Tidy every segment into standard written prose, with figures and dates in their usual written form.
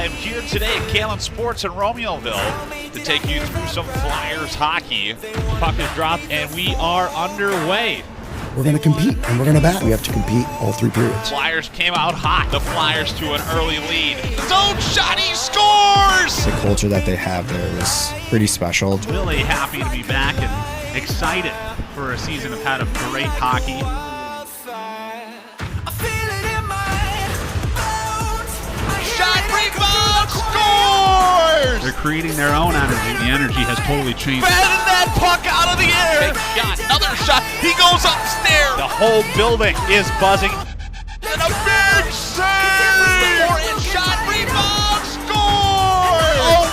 am here today at Kalen Sports in Romeoville to take you through some Flyers hockey. Puck is dropped and we are underway. We're going to compete and we're going to bat. We have to compete all 3 periods. Flyers came out hot. The Flyers to an early lead. Zone shot, he scores! The culture that they have there was pretty special. Really happy to be back and excited for a season of had of great hockey. Shot, rebound, scores! They're creating their own energy. The energy has totally changed. Batting that puck out of the air. Big shot, another shot. He goes upstairs. The whole building is buzzing. And a big save! 4-inch shot, rebound, scores! Oh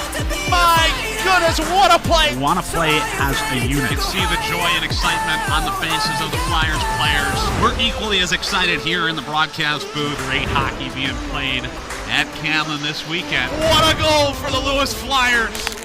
my goodness, what a play! We want to play as a unit. You can see the joy and excitement on the faces of the Flyers players. We're equally as excited here in the broadcast booth. Great hockey being played At Kalen this weekend. What a goal for the Lewis Flyers!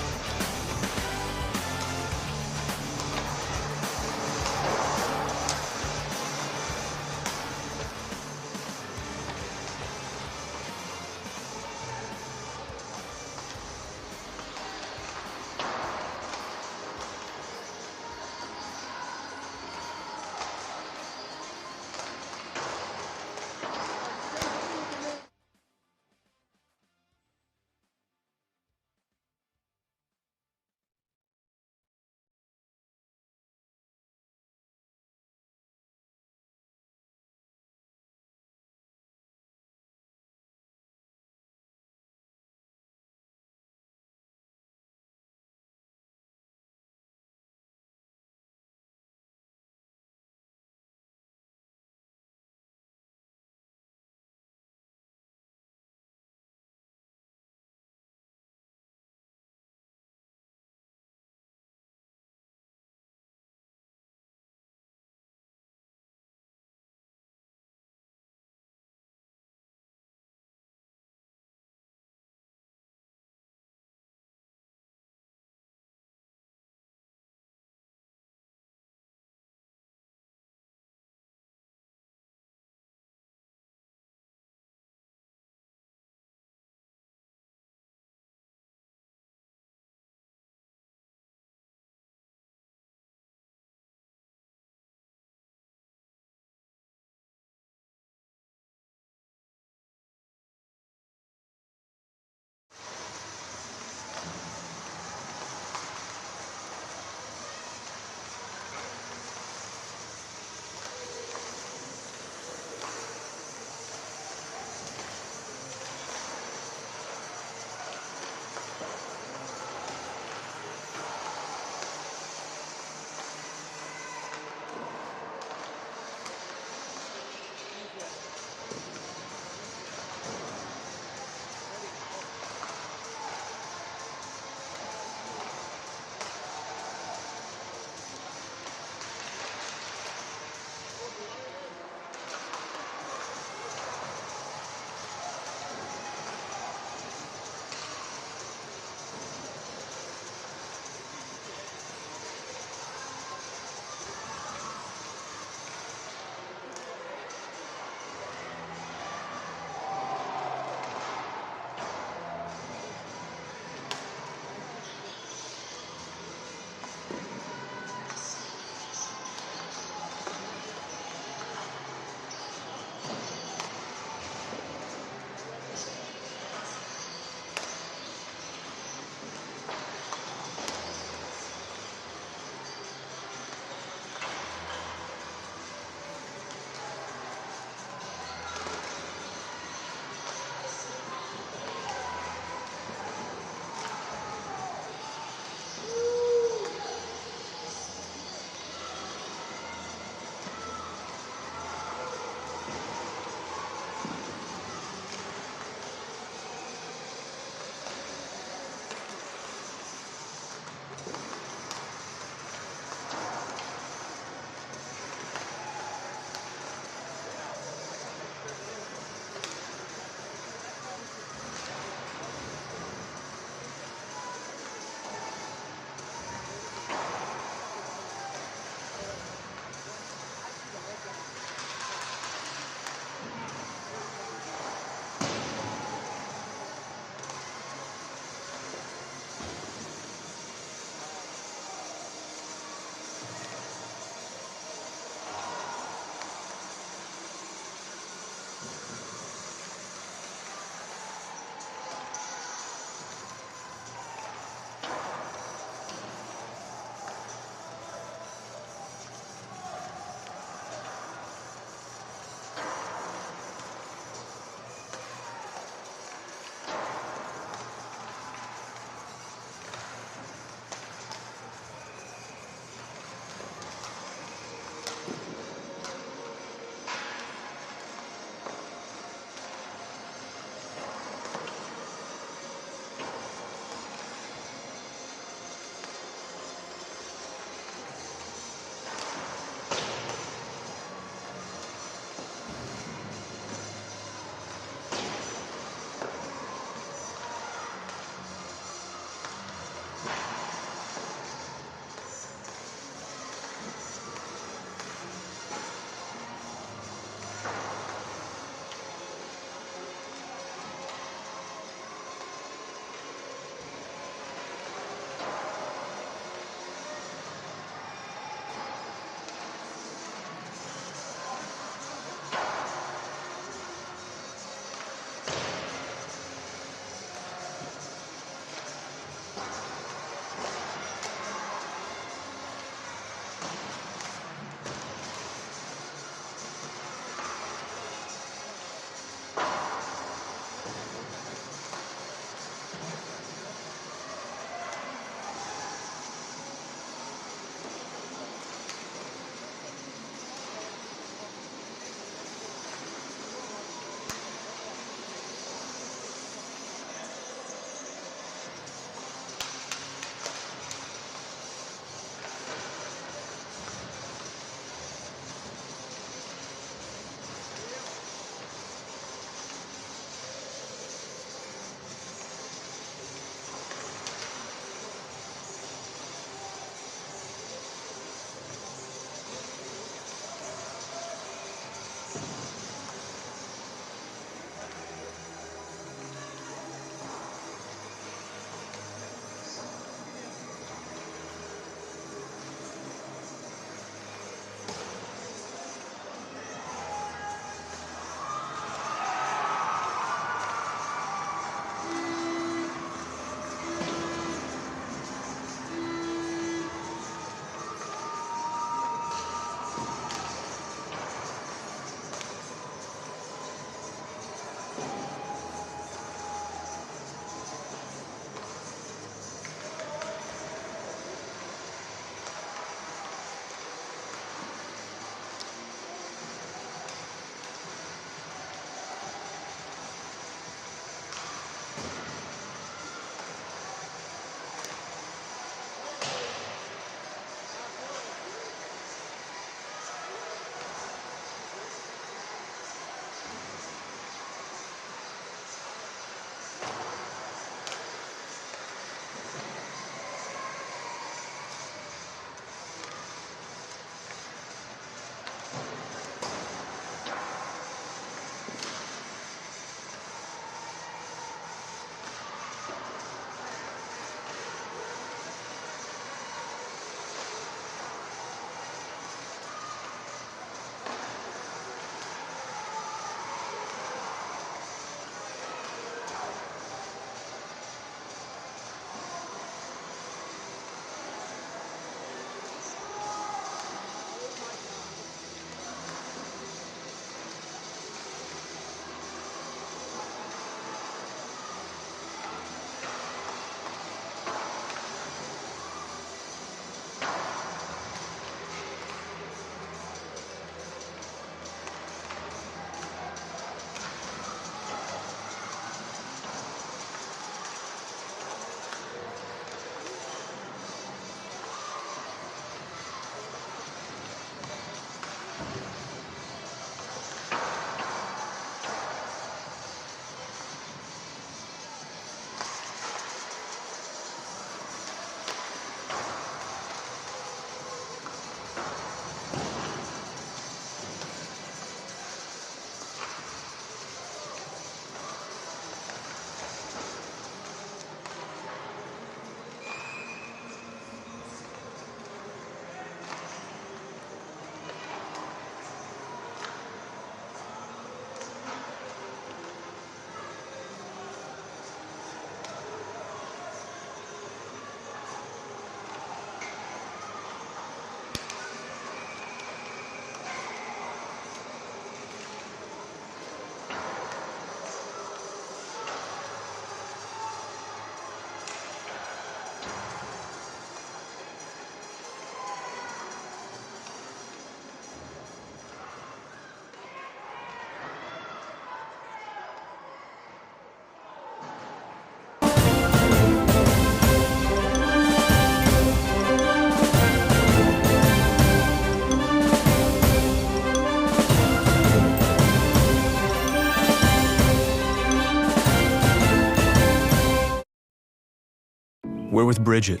We're with Bridget,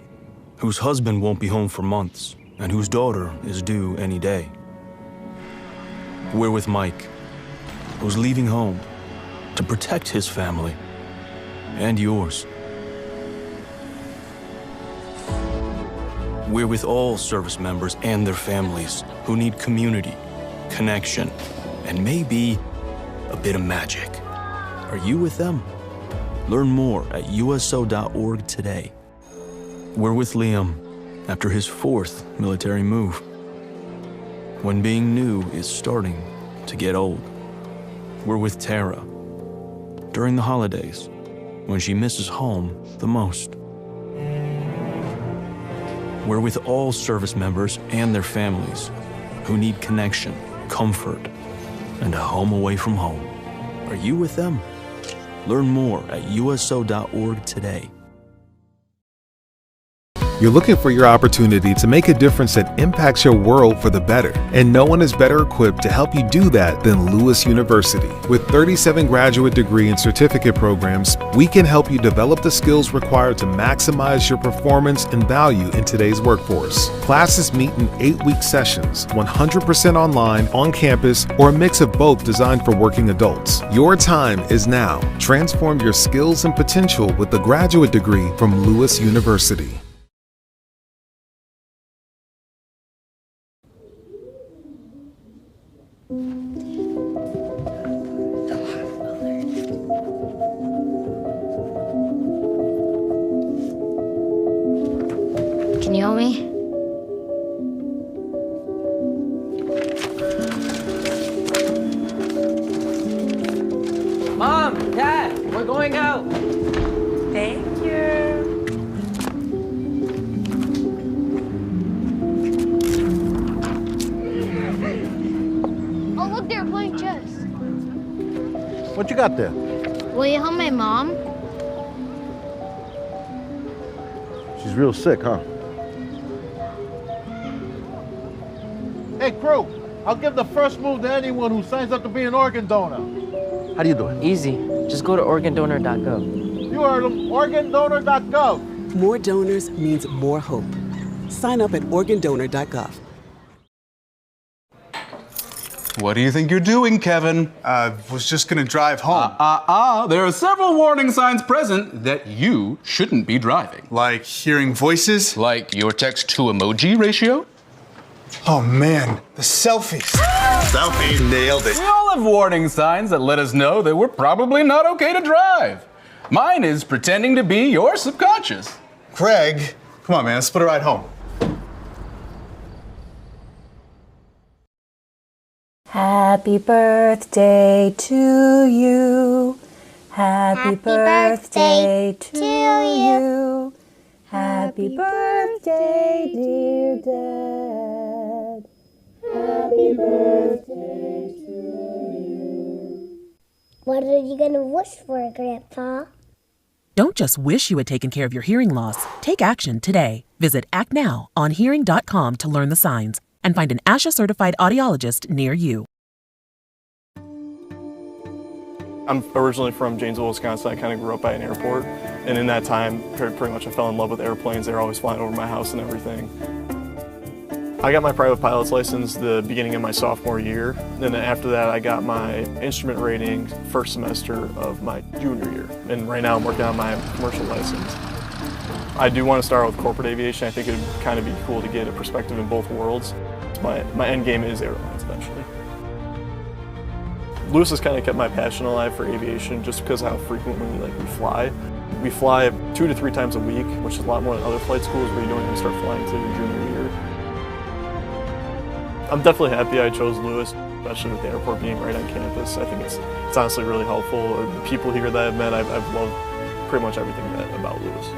whose husband won't be home for months and whose daughter is due any day. We're with Mike, who's leaving home to protect his family and yours. We're with all service members and their families who need community, connection, and maybe a bit of magic. Are you with them? Learn more at uso.org today. We're with Liam after his 4th military move, when being new is starting to get old. We're with Tara during the holidays, when she misses home the most. We're with all service members and their families who need connection, comfort, and a home away from home. Are you with them? Learn more at uso.org today. You're looking for your opportunity to make a difference that impacts your world for the better. And no one is better equipped to help you do that than Lewis University. With 37 graduate degree and certificate programs, we can help you develop the skills required to maximize your performance and value in today's workforce. Classes meet in 8-week sessions, 100% online, on campus, or a mix of both designed for working adults. Your time is now. Transform your skills and potential with the graduate degree from Lewis University. Can you help me? Mom, Dad, we're going out. Thank you. Oh, look, they're playing chess. What you got there? Will you help my mom? She's real sick, huh? Hey, crew, I'll give the first move to anyone who signs up to be an organ donor. How do you do it? Easy. Just go to organdonor.gov. You heard them, organdonor.gov. More donors means more hope. Sign up at organdonor.gov. What do you think you're doing, Kevin? Was just gonna drive home. There are several warning signs present that you shouldn't be driving. Like hearing voices? Like your text-to-emoji ratio? Oh man, the selfies. Selfie, nailed it. We all have warning signs that let us know that we're probably not okay to drive. Mine is pretending to be your subconscious. Craig, come on man, let's split a ride home. Happy birthday to you. Happy birthday to you. Happy birthday, dear Dad. Happy birthday to you. What are you gonna wish for, Grandpa? Don't just wish you had taken care of your hearing loss. Take action today. Visit actnow.hearing.com to learn the signs and find an ACHA certified audiologist near you. I'm originally from Janesville, Wisconsin. I kind of grew up by an airport, and in that time, pretty much I fell in love with airplanes. They were always flying over my house and everything. I got my private pilot's license the beginning of my sophomore year. Then after that, I got my instrument rating first semester of my junior year. And right now I'm working on my commercial license. I do want to start with corporate aviation. I think it would kind of be cool to get a perspective in both worlds. My end game is airlines eventually. Lewis has kind of kept my passion alive for aviation just because of how frequently we fly. We fly 2 to 3 times a week, which is a lot more than other flight schools where you don't even start flying until your junior year. I'm definitely happy I chose Lewis, especially with the airport being right on campus. I think it's honestly really helpful. The people here that I've met, I've loved pretty much everything about Lewis.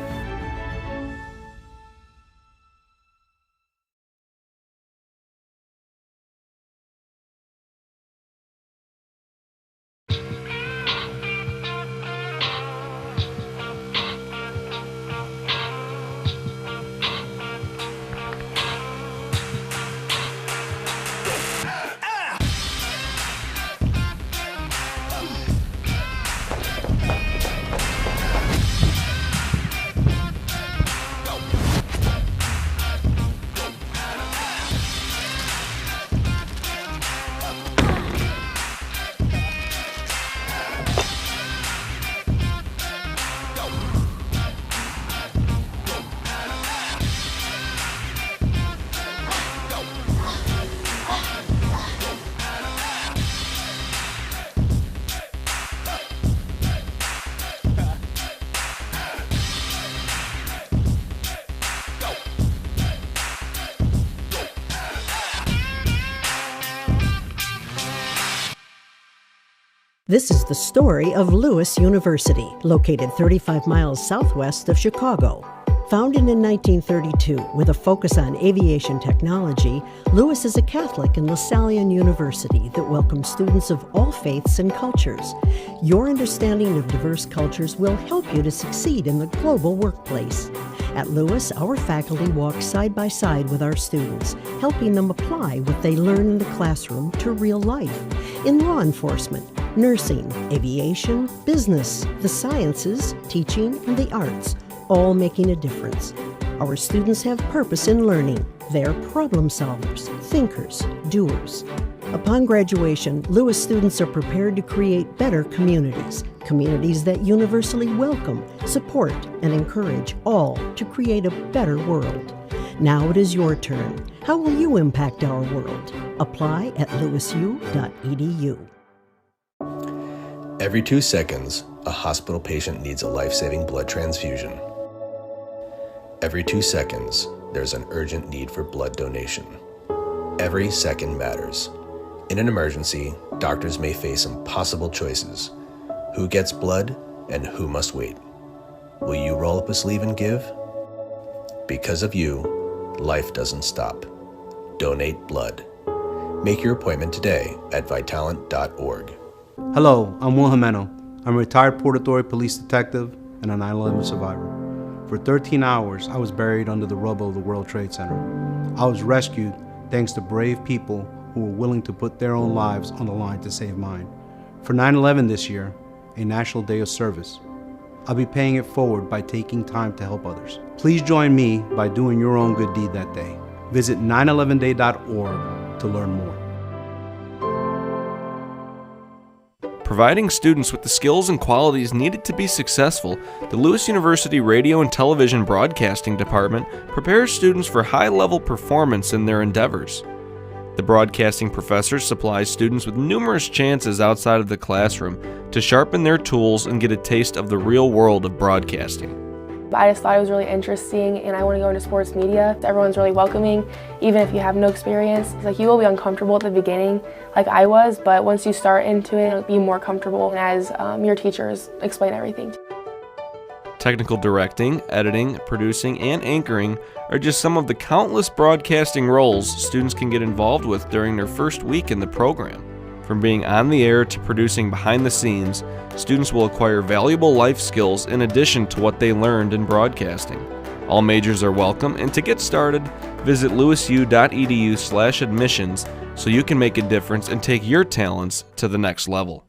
This is the story of Lewis University, located 35 miles southwest of Chicago. Founded in 1932 with a focus on aviation technology, Lewis is a Catholic and Lasallian university that welcomes students of all faiths and cultures. Your understanding of diverse cultures will help you to succeed in the global workplace. At Lewis, our faculty walk side by side with our students, helping them apply what they learn in the classroom to real life. In law enforcement, nursing, aviation, business, the sciences, teaching, and the arts, all making a difference. Our students have purpose in learning. They're problem solvers, thinkers, doers. Upon graduation, Lewis students are prepared to create better communities, communities that universally welcome, support, and encourage all to create a better world. Now it is your turn. How will you impact our world? Apply at lewisu.edu. Every 2 seconds, a hospital patient needs a life-saving blood transfusion. Every 2 seconds, there's an urgent need for blood donation. Every second matters. In an emergency, doctors may face impossible choices. Who gets blood and who must wait? Will you roll up a sleeve and give? Because of you, life doesn't stop. Donate blood. Make your appointment today at Vitalant.org. Hello, I'm Will Jimeno. I'm a retired Port Authority police detective and a 9/11 survivor. For 13 hours, I was buried under the rubble of the World Trade Center. I was rescued thanks to brave people who were willing to put their own lives on the line to save mine. For 9/11 this year, a National Day of Service, I'll be paying it forward by taking time to help others. Please join me by doing your own good deed that day. Visit 911day.org to learn more. Providing students with the skills and qualities needed to be successful, the Lewis University Radio and Television Broadcasting Department prepares students for high-level performance in their endeavors. The broadcasting professor supplies students with numerous chances outside of the classroom to sharpen their tools and get a taste of the real world of broadcasting. I just thought it was really interesting and I want to go into sports media. Everyone's really welcoming, even if you have no experience. Like, you will be uncomfortable at the beginning, like I was, but once you start into it, you'll be more comfortable as your teachers explain everything. Technical directing, editing, producing, and anchoring are just some of the countless broadcasting roles students can get involved with during their first week in the program. From being on the air to producing behind the scenes, students will acquire valuable life skills in addition to what they learned in broadcasting. All majors are welcome, and to get started, visit lewisu.edu/admissions so you can make a difference and take your talents to the next level.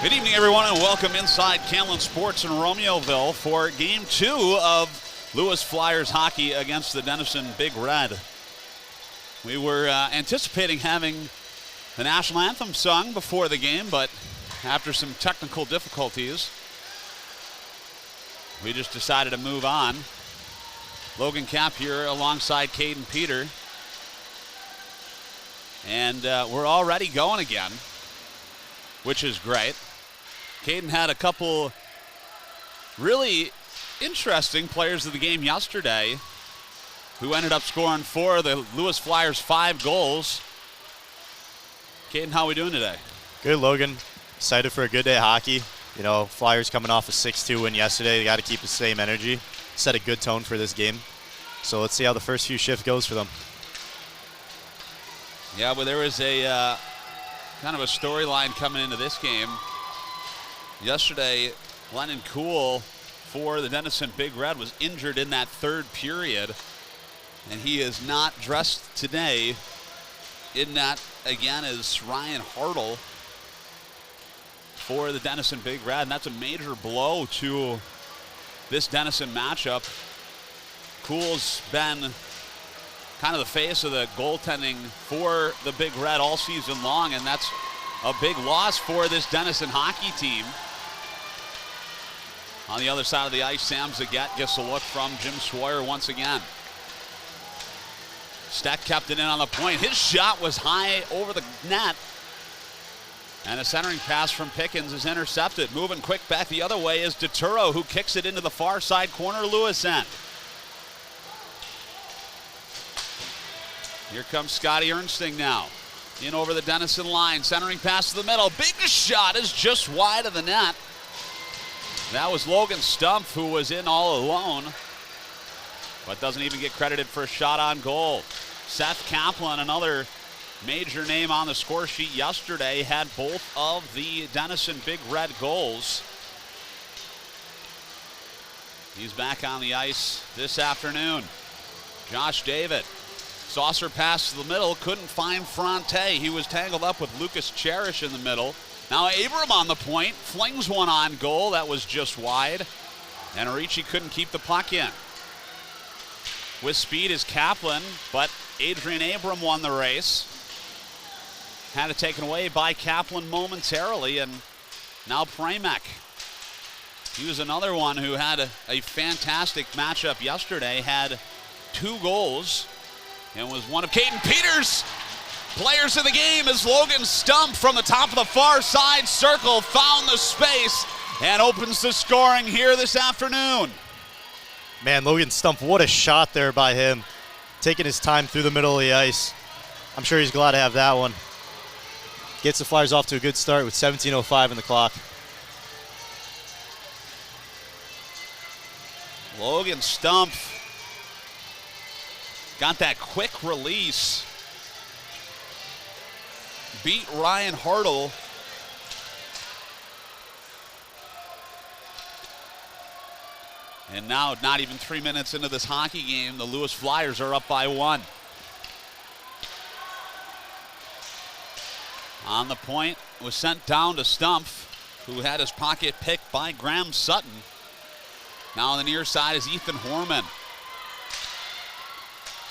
Good evening, everyone, and welcome inside Camlin Sports in Romeoville for Game 2 of Lewis Flyers hockey against the Denison Big Red. We were anticipating having the national anthem sung before the game, but after some technical difficulties, we just decided to move on. Logan Kapp here alongside Caden Peter. And we're already going again, which is great. Caden had a couple really interesting players of the game yesterday who ended up scoring for the Lewis Flyers 5 goals. Caden, how are we doing today? Good, Logan. Excited for a good day of hockey. You know, Flyers coming off a 6-2 win yesterday. They got to keep the same energy. Set a good tone for this game. So let's see how the first few shifts goes for them. Yeah, but there was a kind of a storyline coming into this game. Yesterday, Lennon Cool for the Denison Big Red was injured in that third period, and he is not dressed today. In that, again, is Ryan Hartle for the Denison Big Red, and that's a major blow to this Denison matchup. Cool's been kind of the face of the goaltending for the Big Red all season long, and that's a big loss for this Denison hockey team. On the other side of the ice, Sam Zagat gets a look from Jim Sawyer once again. Steck kept it in on the point. His shot was high over the net. And a centering pass from Pickens is intercepted. Moving quick back the other way is DeTuro, who kicks it into the far side corner, Lewis end. Here comes Scotty Ernsting now. In over the Denison line, centering pass to the middle. Big shot is just wide of the net. That was Logan Stumpf, who was in all alone, but doesn't even get credited for a shot on goal. Seth Kaplan, another major name on the score sheet yesterday, had both of the Denison Big Red goals. He's back on the ice this afternoon. Josh David. Saucer pass to the middle, couldn't find Fronte. He was tangled up with Lucas Cherish in the middle. Now Abram on the point, flings one on goal. That was just wide. And Arici couldn't keep the puck in. With speed is Kaplan, but Adrian Abram won the race. Had it taken away by Kaplan momentarily, and now Primek. He was another one who had a fantastic matchup yesterday, had 2 goals, and was one of Caden Peters' players of the game as Logan Stumpf from the top of the far side circle found the space and opens the scoring here this afternoon. Man, Logan Stumpf, what a shot there by him. Taking his time through the middle of the ice. I'm sure he's glad to have that one. Gets the Flyers off to a good start with 17:05 in the clock. Logan Stumpf got that quick release. Beat Ryan Hartle. And now, not even 3 minutes into this hockey game, the Lewis Flyers are up by 1. On the point was sent down to Stumpf, who had his pocket picked by Graham Sutton. Now on the near side is Ethan Horman.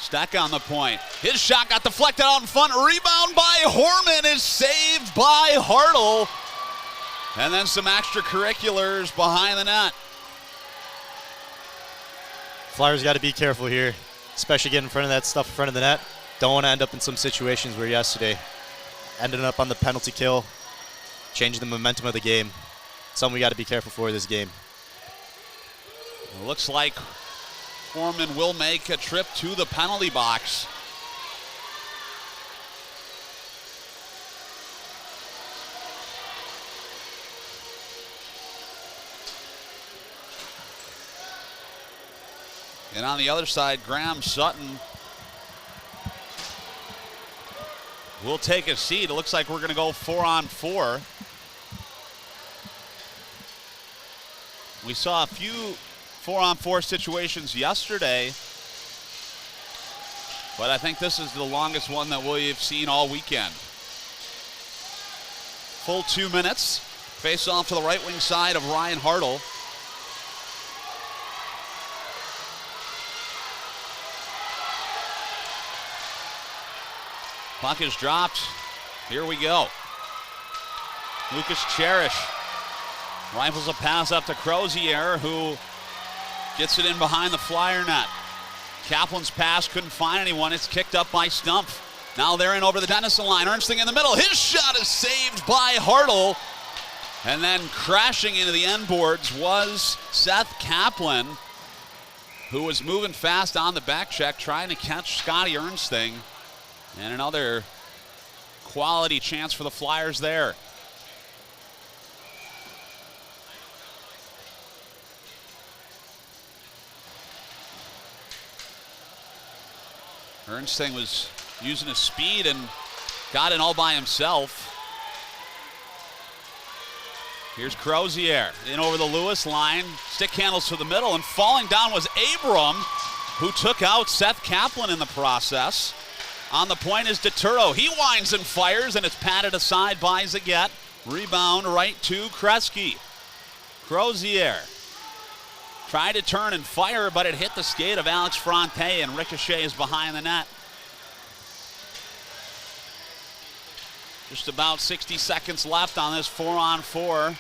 Steck on the point. His shot got deflected out in front. Rebound by Horman is saved by Hartle. And then some extracurriculars behind the net. Flyers got to be careful here, especially getting in front of that stuff in front of the net. Don't want to end up in some situations where yesterday ended up on the penalty kill, changing the momentum of the game. Something we got to be careful for this game. It looks like Foreman will make a trip to the penalty box. And on the other side, Graham Sutton will take a seat. It looks like we're going to go 4-on-4. We saw a few 4-on-4 situations yesterday, but I think this is the longest one that we've seen all weekend. Full 2 minutes. Face off to the right wing side of Ryan Hartle. Puck is dropped. Here we go. Lucas Cherish rifles a pass up to Crozier, who gets it in behind the Flyer net. Kaplan's pass couldn't find anyone. It's kicked up by Stumpf. Now they're in over the Denison line. Ernsting in the middle. His shot is saved by Hartle. And then crashing into the end boards was Seth Kaplan, who was moving fast on the back check, trying to catch Scotty Ernsting. And another quality chance for the Flyers there. Ernsting was using his speed and got in all by himself. Here's Crozier in over the Lewis line. Stick handles to the middle, and falling down was Abram, who took out Seth Kaplan in the process. On the point is DeTuro. He winds and fires, and it's patted aside by Zagat. Rebound right to Kresge. Crozier tried to turn and fire, but it hit the skate of Alex Fronte and ricochets behind the net. Just about 60 seconds left on this 4-on-4.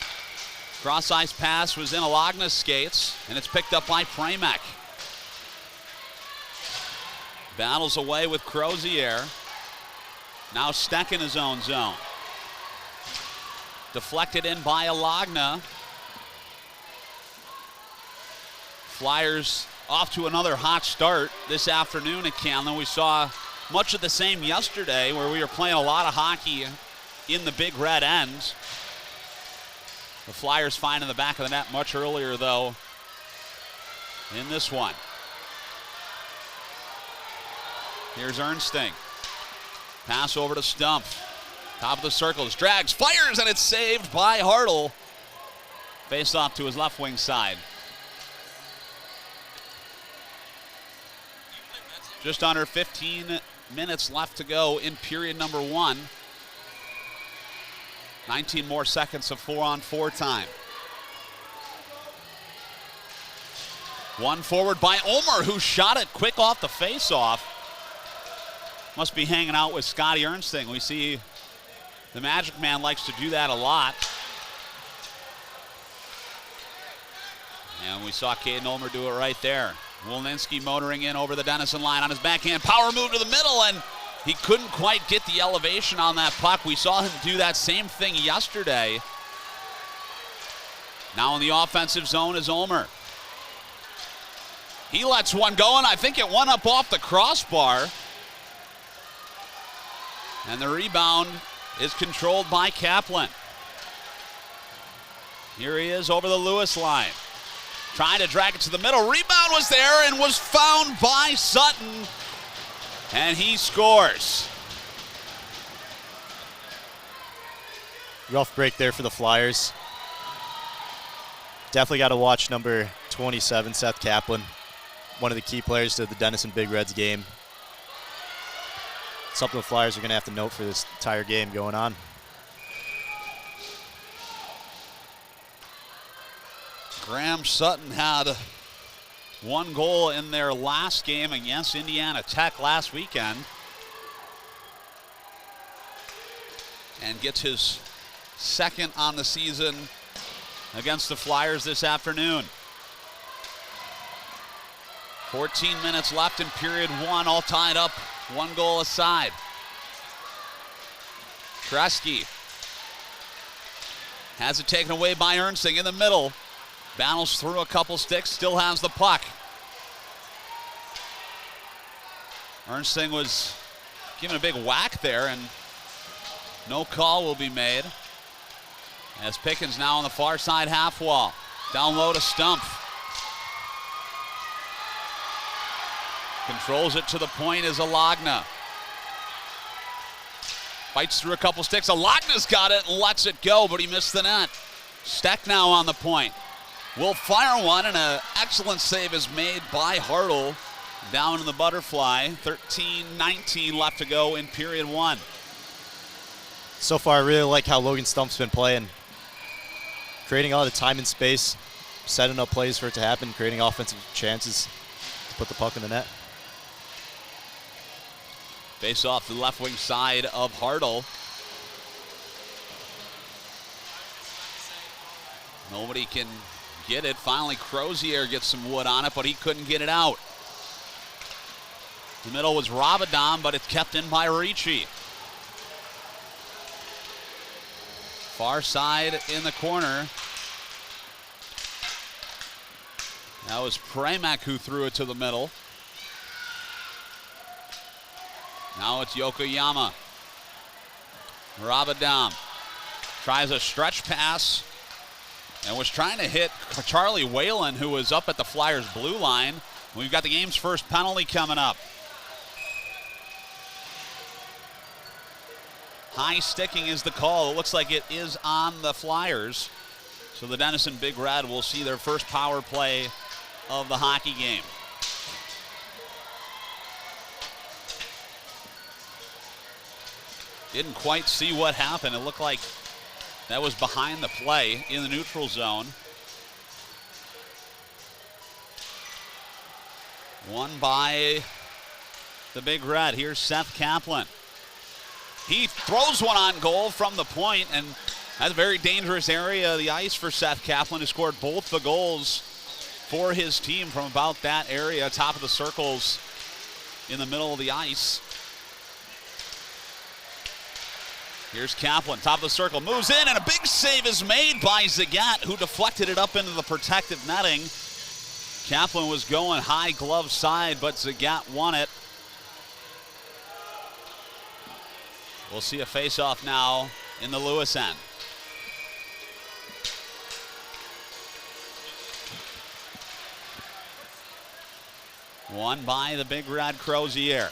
Cross-ice pass was in Alagna's skates, and it's picked up by Premek. Battles away with Crozier. Now Steck in his own zone. Deflected in by Alagna. Flyers off to another hot start this afternoon at Camden. We saw much of the same yesterday, where we were playing a lot of hockey in the Big Red end. The Flyers finding the back of the net much earlier, though, in this one. Here's Ernsting. Pass over to Stumpf. Top of the circle. Drags, fires, and it's saved by Hartle. Face off to his left wing side. Just under 15 minutes left to go in period number 1. 19 more seconds of 4-on-4 time. One forward by Omer, who shot it quick off the face-off. Must be hanging out with Scotty Ernsting. We see the Magic Man likes to do that a lot. And we saw Caden Ulmer do it right there. Wolninski motoring in over the Denison line on his backhand. Power move to the middle, and he couldn't quite get the elevation on that puck. We saw him do that same thing yesterday. Now in the offensive zone is Ulmer. He lets one go, and I think it went up off the crossbar. And the rebound is controlled by Kaplan. Here he is over the Lewis line. Trying to drag it to the middle. Rebound was there and was found by Sutton. And he scores. Rough break there for the Flyers. Definitely got to watch number 27, Seth Kaplan. One of the key players to the Denison Big Reds game. Something the Flyers are going to have to note for this entire game going on. Graham Sutton had one goal in their last game against Indiana Tech last weekend. And gets his second on the season against the Flyers this afternoon. 14 minutes left in period 1, all tied up, one goal aside. Kresge has it taken away by Ernsting in the middle. Battles through a couple sticks, still has the puck. Ernsting was given a big whack there, and no call will be made. As Pickens now on the far side half wall. Down low to Stumpf. Controls it to the point is Alagna. Fights through a couple sticks. Alagna's got it and lets it go, but he missed the net. Steck now on the point. Will fire one, and an excellent save is made by Hartle down in the butterfly. 13-19 left to go in period 1. So far, I really like how Logan Stumpf's been playing. creating a lot of time and space, setting up plays for it to happen, creating offensive chances to put the puck in the net. Face off the left wing side of Hartle. Nobody can get it. Finally, Crozier gets some wood on it, but he couldn't get it out. The middle was Rabadam, but it's kept in by Ricci. Far side in the corner. That was Premak who threw it to the middle. Now it's Yokoyama. Rabadam tries a stretch pass and was trying to hit Charlie Whalen, who was up at the Flyers' blue line. We've got the game's first penalty coming up. High sticking is the call. It looks like it is on the Flyers. So the Denison Big Red will see their first power play of the hockey game. Didn't quite see what happened. It looked like that was behind the play in the neutral zone. Won by the Big Red. Here's Seth Kaplan. He throws one on goal from the point, and that's a very dangerous area of the ice for Seth Kaplan, who scored both the goals for his team from about that area, top of the circles in the middle of the ice. Here's Kaplan, top of the circle, moves in, and a big save is made by Zagat, who deflected it up into the protected netting. Kaplan was going high glove side, but Zagat won it. We'll see a face-off now in the Lewis end. Won by the Big Red Crozier.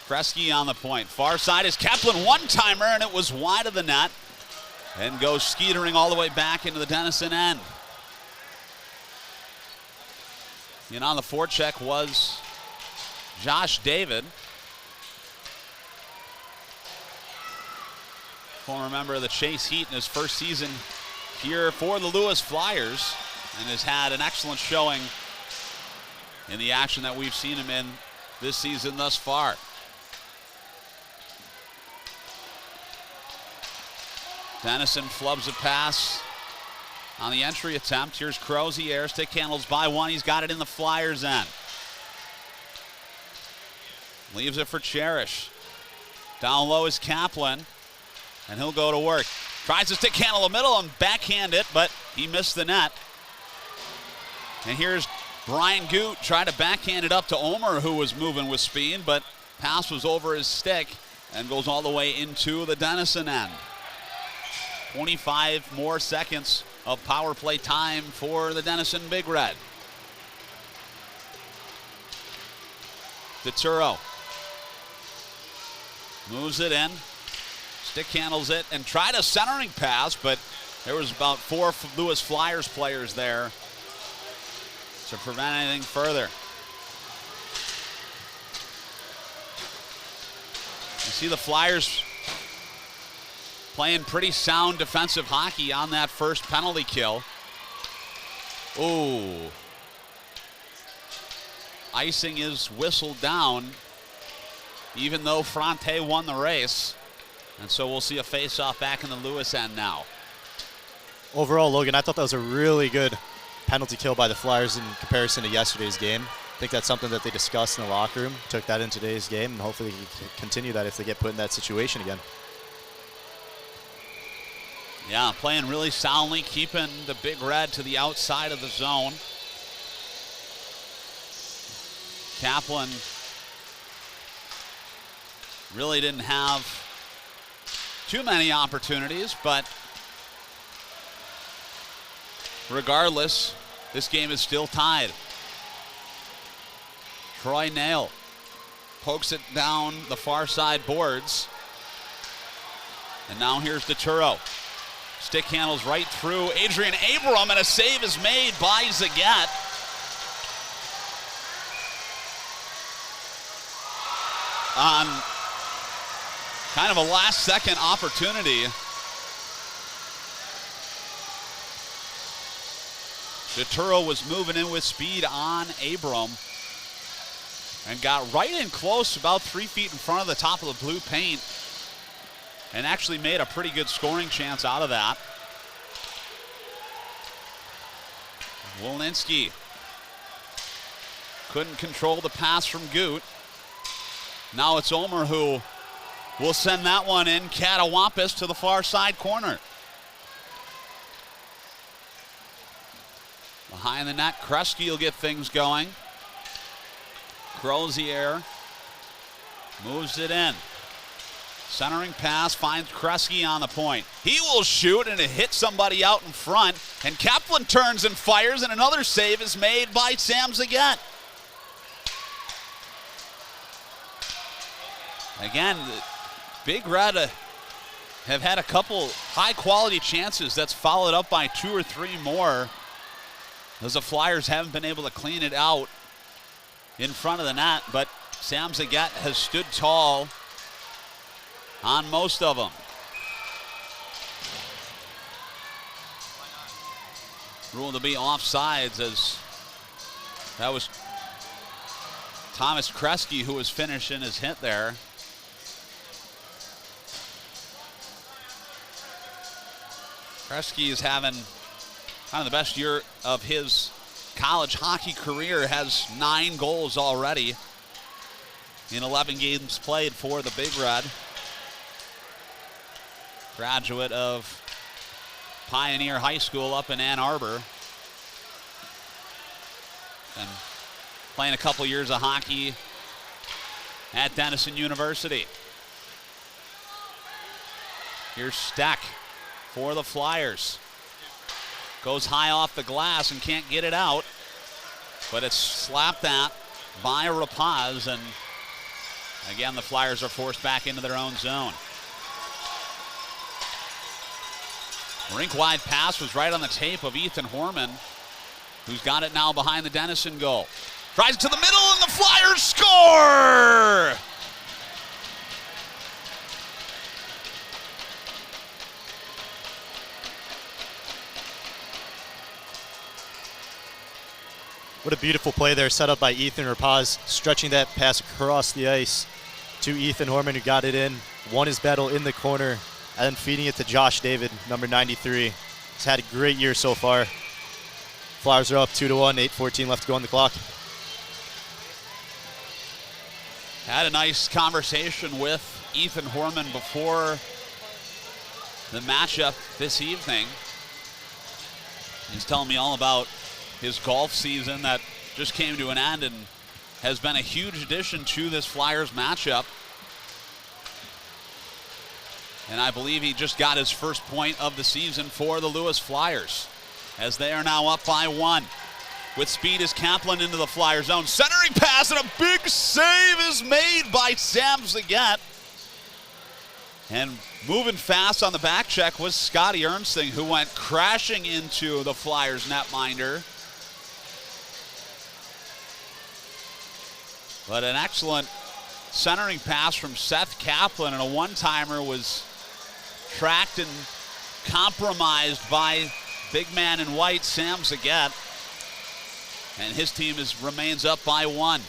Kresge on the point. Far side is Kaplan, one-timer, and it was wide of the net. And goes skeetering all the way back into the Denison end. And on the forecheck was Josh David, former member of the Chase Heat in his first season here for the Lewis Flyers, and has had an excellent showing in the action that we've seen him in this season thus far. Denison flubs a pass on the entry attempt. Here's Crozier, stick handles by one. He's got it in the Flyers' end. Leaves it for Cherish. Down low is Kaplan, and he'll go to work. Tries to stick handle the middle and backhand it, but he missed the net. And here's Brian Goot trying to backhand it up to Omer, who was moving with speed, but pass was over his stick and goes all the way into the Denison end. 25 more seconds of power play time for the Denison Big Red. Vituro moves it in, stick handles it, and tried a centering pass, but there was about 4 Lewis Flyers players there to prevent anything further. You see the Flyers playing pretty sound defensive hockey on that first penalty kill. Ooh. Icing is whistled down, even though Fronte won the race. And so we'll see a face-off back in the Lewis end now. Overall, Logan, I thought that was a really good penalty kill by the Flyers in comparison to yesterday's game. I think that's something that they discussed in the locker room, took that in today's game, and hopefully they can continue that if they get put in that situation again. Yeah, playing really soundly, keeping the Big Red to the outside of the zone. Kaplan really didn't have too many opportunities, but regardless, this game is still tied. Troy Nail pokes it down the far side boards. And now here's Dituro. Stick handles right through Adrian Abram, and a save is made by Zagat. On kind of a last-second opportunity. Dituro was moving in with speed on Abram and got right in close, about 3 feet in front of the top of the blue paint, and actually made a pretty good scoring chance out of that. Walensky couldn't control the pass from Goot. Now it's Ulmer who will send that one in catawampus to the far side corner. Behind the net, Kresge will get things going. Crozier moves it in. Centering pass finds Kresge on the point. He will shoot, and it hits somebody out in front. And Kaplan turns and fires, and another save is made by Sam Zagat. Again, Big Red have had a couple high-quality chances that's followed up by 2 or 3 more, as the Flyers haven't been able to clean it out in front of the net, but Sam Zagat has stood tall on most of them. Ruled to be offsides, as that was Thomas Kresge who was finishing his hit there. Kresge is having kind of the best year of his college hockey career, has 9 goals already in 11 games played for the Big Red. Graduate of Pioneer High School up in Ann Arbor. And playing a couple years of hockey at Denison University. Here's Steck for the Flyers. Goes high off the glass and can't get it out, but it's slapped at by Rapaz, and again the Flyers are forced back into their own zone. Rink-wide pass was right on the tape of Ethan Horman, who's got it now behind the Denison goal. Tries to the middle, and the Flyers score! What a beautiful play there, set up by Ethan Rapaz, stretching that pass across the ice to Ethan Horman, who got it in, won his battle in the corner, and then feeding it to Josh David, number 93. He's had a great year so far. Flyers are up 2-1, 8:14 left to go on the clock. Had a nice conversation with Ethan Horman before the matchup this evening. He's telling me all about his golf season that just came to an end and has been a huge addition to this Flyers matchup. And I believe he just got his first point of the season for the Lewis Flyers, as they are now up by 1. With speed is Kaplan into the Flyer zone. Centering pass, and a big save is made by Sam Zagat. And moving fast on the back check was Scotty Ernsting, who went crashing into the Flyers netminder. But an excellent centering pass from Seth Kaplan, and a one-timer was tracked and compromised by big man in white, Sam Zagat. And his team remains up by 1.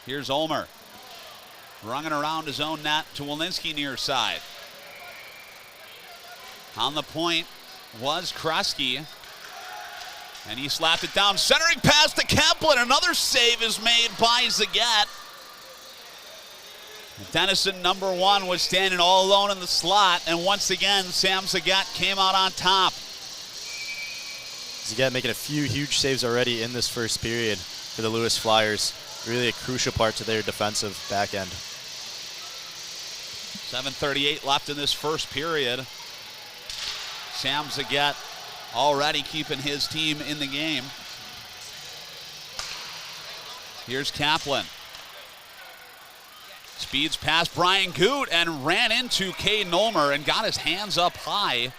Here's Ulmer, running around his own net to Walensky near side. On the point was Kresge, and he slapped it down. Centering pass to Kaplan. Another save is made by Zagat. Denison, number 1, was standing all alone in the slot, and once again, Sam Zagat came out on top. Zagat making a few huge saves already in this first period for the Lewis Flyers. Really a crucial part to their defensive back end. 7:38 left in this first period. Sam Zagat already keeping his team in the game. Here's Kaplan. Speeds past Brian Goot and ran into Caden Ulmer and got his hands up high.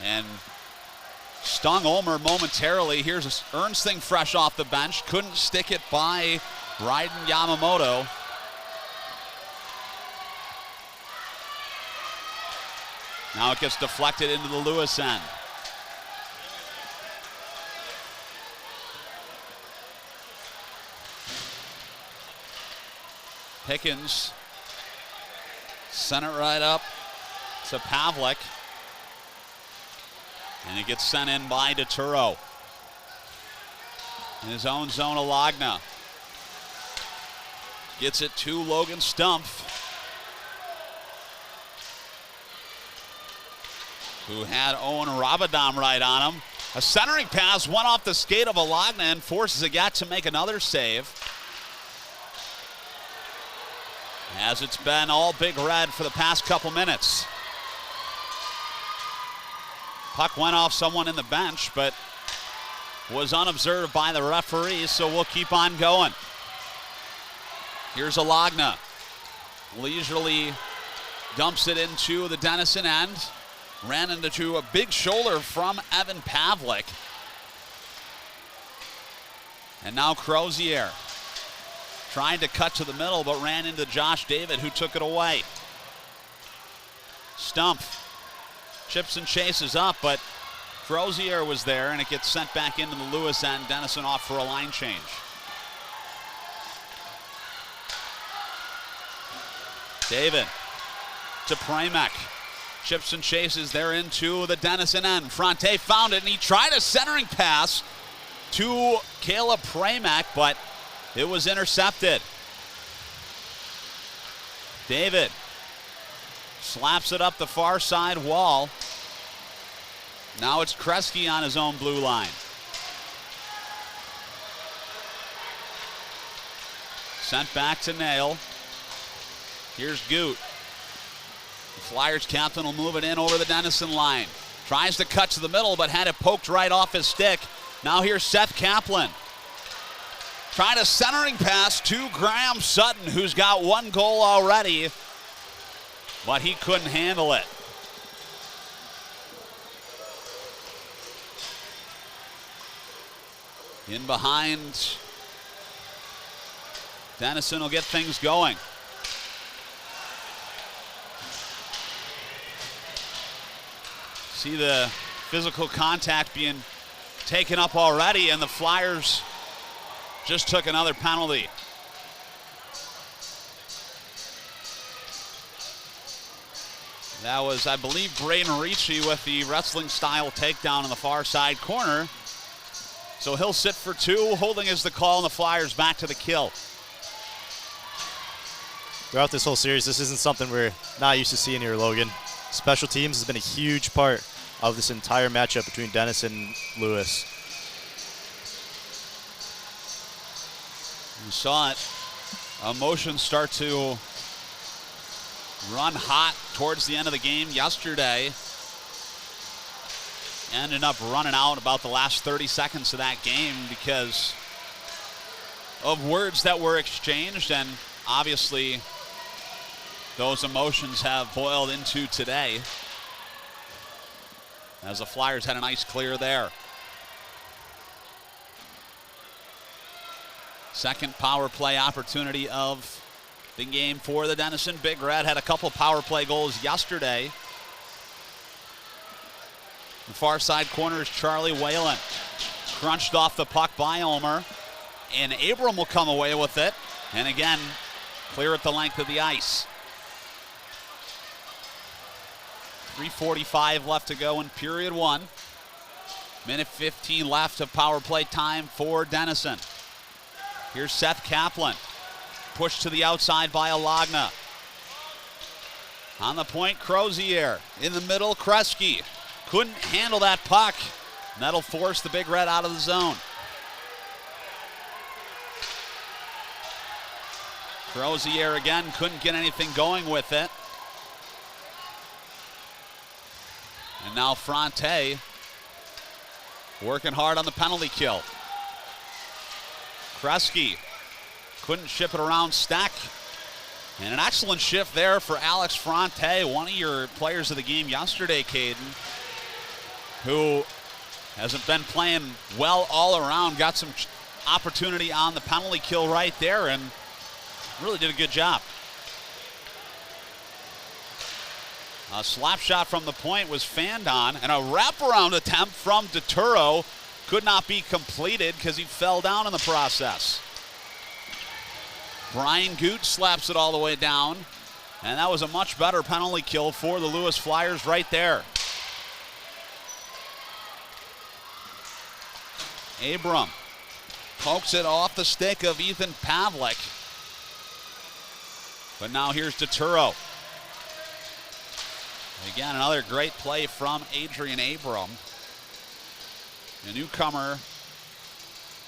And stung Ulmer momentarily. Here's Ernsting fresh off the bench. Couldn't stick it by Ryden Yamamoto. Now it gets deflected into the Lewis end. Pickens sent it right up to Pavlik. And it gets sent in by DeTuro. In his own zone, Alagna gets it to Logan Stumpf, who had Owen Rabadam right on him. A centering pass went off the skate of Alagna and forces Agat to make another save. As it's been all Big Red for the past couple minutes. Puck went off someone in the bench, but was unobserved by the referee, so we'll keep on going. Here's Alagna. Leisurely dumps it into the Denison end. Ran into a big shoulder from Evan Pavlik. And now Crozier trying to cut to the middle, but ran into Josh David, who took it away. Stumpf chips and chases up, but Crozier was there, and it gets sent back into the Lewis end. Denison off for a line change. David to Primek. Chips and chases there into the Denison end. Fronte found it, and he tried a centering pass to Caleb Primek, but it was intercepted. David slaps it up the far side wall. Now it's Kresge on his own blue line. Sent back to Nail. Here's Goot. The Flyers captain will move it in over the Denison line. Tries to cut to the middle, but had it poked right off his stick. Now here's Seth Kaplan. Trying a centering pass to Graham Sutton, who's got one goal already, but he couldn't handle it. In behind, Denison will get things going. See the physical contact being taken up already, and the Flyers just took another penalty. That was, I believe, Braden Ricci with the wrestling style takedown in the far side corner. So he'll sit for two. Holding is the call, and the Flyers back to the kill. Throughout this whole series, this isn't something we're not used to seeing here, Logan. Special teams has been a huge part of this entire matchup between Denison and Lewis. You saw it. Emotions start to run hot towards the end of the game yesterday. Ended up running out about the last 30 seconds of that game because of words that were exchanged, and obviously those emotions have boiled into today as the Flyers had a nice clear there. Second power play opportunity of the game for the Denison Big Red. Had a couple power play goals yesterday. The far side corner is Charlie Whalen. Crunched off the puck by Omer. And Abram will come away with it. And again, clear at the length of the ice. 3:45 left to go in period one. Minute 15 left of power play time for Denison. Here's Seth Kaplan. Pushed to the outside by Alagna. On the point, Crozier. In the middle, Kresge. Couldn't handle that puck. And that'll force the Big Red out of the zone. Crozier again couldn't get anything going with it. And now Fronte working hard on the penalty kill. Kresge couldn't ship it around Steck. And an excellent shift there for Alex Fronte, one of your players of the game yesterday, Caden, who hasn't been playing well all around. Got some opportunity on the penalty kill right there and really did a good job. A slap shot from the point was fanned on, and a wraparound attempt from DeTuro could not be completed because he fell down in the process. Brian Gooch slaps it all the way down, and that was a much better penalty kill for the Lewis Flyers right there. Abram pokes it off the stick of Ethan Pavlik. But now here's DeTuro. Again, another great play from Adrian Abram. A newcomer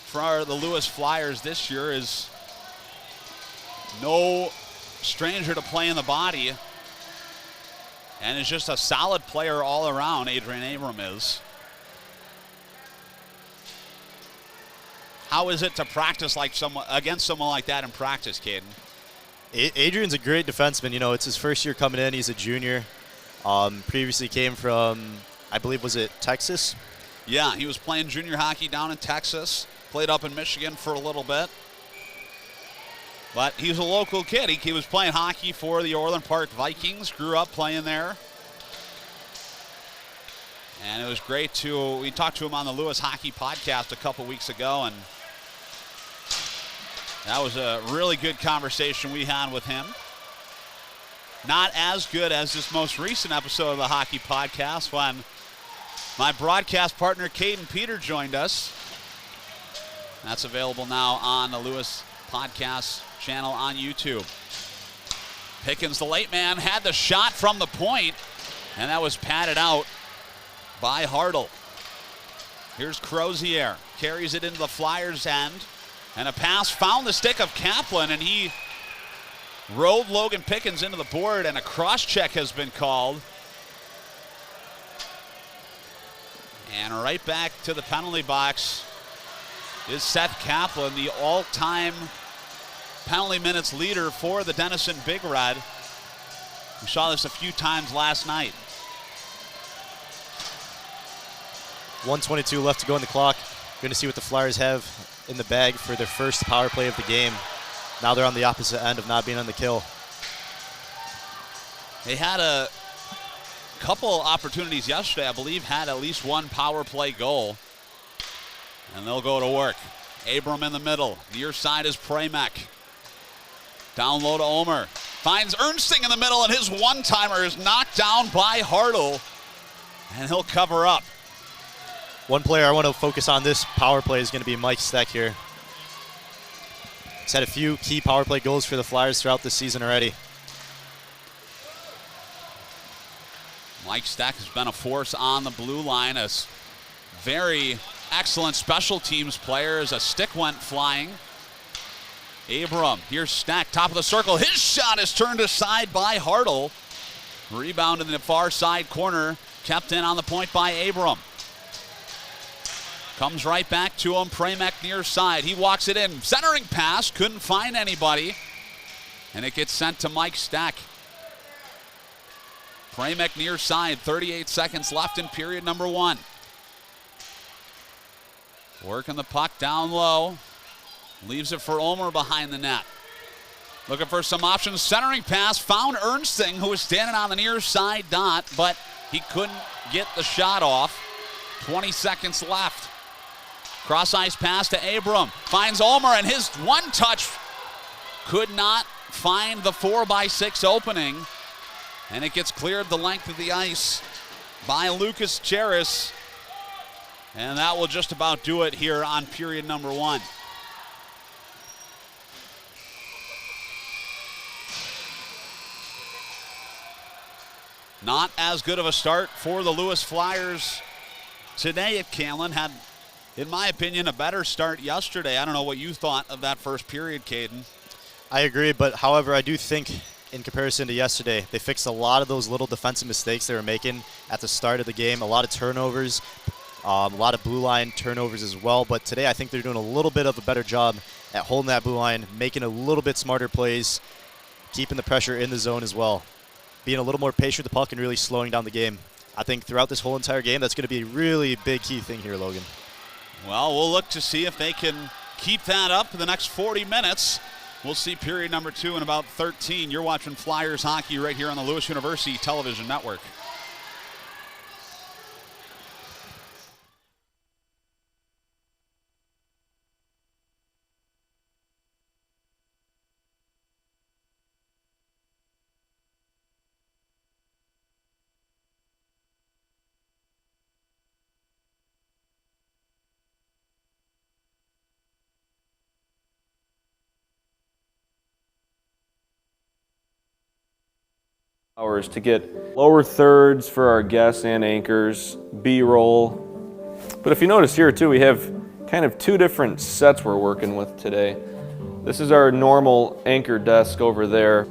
for the Lewis Flyers this year is no stranger to play in the body and is just a solid player all around, Adrian Abram is. How is it to practice against someone like that in practice, Caden? Adrian's a great defenseman. You know, it's his first year coming in. He's a junior. Previously came from, I believe, was it Texas? Yeah, he was playing junior hockey down in Texas. Played up in Michigan for a little bit. But he's a local kid. He was playing hockey for the Orland Park Vikings. Grew up playing there. And it was great we talked to him on the Lewis Hockey Podcast a couple weeks ago, and that was a really good conversation we had with him. Not as good as this most recent episode of the Hockey Podcast when my broadcast partner Caden Peter joined us. That's available now on the Lewis Podcast channel on YouTube. Pickens, the late man, had the shot from the point, and that was padded out by Hartle. Here's Crozier, carries it into the Flyers' end, and a pass found the stick of Kaplan, and he rode Logan Pickens into the board, and a cross-check has been called. And right back to the penalty box is Seth Kaplan, the all-time penalty minutes leader for the Denison Big Red. We saw this a few times last night. 1:22 left to go on the clock. Going to see what the Flyers have in the bag for their first power play of the game. Now they're on the opposite end of not being on the kill. They had a couple opportunities yesterday, I believe, had at least one power play goal. And they'll go to work. Abram in the middle. Near side is Premek. Down low to Omer. Finds Ernsting in the middle, and his one-timer is knocked down by Hartle. And he'll cover up. One player I want to focus on this power play is going to be Mike Steck here. He's had a few key power play goals for the Flyers throughout this season already. Mike Steck has been a force on the blue line. A very excellent special teams player as a stick went flying. Abram, here's Steck, top of the circle. His shot is turned aside by Hartle. Rebound in the far side corner, kept in on the point by Abram. Comes right back to him, Premek near side. He walks it in, centering pass, couldn't find anybody. And it gets sent to Mike Steck. Premek near side, 38 seconds left in period number one. Working the puck down low. Leaves it for Omer behind the net. Looking for some options. Centering pass. Found Ernsting, who was standing on the near side dot, but he couldn't get the shot off. 20 seconds left. Cross ice pass to Abram. Finds Omer, and his one touch could not find the 4x6 opening. And it gets cleared the length of the ice by Lucas Cheris. And that will just about do it here on period number one. Not as good of a start for the Lewis Flyers today at Camlin. Had, in my opinion, a better start yesterday. I don't know what you thought of that first period, Caden. I agree, but however, I do think in comparison to yesterday, they fixed a lot of those little defensive mistakes they were making at the start of the game. A lot of turnovers, a lot of blue line turnovers as well. But today I think they're doing a little bit of a better job at holding that blue line, making a little bit smarter plays, keeping the pressure in the zone as well. Being a little more patient with the puck and really slowing down the game. I think throughout this whole entire game, that's going to be a really big key thing here, Logan. Well, we'll look to see if they can keep that up for the next 40 minutes We'll see period number 2 in about 13. You're watching Flyers hockey right here on the Lewis University Television Network. Hours to get lower thirds for our guests and anchors, B-roll. But if you notice here too, we have kind of 2 different sets we're working with today. This is our normal anchor desk over there.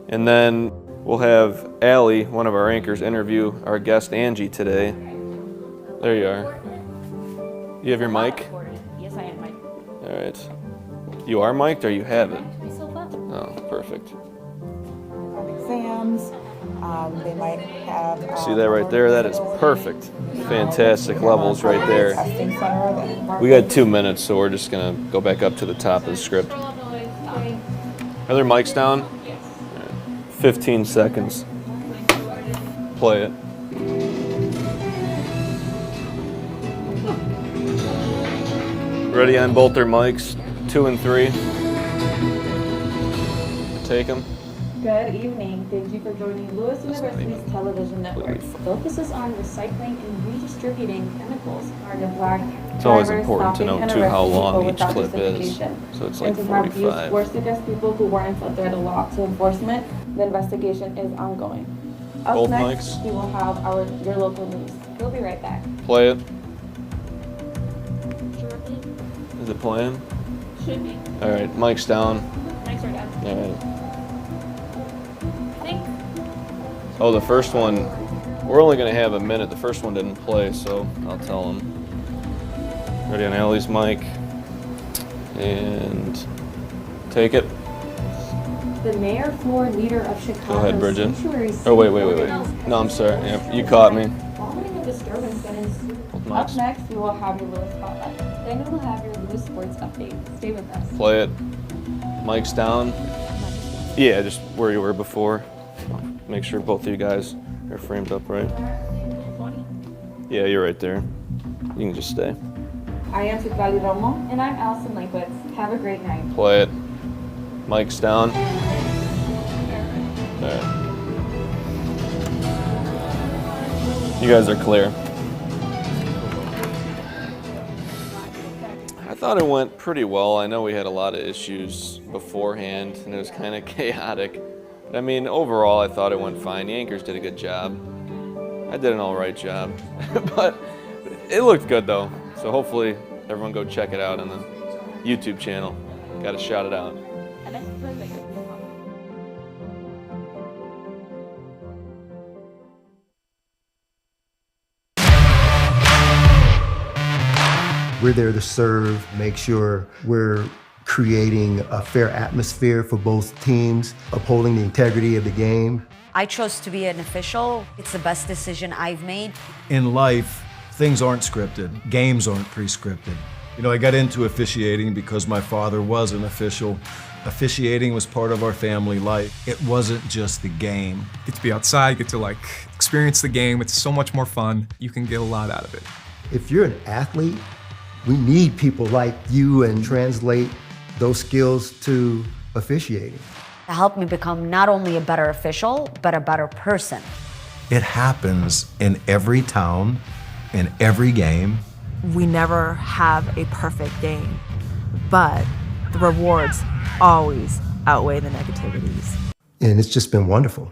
And then we'll have Allie, one of our anchors, interview our guest Angie today. There you are. You have your mic? Yes, I am mic'd. All right. You are mic'd or you have it? Oh, perfect. Exams. They might have. See that right there? That is perfect. Fantastic levels right there. Testing center. We got 2 minutes, so we're just gonna go back up to the top of the script. Are there mics down? 15 seconds. Play it. Ready on both their mics, 2 and 3. Take them. Good evening. Thank you for joining Lewis University's television network. Focuses on recycling and redistributing chemicals are neglect. It's always important to know too how long each clip is. So it's like 45. Worse against people who weren't under the law to enforcement. The investigation is ongoing. Up Both next, mics. we will have your local news. We'll be right back. Play it. Is it playing? Should be. All right, mics down. Mics are down. All right. Oh, the first one, we're only going to have a minute. The first one didn't play, so I'll tell them. Ready on Allie's mic. And take it. The mayor floor leader of Chicago. Go ahead, Bridget. Oh, wait. No, I'm sorry. Yeah, you caught me. Following a disturbance that ensued. Up next, we will have your Lewis Spotlight. Then we will have your Lewis Sports Update. Stay with us. Play it. Mics down. Yeah, just where you were before. Make sure both of you guys are framed up right. Yeah, you're right there. You can just stay. I am Citlali Romo. And I'm Allison Lakewitz. Have a great night. Play it. Mics down. All right. You guys are clear. I thought it went pretty well. I know we had a lot of issues beforehand, and it was kind of chaotic. I mean, overall, I thought it went fine. The anchors did a good job. I did an all right job. But it looked good, though. So hopefully, everyone go check it out on the YouTube channel. Got to shout it out. We're there to serve, make sure we're creating a fair atmosphere for both teams, upholding the integrity of the game. I chose to be an official. It's the best decision I've made. In life, things aren't scripted. Games aren't pre-scripted. You know, I got into officiating because my father was an official. Officiating was part of our family life. It wasn't just the game. Get to be outside, get to experience the game. It's so much more fun. You can get a lot out of it. If you're an athlete, we need people like you and translate those skills to officiating. To help me become not only a better official, but a better person. It happens in every town, in every game. We never have a perfect game, but the rewards always outweigh the negativities. And it's just been wonderful.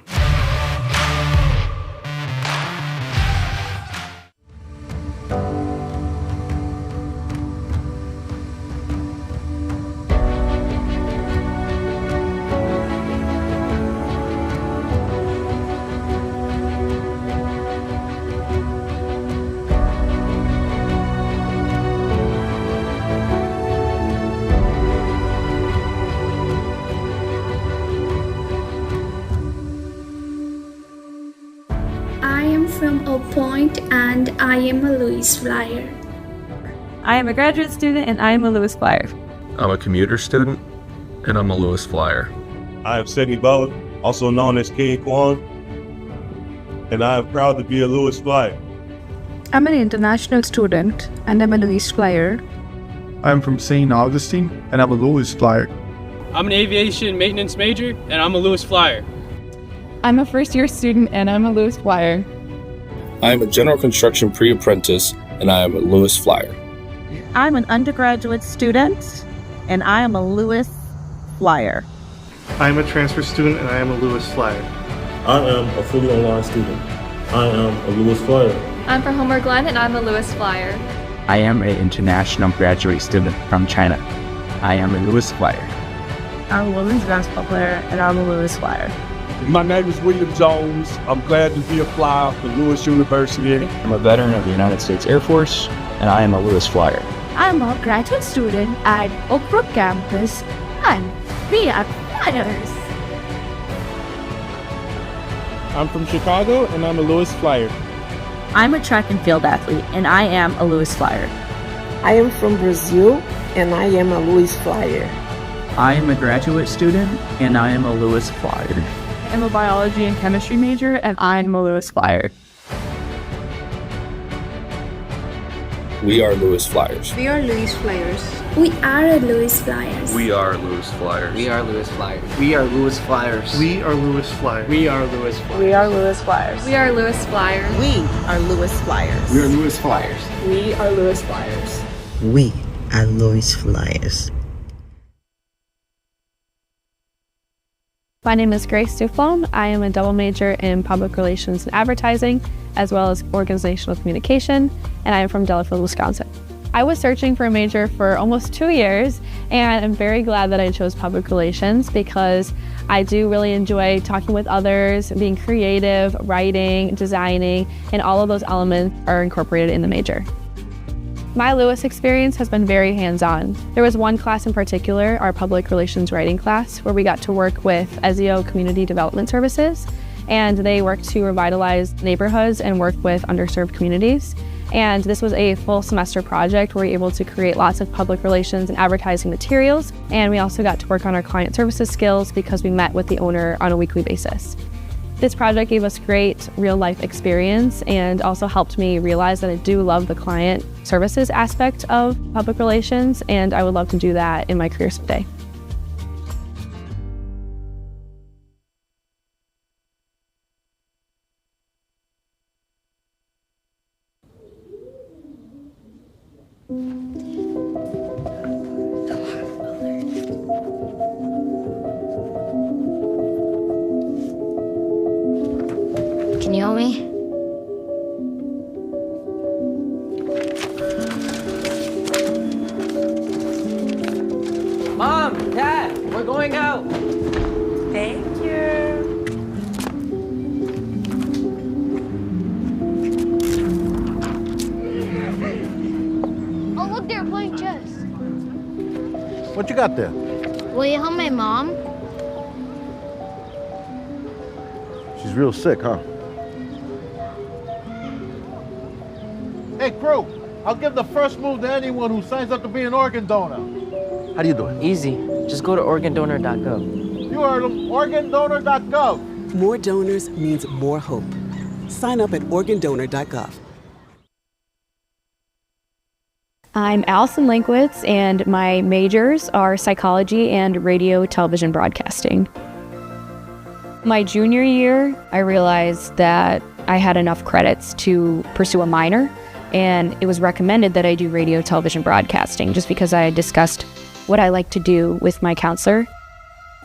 And I am a Lewis Flyer. I am a graduate student and I am a Lewis Flyer. I'm a commuter student and I'm a Lewis Flyer. I am Sidney Butler, also known as King Kwan, and I am proud to be a Lewis Flyer. I'm an international student, and I'm a Lewis Flyer. I'm from St. Augustine, and I'm a Lewis Flyer. I'm an aviation maintenance major, and I'm a Lewis Flyer. I'm a first-year student, and I'm a Lewis Flyer. I am a general construction pre-apprentice, and I am a Lewis Flyer. I'm an undergraduate student, and I am a Lewis Flyer. I am a transfer student, and I am a Lewis Flyer. I am a fully online student. I am a Lewis Flyer. I'm from Homer Glen, and I'm a Lewis Flyer. I am an international graduate student from China. I am a Lewis Flyer. I'm a women's basketball player, and I'm a Lewis Flyer. My name is William Jones. I'm glad to be a flyer for Lewis University. I'm a veteran of the United States Air Force, and I am a Lewis Flyer. I'm a graduate student at Oak Brook campus, and we are Flyers. I'm from Chicago, and I'm a Lewis Flyer. I'm a track and field athlete, and I am a Lewis Flyer. I am from Brazil, and I am a Lewis Flyer. I am a graduate student, and I am a Lewis Flyer. I'm a biology and chemistry major, and I'm a Lewis Flyer. We are Lewis Flyers. We are Lewis Flyers. We are Lewis Flyers. We are Lewis Flyers. We are Lewis Flyers. We are Lewis Flyers. We are Lewis Flyers. We are Lewis Flyers. We are Lewis Flyers. We are Lewis Flyers. We are Lewis Flyers. We are Lewis Flyers. We are Lewis Flyers. We are Lewis Flyers. My name is Grace Duflon. I am a double major in public relations and advertising, as well as organizational communication, and I am from Delafield, Wisconsin. I was searching for a major for almost 2 years, and I'm very glad that I chose public relations because I do really enjoy talking with others, being creative, writing, designing, and all of those elements are incorporated in the major. My Lewis experience has been very hands-on. There was one class in particular, our public relations writing class, where we got to work with SEO Community Development Services, and they work to revitalize neighborhoods and work with underserved communities. And this was a full semester project where we were able to create lots of public relations and advertising materials, and we also got to work on our client services skills because we met with the owner on a weekly basis. This project gave us great real-life experience and also helped me realize that I do love the client services aspect of public relations, and I would love to do that in my career someday. Can you help me? Mom, Dad, we're going out. Thank you. Oh, look, they're playing chess. What you got there? Will you help my mom? She's real sick, huh? Hey, crew, I'll give the first move to anyone who signs up to be an organ donor. How do you do it? Easy. Just go to organdonor.gov. You heard them, organdonor.gov. More donors means more hope. Sign up at organdonor.gov. I'm Allison Linkwitz, and my majors are psychology and radio, television broadcasting. My junior year, I realized that I had enough credits to pursue a minor, and it was recommended that I do radio, television broadcasting just because I had discussed what I like to do with my counselor.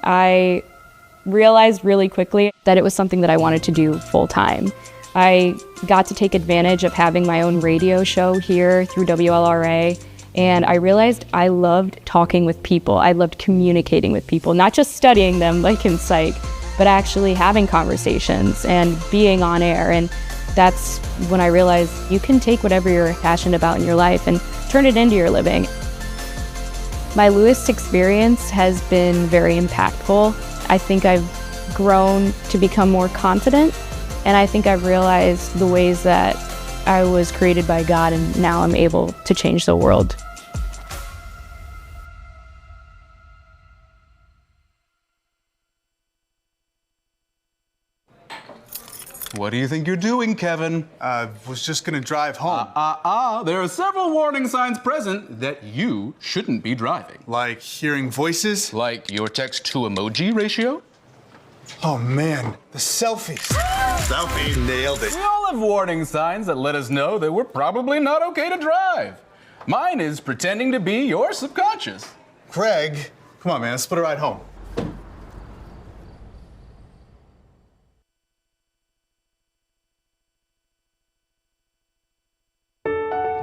I realized really quickly that it was something that I wanted to do full time. I got to take advantage of having my own radio show here through WLRA, and I realized I loved talking with people. I loved communicating with people, not just studying them like in psych, but actually having conversations and being on air. And that's when I realized you can take whatever you're passionate about in your life and turn it into your living. My Lewis experience has been very impactful. I think I've grown to become more confident, and I think I've realized the ways that I was created by God, and now I'm able to change the world. What do you think you're doing, Kevin? Was just gonna drive home. There are several warning signs present that you shouldn't be driving. Like hearing voices? Like your text-to-emoji ratio? Oh man, the selfies. Selfie, nailed it. We all have warning signs that let us know that we're probably not okay to drive. Mine is pretending to be your subconscious. Craig, come on man, let's split a ride home.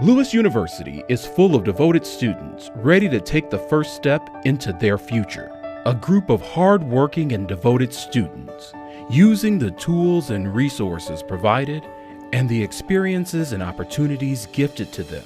Lewis University is full of devoted students ready to take the first step into their future. A group of hard-working and devoted students using the tools and resources provided and the experiences and opportunities gifted to them.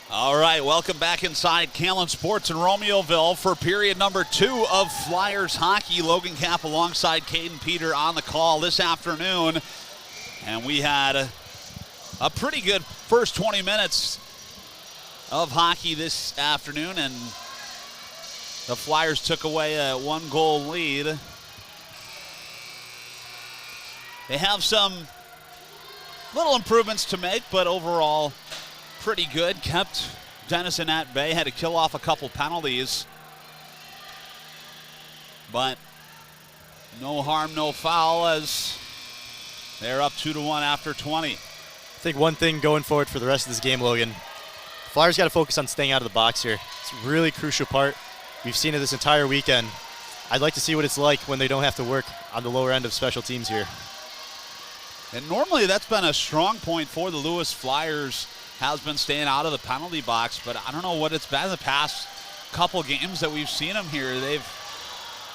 All right, welcome back inside Kalin Sports in Romeoville for period number 2 of Flyers hockey. Logan Kapp alongside Caden Peter on the call this afternoon. And we had a pretty good first 20 minutes of hockey this afternoon, and the Flyers took away a 1-goal lead. They have some little improvements to make, but overall pretty good. Kept Denison at bay, had to kill off a couple penalties, but no harm, no foul as they're up 2-1 after 20. I think one thing going forward for the rest of this game, Logan, Flyers got to focus on staying out of the box here. It's a really crucial part. We've seen it this entire weekend. I'd like to see what it's like when they don't have to work on the lower end of special teams here. And normally that's been a strong point for the Lewis Flyers, has been staying out of the penalty box, but I don't know what it's been in the past couple games that we've seen them here. They've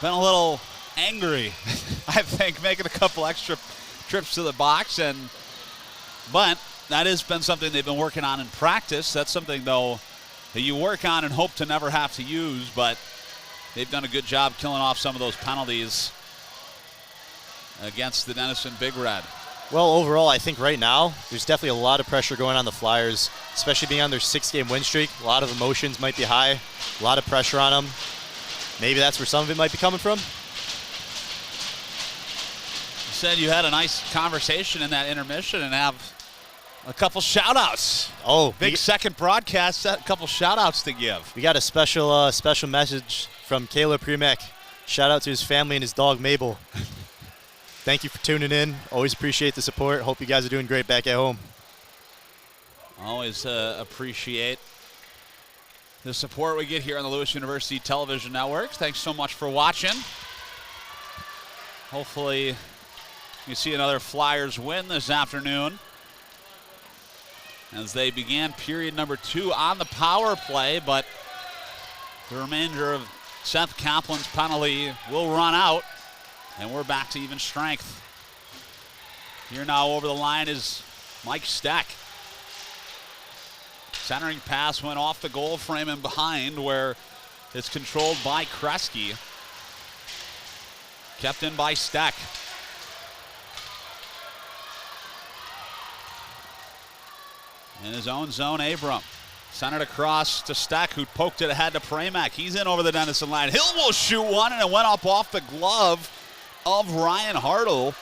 been a little angry, I think, making a couple extra trips to the box, but that has been something they've been working on in practice. That's something, though, that you work on and hope to never have to use, but they've done a good job killing off some of those penalties against the Denison Big Red. Well, overall, I think right now there's definitely a lot of pressure going on the Flyers, especially being on their 6-game win streak. A lot of emotions might be high, a lot of pressure on them. Maybe that's where some of it might be coming from. You said you had a nice conversation in that intermission and have a couple shout-outs. Oh, big second broadcast, a couple shout-outs to give. We got a special message from Caleb Primek. Shout out to his family and his dog, Mabel. Thank you for tuning in. Always appreciate the support. Hope you guys are doing great back at home. Always appreciate the support we get here on the Lewis University Television Network. Thanks so much for watching. Hopefully you see another Flyers win this afternoon as they began period number 2 on the power play, but the remainder of Seth Kaplan's penalty will run out, and we're back to even strength. Here now over the line is Mike Steck. Centering pass went off the goal frame and behind, where it's controlled by Kresge. Kept in by Steck. In his own zone, Abram. Centered across to Steck, who poked it ahead to Pramack. He's in over the Denison line. Hill will shoot one, and it went up off the glove of Ryan Hartle.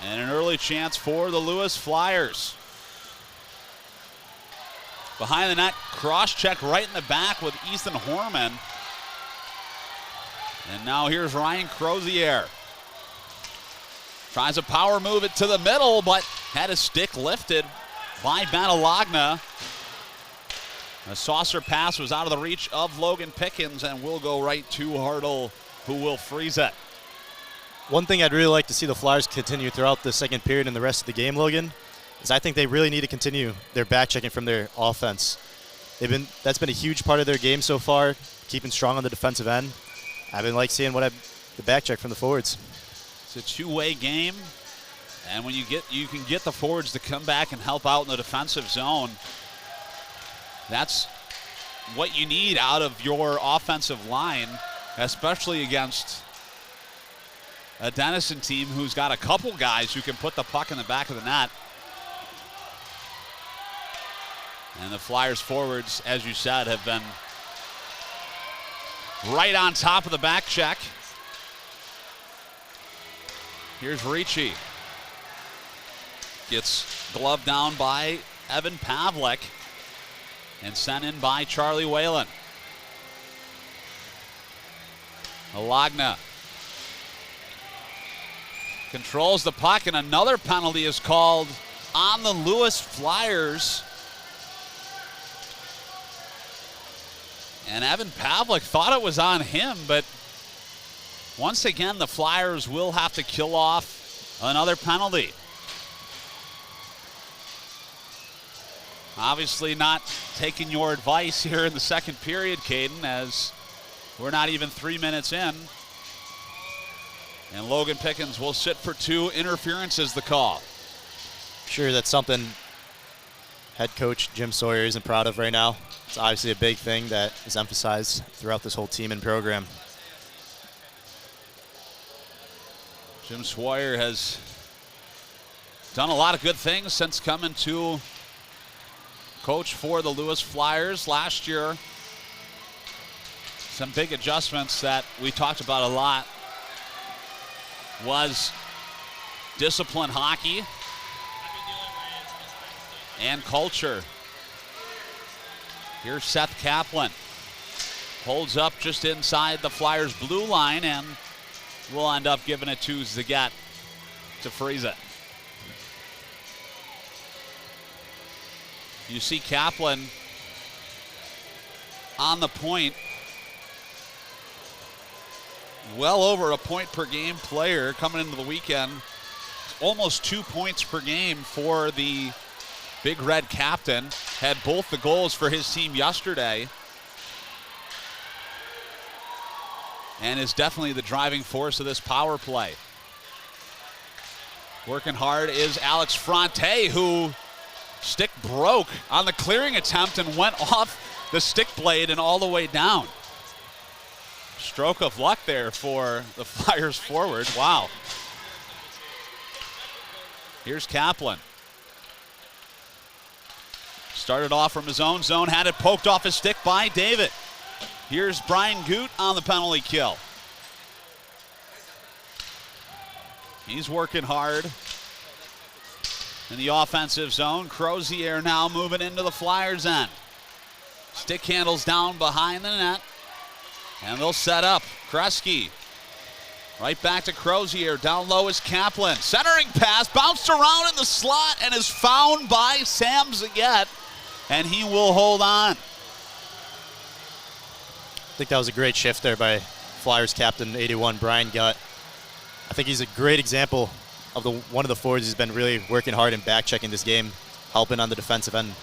And an early chance for the Lewis Flyers. Behind the net, cross check right in the back with Ethan Horman. And now here's Ryan Crozier. Tries a power move it to the middle, but had his stick lifted by Banalagna. A saucer pass was out of the reach of Logan Pickens and will go right to Hartle, who will freeze it. One thing I'd really like to see the Flyers continue throughout the second period and the rest of the game, Logan, is I think they really need to continue their back checking from their offense. That's been a huge part of their game so far, keeping strong on the defensive end. I've been seeing the back check from the forwards. It's a two-way game, and when you can get the forwards to come back and help out in the defensive zone, that's what you need out of your offensive line, especially against a Denison team who's got a couple guys who can put the puck in the back of the net. And the Flyers forwards, as you said, have been right on top of the back check. Here's Ricci. Gets gloved down by Evan Pavlik and sent in by Charlie Whalen. Alagna controls the puck, and another penalty is called on the Lewis Flyers. And Evan Pavlik thought it was on him, but once again, the Flyers will have to kill off another penalty. Obviously not taking your advice here in the second period, Caden, as we're not even 3 minutes in. And Logan Pickens will sit for 2. Interference is the call. Sure, that's something head coach Jim Sawyer isn't proud of right now. It's obviously a big thing that is emphasized throughout this whole team and program. Jim Sawyer has done a lot of good things since coming to coach for the Lewis Flyers last year. Some big adjustments that we talked about a lot was discipline hockey and culture. Here's Seth Kaplan. Holds up just inside the Flyers' blue line, and we'll end up giving it to Zagat to freeze it. You see Kaplan on the point. Well over a point per game player coming into the weekend. Almost 2 points per game for the Big Red captain. Had both the goals for his team yesterday. And is definitely the driving force of this power play. Working hard is Alex Fronte, who stick broke on the clearing attempt and went off the stick blade and all the way down. Stroke of luck there for the Flyers forward. Wow. Here's Kaplan. Started off from his own zone, had it poked off his stick by David. Here's Brian Goot on the penalty kill. He's working hard in the offensive zone. Crozier now moving into the Flyers' end. Stick handles down behind the net. And they'll set up. Kresge. Right back to Crozier. Down low is Kaplan. Centering pass. Bounced around in the slot and is found by Sam Zagat. And he will hold on. I think that was a great shift there by Flyers captain 81, Brian Gutt. I think he's a great example of one of the forwards who's been really working hard and back-checking this game, helping on the defensive end.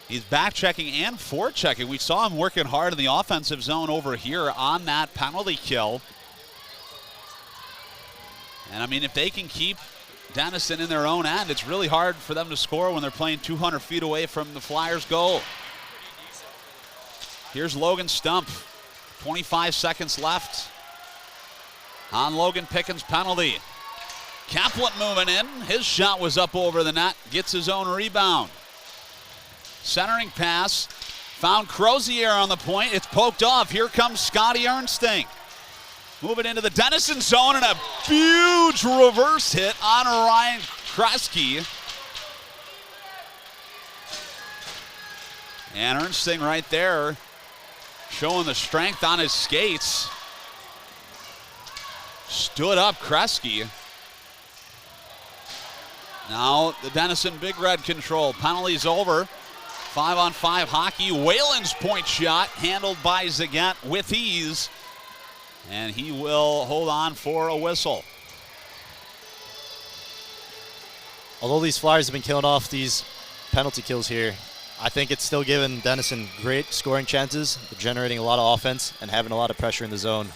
He's back-checking and forechecking. We saw him working hard in the offensive zone over here on that penalty kill. And, I mean, if they can keep Denison in their own end, it's really hard for them to score when they're playing 200 feet away from the Flyers' goal. Here's Logan Stump. 25 seconds left on Logan Pickens' penalty. Kaplan moving in. His shot was up over the net. Gets his own rebound. Centering pass. Found Crozier on the point. It's poked off. Here comes Scotty Ernsting. Moving into the Denison zone, and a huge reverse hit on Ryan Kresge. And Ernsting right there showing the strength on his skates. Stood up Kresge. Now the Denison Big Red control. Penalties over. 5-on-5 hockey. Whalen's point shot handled by Zagat with ease. And he will hold on for a whistle. Although these Flyers have been killing off these penalty kills here, I think it's still giving Denison great scoring chances. They're generating a lot of offense and having a lot of pressure in the zone.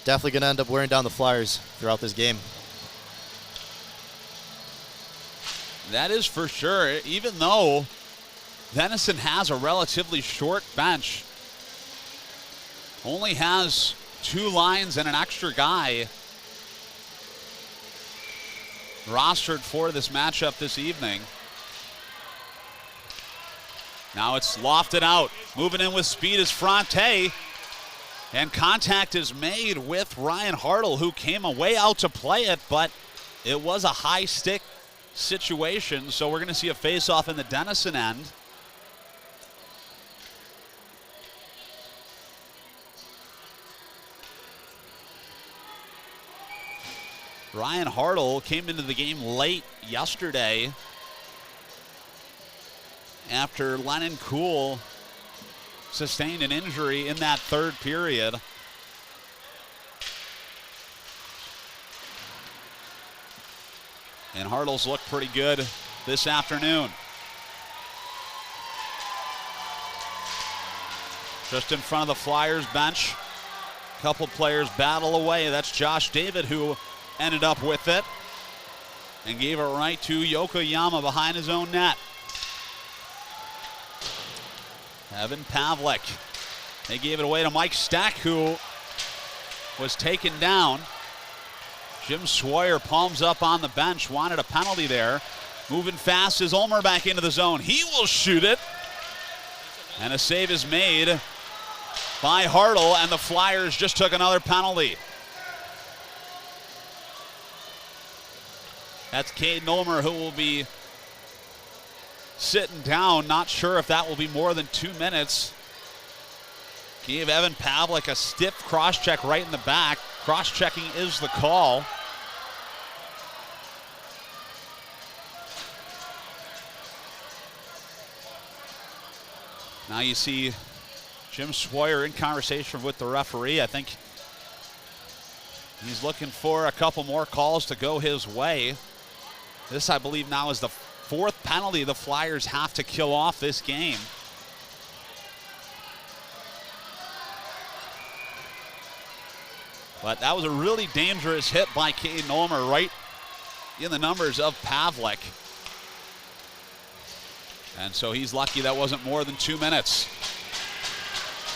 Definitely going to end up wearing down the Flyers throughout this game. That is for sure. Even though Denison has a relatively short bench, only has 2 lines and an extra guy rostered for this matchup this evening. Now it's lofted out. Moving in with speed is Fronte. And contact is made with Ryan Hartle, who came away out to play it, but it was a high stick situation, so we're going to see a face-off in the Denison end. Ryan Hartle came into the game late yesterday after Lennon Kuhl sustained an injury in that third period. And Hartle's looked pretty good this afternoon. Just in front of the Flyers bench. A couple players battle away. That's Josh David, who ended up with it and gave it right to Yokoyama behind his own net. Evan Pavlik. They gave it away to Mike Stack, who was taken down. Jim Swire palms up on the bench, wanted a penalty there. Moving fast is Ulmer back into the zone. He will shoot it. And a save is made by Hartle, and the Flyers just took another penalty. That's Caden Ulmer, who will be sitting down. Not sure if that will be more than 2 minutes. Gave Evan Pavlik a stiff cross-check right in the back. Cross-checking is the call. Now you see Jim Swire in conversation with the referee. I think he's looking for a couple more calls to go his way. This, I believe, now is the 4th penalty the Flyers have to kill off this game. But that was a really dangerous hit by Caden Ulmer right in the numbers of Pavlik. And so he's lucky that wasn't more than 2 minutes.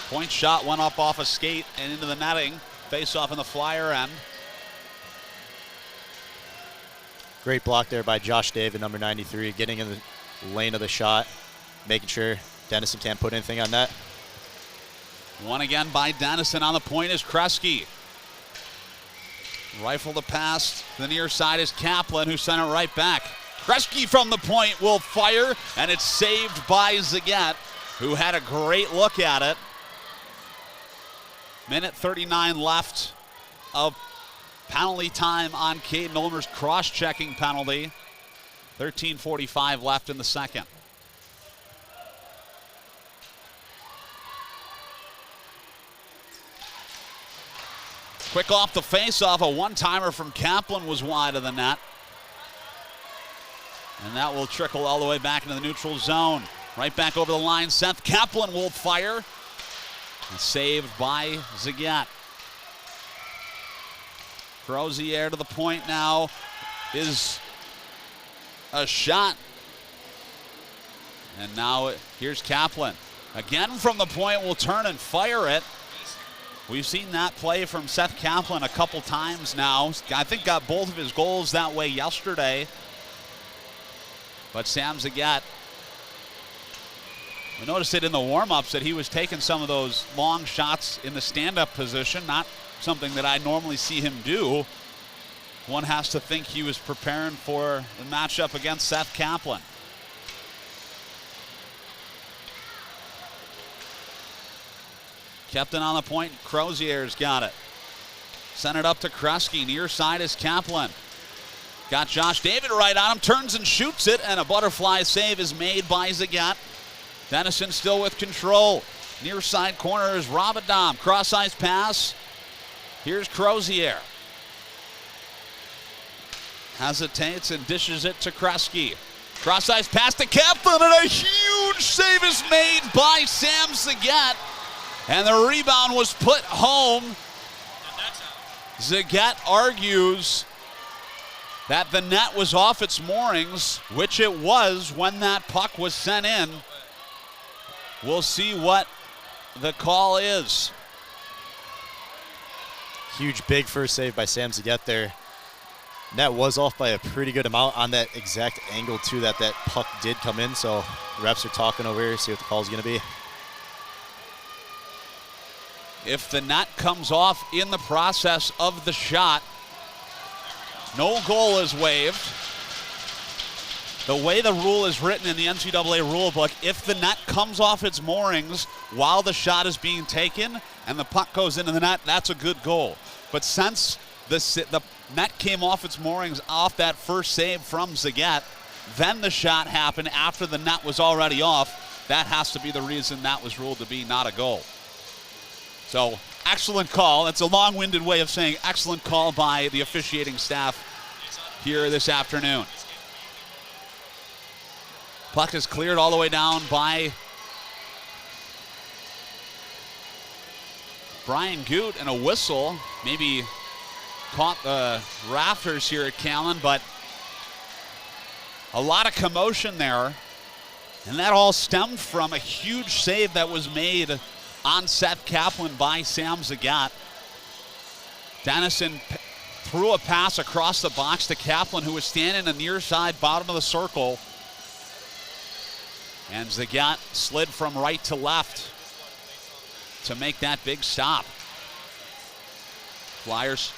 Point shot went up off a skate and into the netting. Face off in the Flyer end. Great block there by Josh David, number 93, getting in the lane of the shot, making sure Denison can't put anything on net. One again by Denison. On the point is Kresge. Rifle the pass. The near side is Kaplan, who sent it right back. Kresge from the point will fire, and it's saved by Zagat, who had a great look at it. Minute 39 left of penalty time on Caden Ulmer's cross-checking penalty. 13:45 left in the second. Quick off the face-off, a one-timer from Kaplan was wide of the net. And that will trickle all the way back into the neutral zone. Right back over the line, Seth Kaplan will fire. And saved by Zagat. Crozier to the point now is a shot. And now here's Kaplan. Again from the point, will turn and fire it. We've seen that play from Seth Kaplan a couple times now. I think got both of his goals that way yesterday. But Sam Zagat, we noticed it in the warm-ups that he was taking some of those long shots in the stand-up position, not something that I normally see him do. One has to think he was preparing for the matchup against Seth Kaplan. Kept it on the point. Crozier's got it. Sent it up to Kresge. Near side is Kaplan. Got Josh David right on him. Turns and shoots it, and a butterfly save is made by Zagat. Denison still with control. Near side corner is Rabadam. Cross-ice pass. Here's Crozier. Hesitates and dishes it to Kresge. Cross-ice pass to Kaplan, and a huge save is made by Sam Zagat. And the rebound was put home. Zagat argues that the net was off its moorings, which it was when that puck was sent in. We'll see what the call is. Huge, big first save by Sam Zagat there. Net was off by a pretty good amount on that exact angle, too, that puck did come in. So refs are talking over here, see what the call is going to be. If the net comes off in the process of the shot, no goal is waived. The way the rule is written in the NCAA rulebook, if the net comes off its moorings while the shot is being taken and the puck goes into the net, that's a good goal. But since the net came off its moorings off that first save from Zagat, then the shot happened after the net was already off. That has to be the reason that was ruled to be not a goal. So, excellent call. That's a long-winded way of saying excellent call by the officiating staff here this afternoon. Puck is cleared all the way down by Brian Goot, and a whistle. Maybe caught the rafters here at Callan, but a lot of commotion there. And that all stemmed from a huge save that was made on Seth Kaplan by Sam Zagat. Denison threw a pass across the box to Kaplan, who was standing in the near side bottom of the circle. And Zagat slid from right to left to make that big stop. Flyers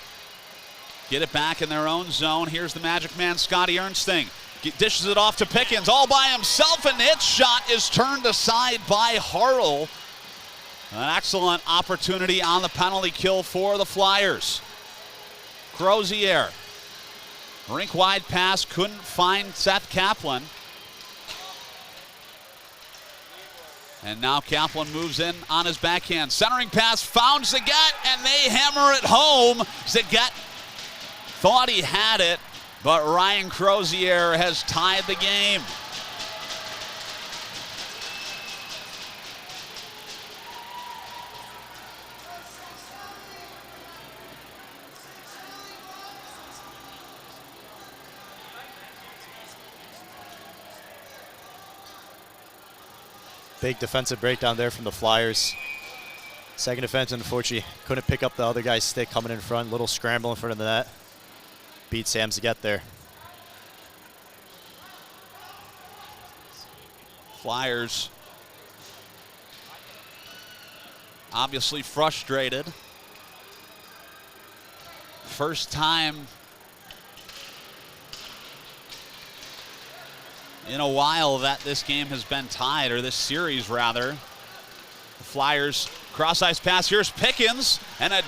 get it back in their own zone. Here's the Magic Man, Scotty Ernsting. Dishes it off to Pickens all by himself, and his shot is turned aside by Harrell. An excellent opportunity on the penalty kill for the Flyers. Crozier. Rink-wide pass, couldn't find Seth Kaplan. And now Kaplan moves in on his backhand. Centering pass found Zagat, and they hammer it home. Zagat thought he had it, but Ryan Crozier has tied the game. Big defensive breakdown there from the Flyers. Second defense, unfortunately, couldn't pick up the other guy's stick coming in front. Little scramble in front of the net. Beat Sam to get there. Flyers obviously frustrated. First time in a while that this game has been tied, or this series rather. The Flyers cross-ice pass. Here's Pickens, and a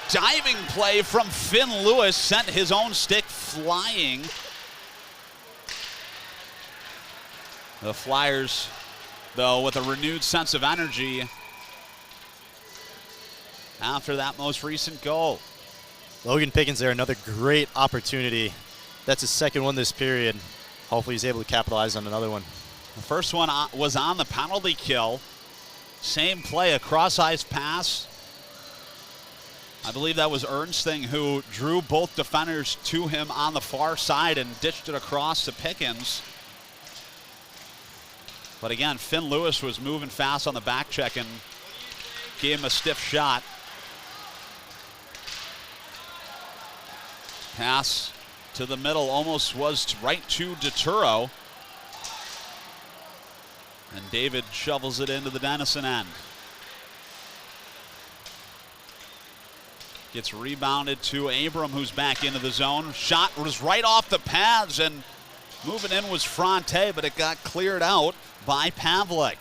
diving play from Finn Lewis sent his own stick flying. The Flyers, though, with a renewed sense of energy after that most recent goal. Logan Pickens there, another great opportunity. That's his second one this period. Hopefully he's able to capitalize on another one. The first one was on the penalty kill. Same play, a cross-ice pass. I believe that was Ernsting who drew both defenders to him on the far side and dished it across to Pickens. But again, Finn Lewis was moving fast on the back check and gave him a stiff shot. Pass to the middle almost was right to DeTuro. And David shovels it into the Denison end. Gets rebounded to Abram, who's back into the zone. Shot was right off the pads, and moving in was Fronte, but it got cleared out by Pavlik.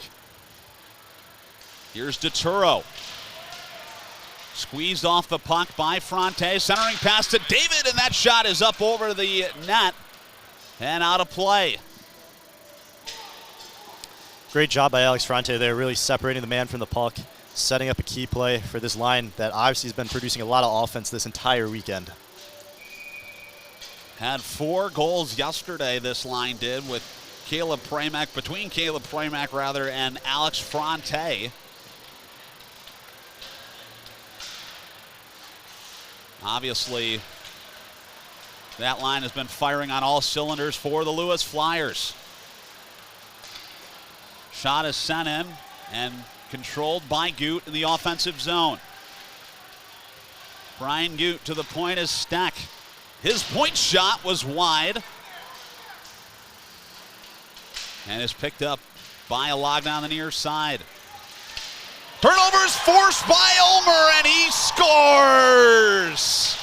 Here's DeTuro. Squeezed off the puck by Fronte, centering pass to David, and that shot is up over the net and out of play. Great job by Alex Fronte there, really separating the man from the puck, setting up a key play for this line that obviously has been producing a lot of offense this entire weekend. Had 4 goals yesterday, this line did, with Caleb Pramack, between Caleb Pramack and Alex Fronte. Obviously, that line has been firing on all cylinders for the Lewis Flyers. Shot is sent in and controlled by Gute in the offensive zone. Brian Gute to the point is Steck. His point shot was wide and is picked up by Alagna on the near side. Turnover is forced by Ulmer, and he scores!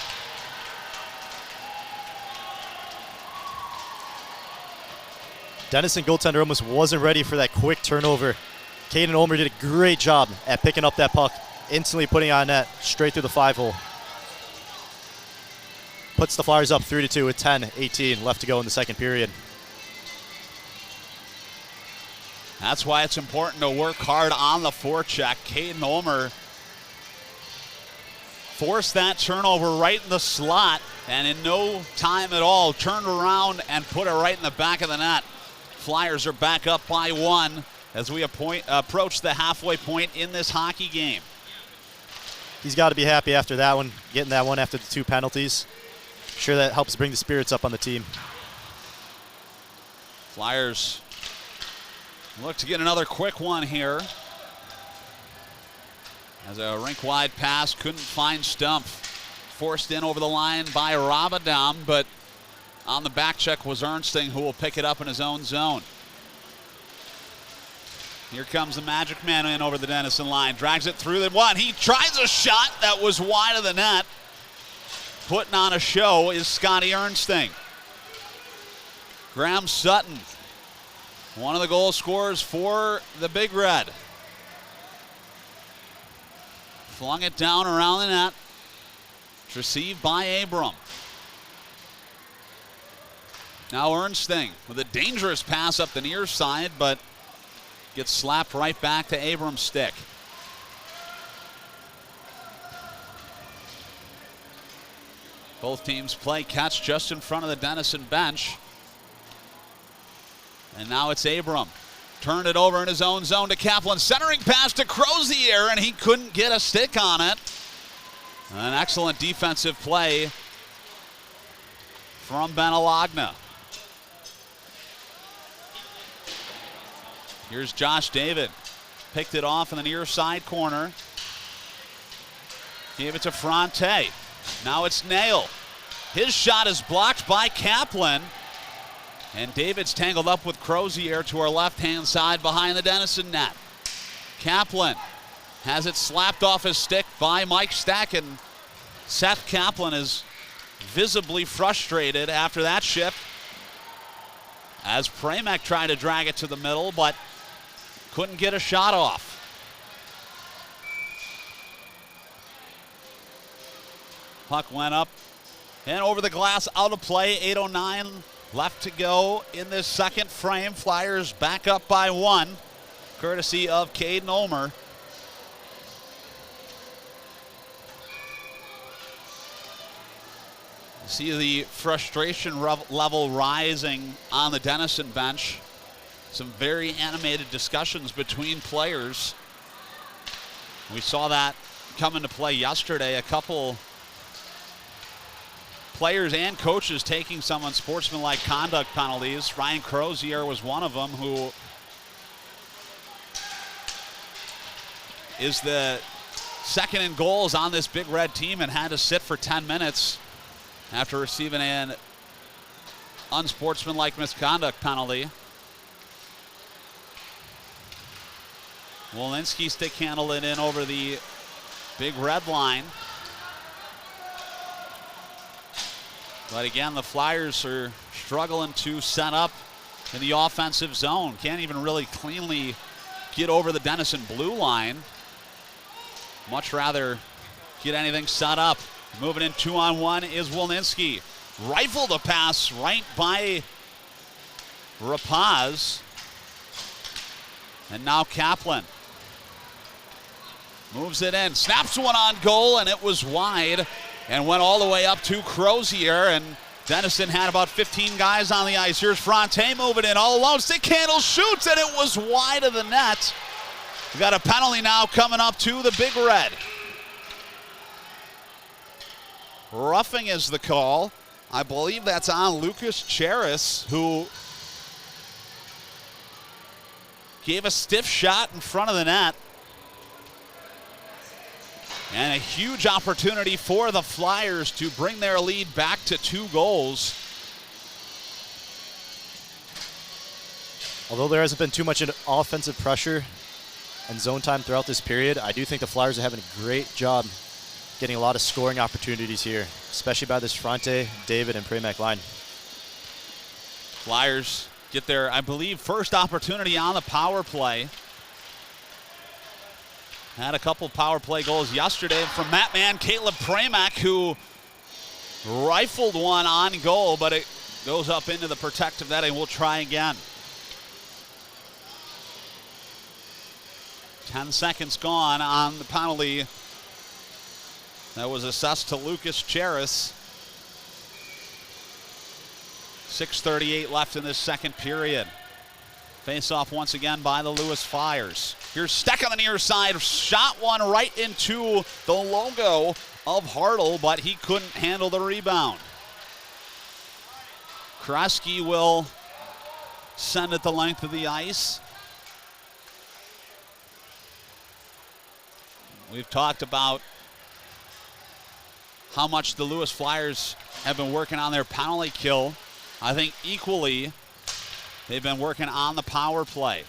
Denison goaltender almost wasn't ready for that quick turnover. Caden Ulmer did a great job at picking up that puck, instantly putting it on net, straight through the 5-hole. Puts the Flyers up 3-2 with 10:18 left to go in the second period. That's why it's important to work hard on the forecheck. Caden Ulmer forced that turnover right in the slot, and in no time at all turned around and put it right in the back of the net. Flyers are back up by 1 as we approach the halfway point in this hockey game. He's got to be happy after that one, getting that one after the 2 penalties. Sure, that helps bring the spirits up on the team. Flyers look to get another quick one here. As a rink-wide pass, couldn't find Stumpf. Forced in over the line by Rabadam, but on the back check was Ernsting, who will pick it up in his own zone. Here comes the Magic Man in over the Denison line. Drags it through the one. He tries a shot that was wide of the net. Putting on a show is Scotty Ernsting. Graham Sutton, one of the goal scorers for the Big Red. Flung it down around the net. It's received by Abram. Now Ernsting with a dangerous pass up the near side, but gets slapped right back to Abram's stick. Both teams play catch just in front of the Denison bench. And now it's Abram. Turned it over in his own zone to Kaplan. Centering pass to Crozier, and he couldn't get a stick on it. An excellent defensive play from Benalagna. Here's Josh David. Picked it off in the near side corner. Gave it to Fronte. Now it's Nail. His shot is blocked by Kaplan. And David's tangled up with Crozier to our left-hand side behind the Denison net. Kaplan has it slapped off his stick by Mike Stack, and Seth Kaplan is visibly frustrated after that shift as Pramack tried to drag it to the middle, but couldn't get a shot off. Puck went up and over the glass, out of play. 8:09 left to go in this second frame. Flyers back up by 1, courtesy of Caden Ulmer. See the frustration level rising on the Denison bench. Some very animated discussions between players. We saw that come into play yesterday. A couple players and coaches taking some unsportsmanlike conduct penalties. Ryan Crozier was one of them, who is the second in goals on this Big Red team and had to sit for 10 minutes after receiving an unsportsmanlike misconduct penalty. Walensky stick handled it in over the Big Red line. But again, the Flyers are struggling to set up in the offensive zone. Can't even really cleanly get over the Denison blue line. Much rather get anything set up. Moving in 2-on-1 is Wilninski. Rifled a pass right by Rapaz. And now Kaplan. Moves it in, snaps one on goal, and it was wide and went all the way up to Crozier. And Denison had about 15 guys on the ice. Here's Fronte moving in all alone. Stick handle shoots, and it was wide of the net. We got a penalty now coming up to the Big Red. Roughing is the call. I believe that's on Lucas Cheris, who gave a stiff shot in front of the net. And a huge opportunity for the Flyers to bring their lead back to 2 goals. Although there hasn't been too much offensive pressure and zone time throughout this period, I do think the Flyers are having a great job getting a lot of scoring opportunities here, especially by this Fronte, David, and Premack line. Flyers get their, I believe, first opportunity on the power play. Had a couple power play goals yesterday from Matt Man, Caleb Premack, who rifled one on goal, but it goes up into the protective net, and we'll try again. 10 seconds gone on the penalty that was assessed to Lucas Cheris. 6:38 left in this second period. Face-off once again by the Lewis Flyers. Here's Steck on the near side. Shot one right into the logo of Hartle, but he couldn't handle the rebound. Kreski will send it the length of the ice. We've talked about how much the Lewis Flyers have been working on their penalty kill. I think equally they've been working on the power play.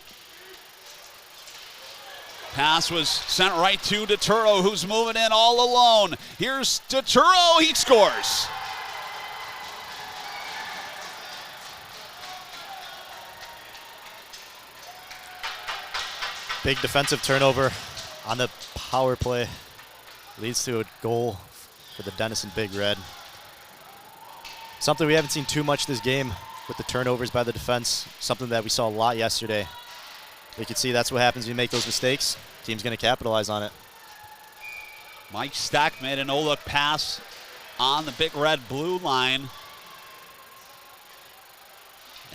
Pass was sent right to DeTuro, who's moving in all alone. Here's DeTuro, he scores. Big defensive turnover on the power play. Leads to a goal for the Denison Big Red. Something we haven't seen too much this game with the turnovers by the defense. Something that we saw a lot yesterday. You can see that's what happens when you make those mistakes. Team's going to capitalize on it. Mike Stack made an no-look pass on the Big Red blue line.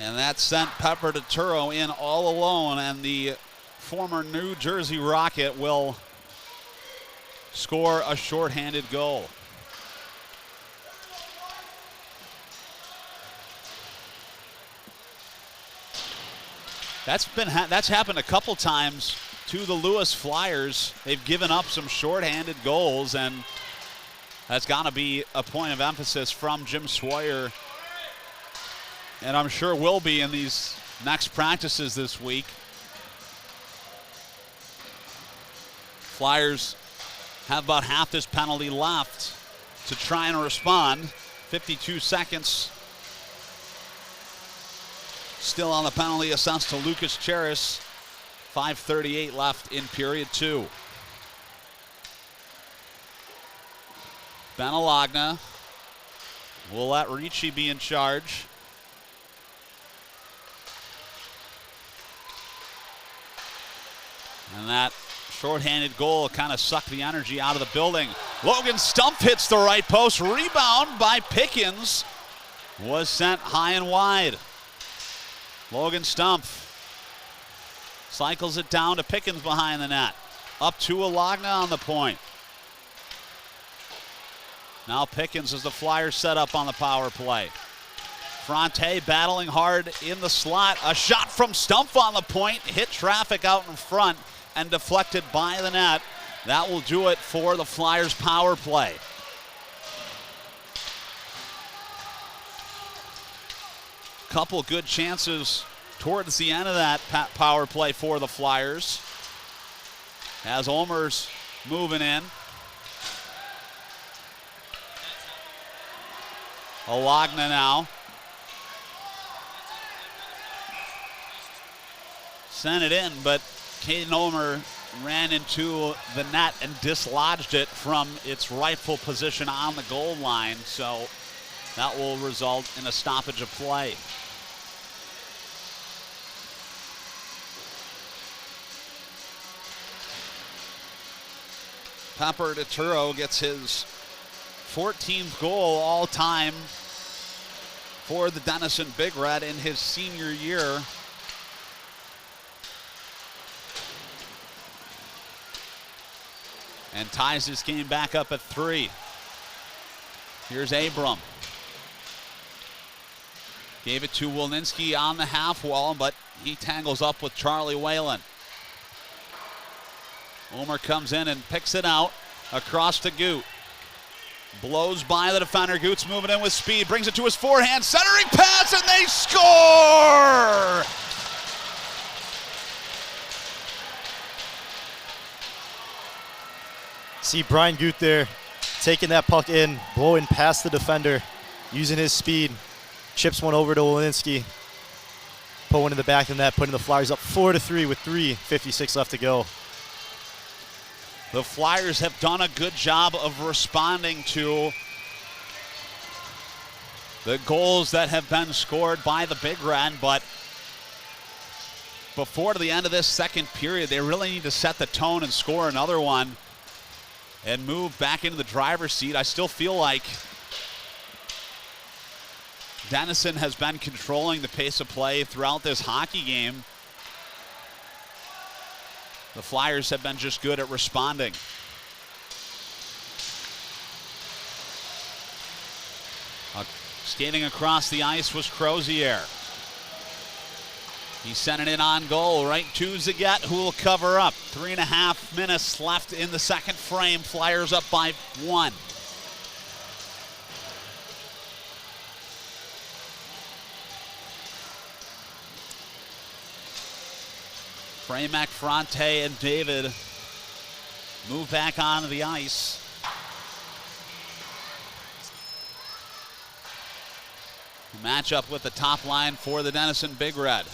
And that sent Pepper DeTuro in all alone, and the former New Jersey Rocket will score a shorthanded goal. That's happened a couple times to the Lewis Flyers. They've given up some shorthanded goals, and that's got to be a point of emphasis from Jim Sawyer, and I'm sure will be in these next practices this week. Flyers have about half this penalty left to try and respond. 52 seconds still on the penalty assessed to Lucas Cheris. 5:38 left in period 2. Benalagna will let Ricci be in charge. And that shorthanded goal kind of sucked the energy out of the building. Logan Stumpf hits the right post. Rebound by Pickens was sent high and wide. Logan Stumpf cycles it down to Pickens behind the net. Up to Alagna on the point. Now Pickens as the Flyers set up on the power play. Fronte battling hard in the slot. A shot from Stumpf on the point. Hit traffic out in front and deflected by the net. That will do it for the Flyers power play. Couple good chances towards the end of that power play for the Flyers. As Olmer's moving in. Alagna now. Sent it in, but Caden Olmer ran into the net and dislodged it from its rightful position on the goal line. So that will result in a stoppage of play. Pepper DeTuro gets his 14th goal all time for the Denison Big Red in his senior year. And ties this game back up at 3. Here's Abram. Gave it to Walninski on the half wall, but he tangles up with Charlie Whalen. Omer comes in and picks it out across to Goot. Blows by the defender. Goot's moving in with speed, brings it to his forehand, centering pass, and they score! See Brian Goot there, taking that puck in, blowing past the defender, using his speed. Chips one over to Walninski. Put one in the back of the net, putting the Flyers up 4-3 with 3:56 left to go. The Flyers have done a good job of responding to the goals that have been scored by the Big Red, but before the end of this second period, they really need to set the tone and score another one and move back into the driver's seat. I still feel like Denison has been controlling the pace of play throughout this hockey game. The Flyers have been just good at responding. Skating across the ice was Crozier. He sent it in on goal right to Zagat, who will cover up. 3.5 minutes left in the second frame. Flyers up by 1. Pramac, Fronte, and David move back onto the ice. Matchup with the top line for the Denison Big Red.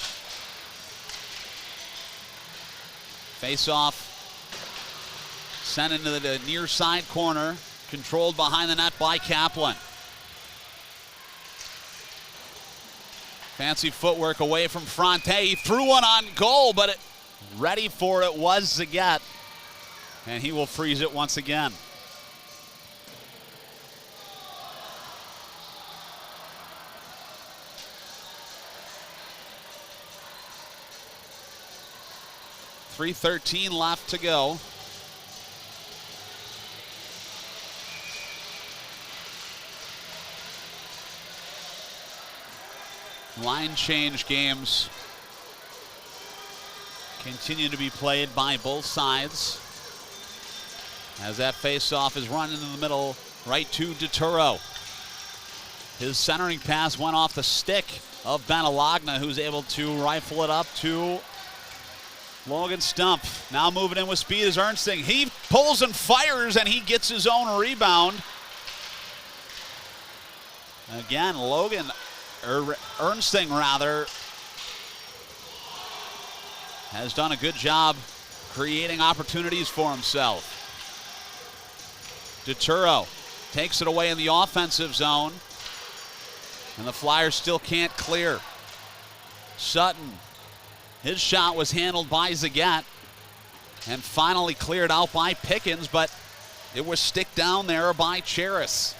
Face-off sent into the near side corner, controlled behind the net by Kaplan. Fancy footwork away from Fronte. He threw one on goal, but ready for it was Zagat, and he will freeze it once again. .313 left to go. Line change games continue to be played by both sides as that face-off is run into the middle right to DeTuro. His centering pass went off the stick of Benalagna, who's able to rifle it up to Logan Stump. Now moving in with speed is Ernsting. He pulls and fires, and he gets his own rebound. Again, Ernsting has done a good job creating opportunities for himself. DeTuro takes it away in the offensive zone, and the Flyers still can't clear. Sutton, his shot was handled by Zagat and finally cleared out by Pickens, but it was stick down there by Cheris.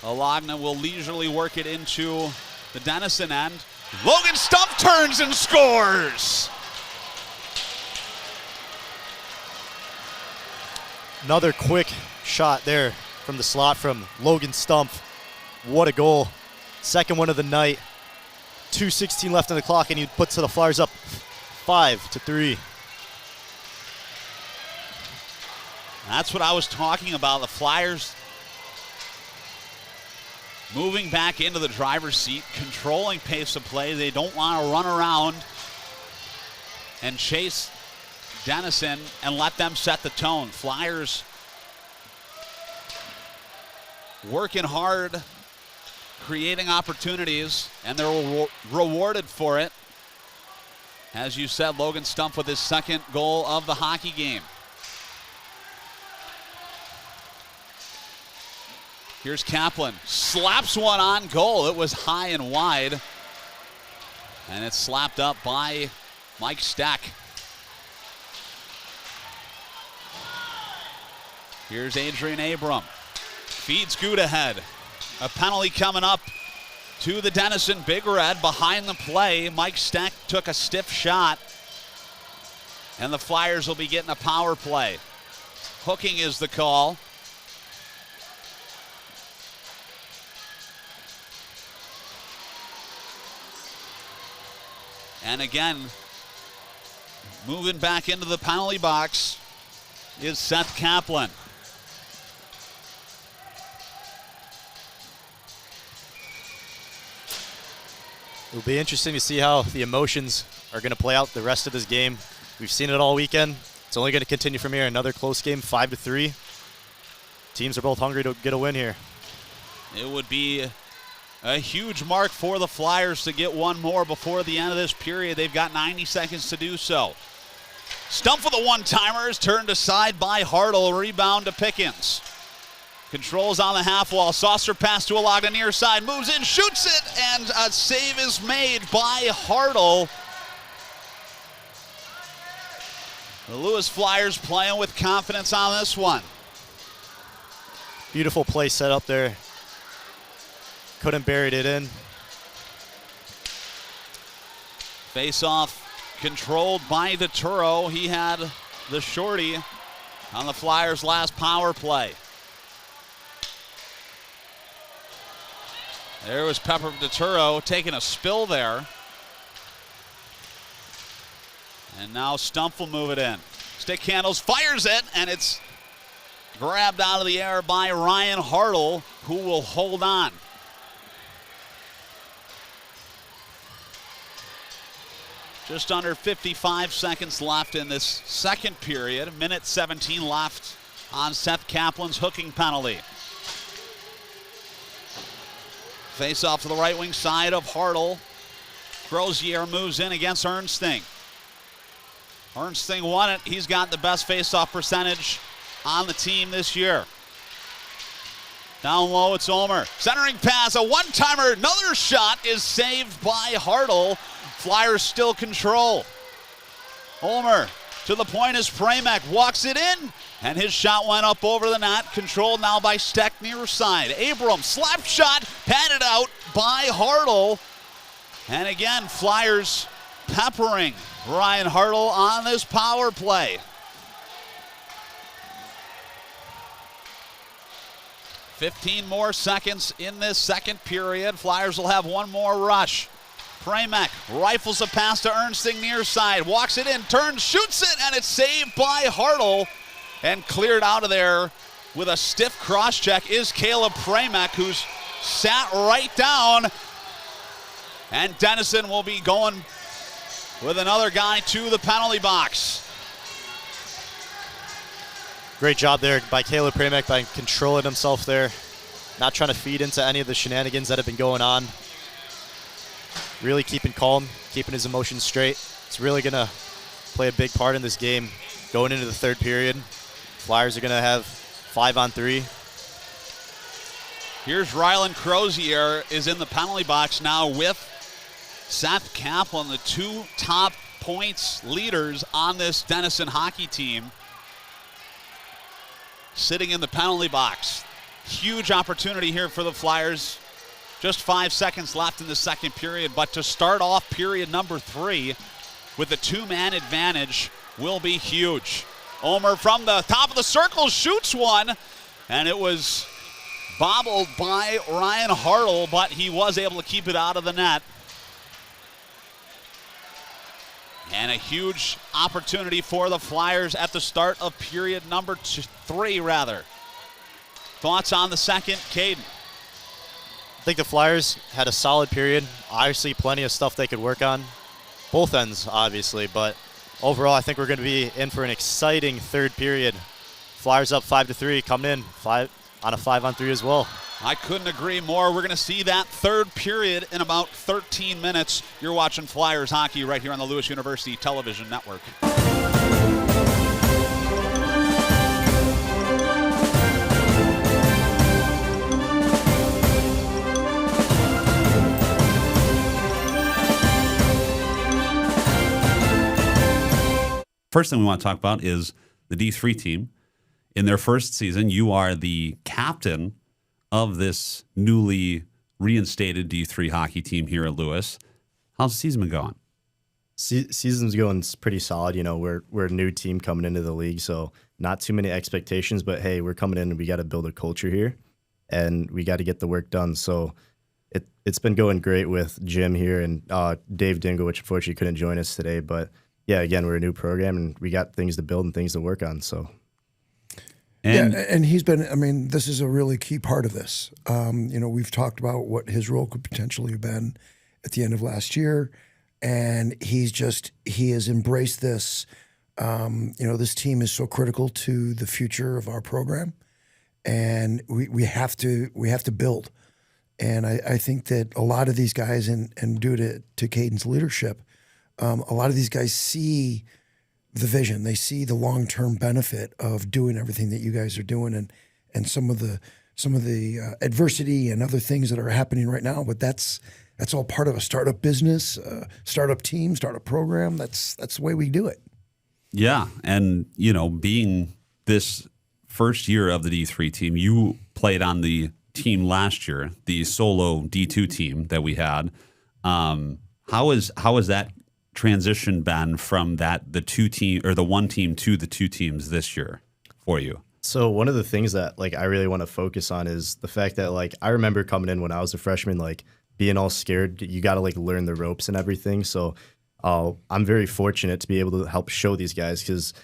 Alagna will leisurely work it into the Denison end. Logan Stump turns and scores! Another quick shot there from the slot from Logan Stump. What a goal. Second one of the night. 2:16 left on the clock, and he puts the Flyers up 5-3. That's what I was talking about. The Flyers moving back into the driver's seat, controlling pace of play. They don't want to run around and chase Denison and let them set the tone. Flyers working hard, creating opportunities, and they're rewarded for it As you said, Logan Stumpf with his second goal of the hockey game. Here's Kaplan. Slaps one on goal. It was high and wide. And it's slapped up by Mike Steck. Here's Adrian Abram. Feeds Good ahead. A penalty coming up to the Denison Big Red behind the play. Mike Steck took a stiff shot. And the Flyers will be getting a power play. Hooking is the call. And again, moving back into the penalty box is Seth Kaplan. It'll be interesting to see how the emotions are going to play out the rest of this game. We've seen it all weekend. It's only going to continue from here. Another close game, 5-3. Teams are both hungry to get a win here. It would be a huge mark for the Flyers to get one more before the end of this period. They've got 90 seconds to do so. Stumpf with a one-timer is turned aside by Hartle. Rebound to Pickens. Controls on the half wall. Saucer pass to Alagna near side. Moves in, shoots it, and a save is made by Hartle. The Lewis Flyers playing with confidence on this one. Beautiful play set up there. Couldn't bury it in. Face-off controlled by DeTuro. He had the shorty on the Flyers' last power play. There was Pepper DeTuro taking a spill there. And now Stumpf will move it in. Stick handles, fires it, and it's grabbed out of the air by Ryan Hartle, who will hold on. Just under 55 seconds left in this second period. 1:17 left on Seth Kaplan's hooking penalty. Face off to the right wing side of Hartle. Crozier moves in against Ernsting. Ernsting won it. He's got the best face-off percentage on the team this year. Down low, it's Ulmer. Centering pass, a one-timer. Another shot is saved by Hartle. Flyers still control. Ulmer to the point as Pramek walks it in, and his shot went up over the net. Controlled now by Steck near side. Abram, slap shot, patted out by Hartle. And again, Flyers peppering Ryan Hartle on this power play. 15 more seconds in this second period. Flyers will have one more rush. Pramek rifles a pass to Ernsting near side, walks it in, turns, shoots it, and it's saved by Hartle. And cleared out of there with a stiff cross check is Caleb Pramek, who's sat right down. And Denison will be going with another guy to the penalty box. Great job there by Caleb Pramek by controlling himself there. Not trying to feed into any of the shenanigans that have been going on. Really keeping calm, keeping his emotions straight. It's really going to play a big part in this game. Going into the third period, Flyers are going to have 5-on-3. Here's Rylan Crozier is in the penalty box now with Seth Kaplan, the two top points leaders on this Denison hockey team, sitting in the penalty box. Huge opportunity here for the Flyers. Just 5 seconds left in the second period, but to start off period number 3 with a two-man advantage will be huge. Ulmer from the top of the circle shoots one, and it was bobbled by Ryan Hartle, but he was able to keep it out of the net. And a huge opportunity for the Flyers at the start of period number 3, rather. Thoughts on the second, Caden? I think the Flyers had a solid period. Obviously, plenty of stuff they could work on. Both ends, obviously, but overall, I think we're going to be in for an exciting third period. Flyers up 5-3, coming in on a 5-on-3 as well. I couldn't agree more. We're going to see that third period in about 13 minutes. You're watching Flyers hockey right here on the Lewis University Television Network. First thing we want to talk about is the D3 team. In their first season, you are the captain of this newly reinstated D3 hockey team here at Lewis. How's the season been going? Season's going pretty solid. You know, we're a new team coming into the league, so not too many expectations, but hey, we're coming in and we got to build a culture here and we got to get the work done. So it's been going great with Jim here and Dave Dingle, which unfortunately couldn't join us today, but yeah, again, we're a new program and we got things to build and things to work on. So, and he's been. I mean, this is a really key part of this. You know, we've talked about what his role could potentially have been at the end of last year, and he has embraced this. You know, this team is so critical to the future of our program, and we have to build. And I think that a lot of these guys, and due to Caden's leadership. A lot of these guys see the vision. They see the long-term benefit of doing everything that you guys are doing, and some of the adversity and other things that are happening right now. But that's all part of a startup business, startup team, startup program. That's the way we do it. Yeah, and you know, being this first year of the D3 team, you played on the team last year, the solo D2 team that we had. How is that transition been from the one team to the two teams this year for you? So one of the things that like I really want to focus on is the fact that like I remember coming in when I was a freshman, like being all scared. You got to like learn the ropes and everything. So I'm very fortunate to be able to help show these guys because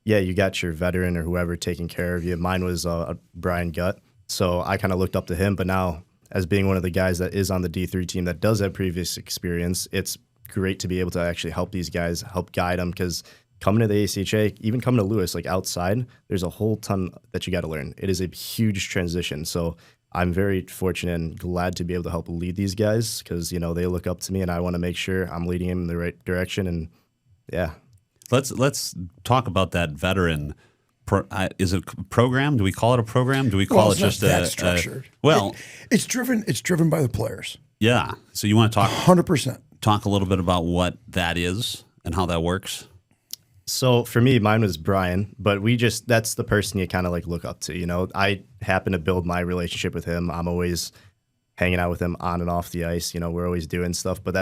yeah, you got your veteran or whoever taking care of you. Mine was Brian Gutt, so I kind of looked up to him. But now as being one of the guys that is on the D3 team that does have previous experience, it's great to be able to actually help these guys, help guide them, because coming to the ACHA, even coming to Lewis, like outside, there's a whole ton that you got to learn. It is a huge transition. So I'm very fortunate and glad to be able to help lead these guys because, you know, they look up to me and I want to make sure I'm leading them in the right direction. And yeah. Let's talk about that veteran. Is it a program? Do we call it a program? Do we call it just a structured? Well, it's driven by the players. Yeah. So you want to talk 100%. Talk a little bit about what that is and how that works. So for me, mine was Brian, but that's the person you kind of like look up to. You know, I happen to build my relationship with him. I'm always hanging out with him on and off the ice. You know, we're always doing stuff, but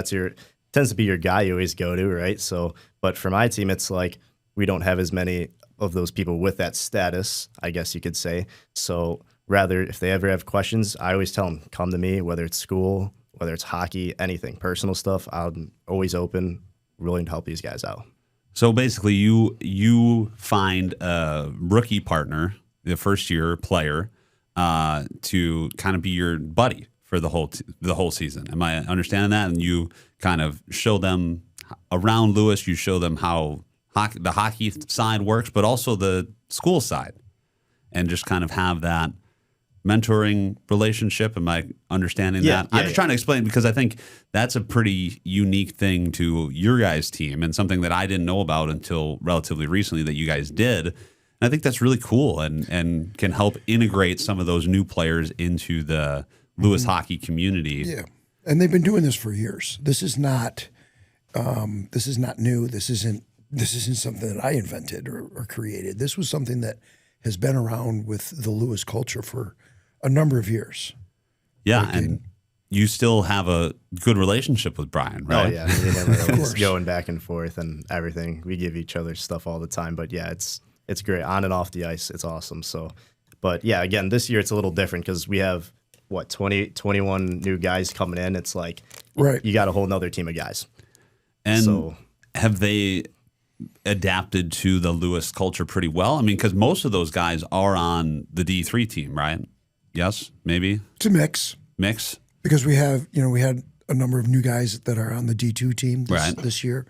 tends to be your guy you always go to, right? So, but for my team, it's like we don't have as many of those people with that status, I guess you could say. So rather, if they ever have questions, I always tell them, come to me, whether it's school, whether it's hockey, anything, personal stuff. I'm always open, willing to help these guys out. So basically, you find a rookie partner, the first year player, to kind of be your buddy for the whole season. Am I understanding that? And you kind of show them around Lewis. You show them how the hockey side works, but also the school side, and just kind of have that mentoring relationship. Am I understanding that? I'm just trying to explain because I think that's a pretty unique thing to your guys' team and something that I didn't know about until relatively recently that you guys did. And I think that's really cool and can help integrate some of those new players into the Lewis hockey community. Yeah, and they've been doing this for years. This is not new. This isn't something that I invented or created. This was something that has been around with the Lewis culture for a number of years. Yeah, and you still have a good relationship with Brian, right? Oh, yeah. We never always going back and forth and everything. We give each other stuff all the time. But, yeah, it's great. On and off the ice, it's awesome. So, but, yeah, again, this year it's a little different because we have, 21 new guys coming in. It's like you got a whole nother team of guys. And have they adapted to the Lewis culture pretty well? I mean, because most of those guys are on the D3 team, right? Yes, maybe? It's a mix. Mix? Because we had a number of new guys that are on the D2 team this year,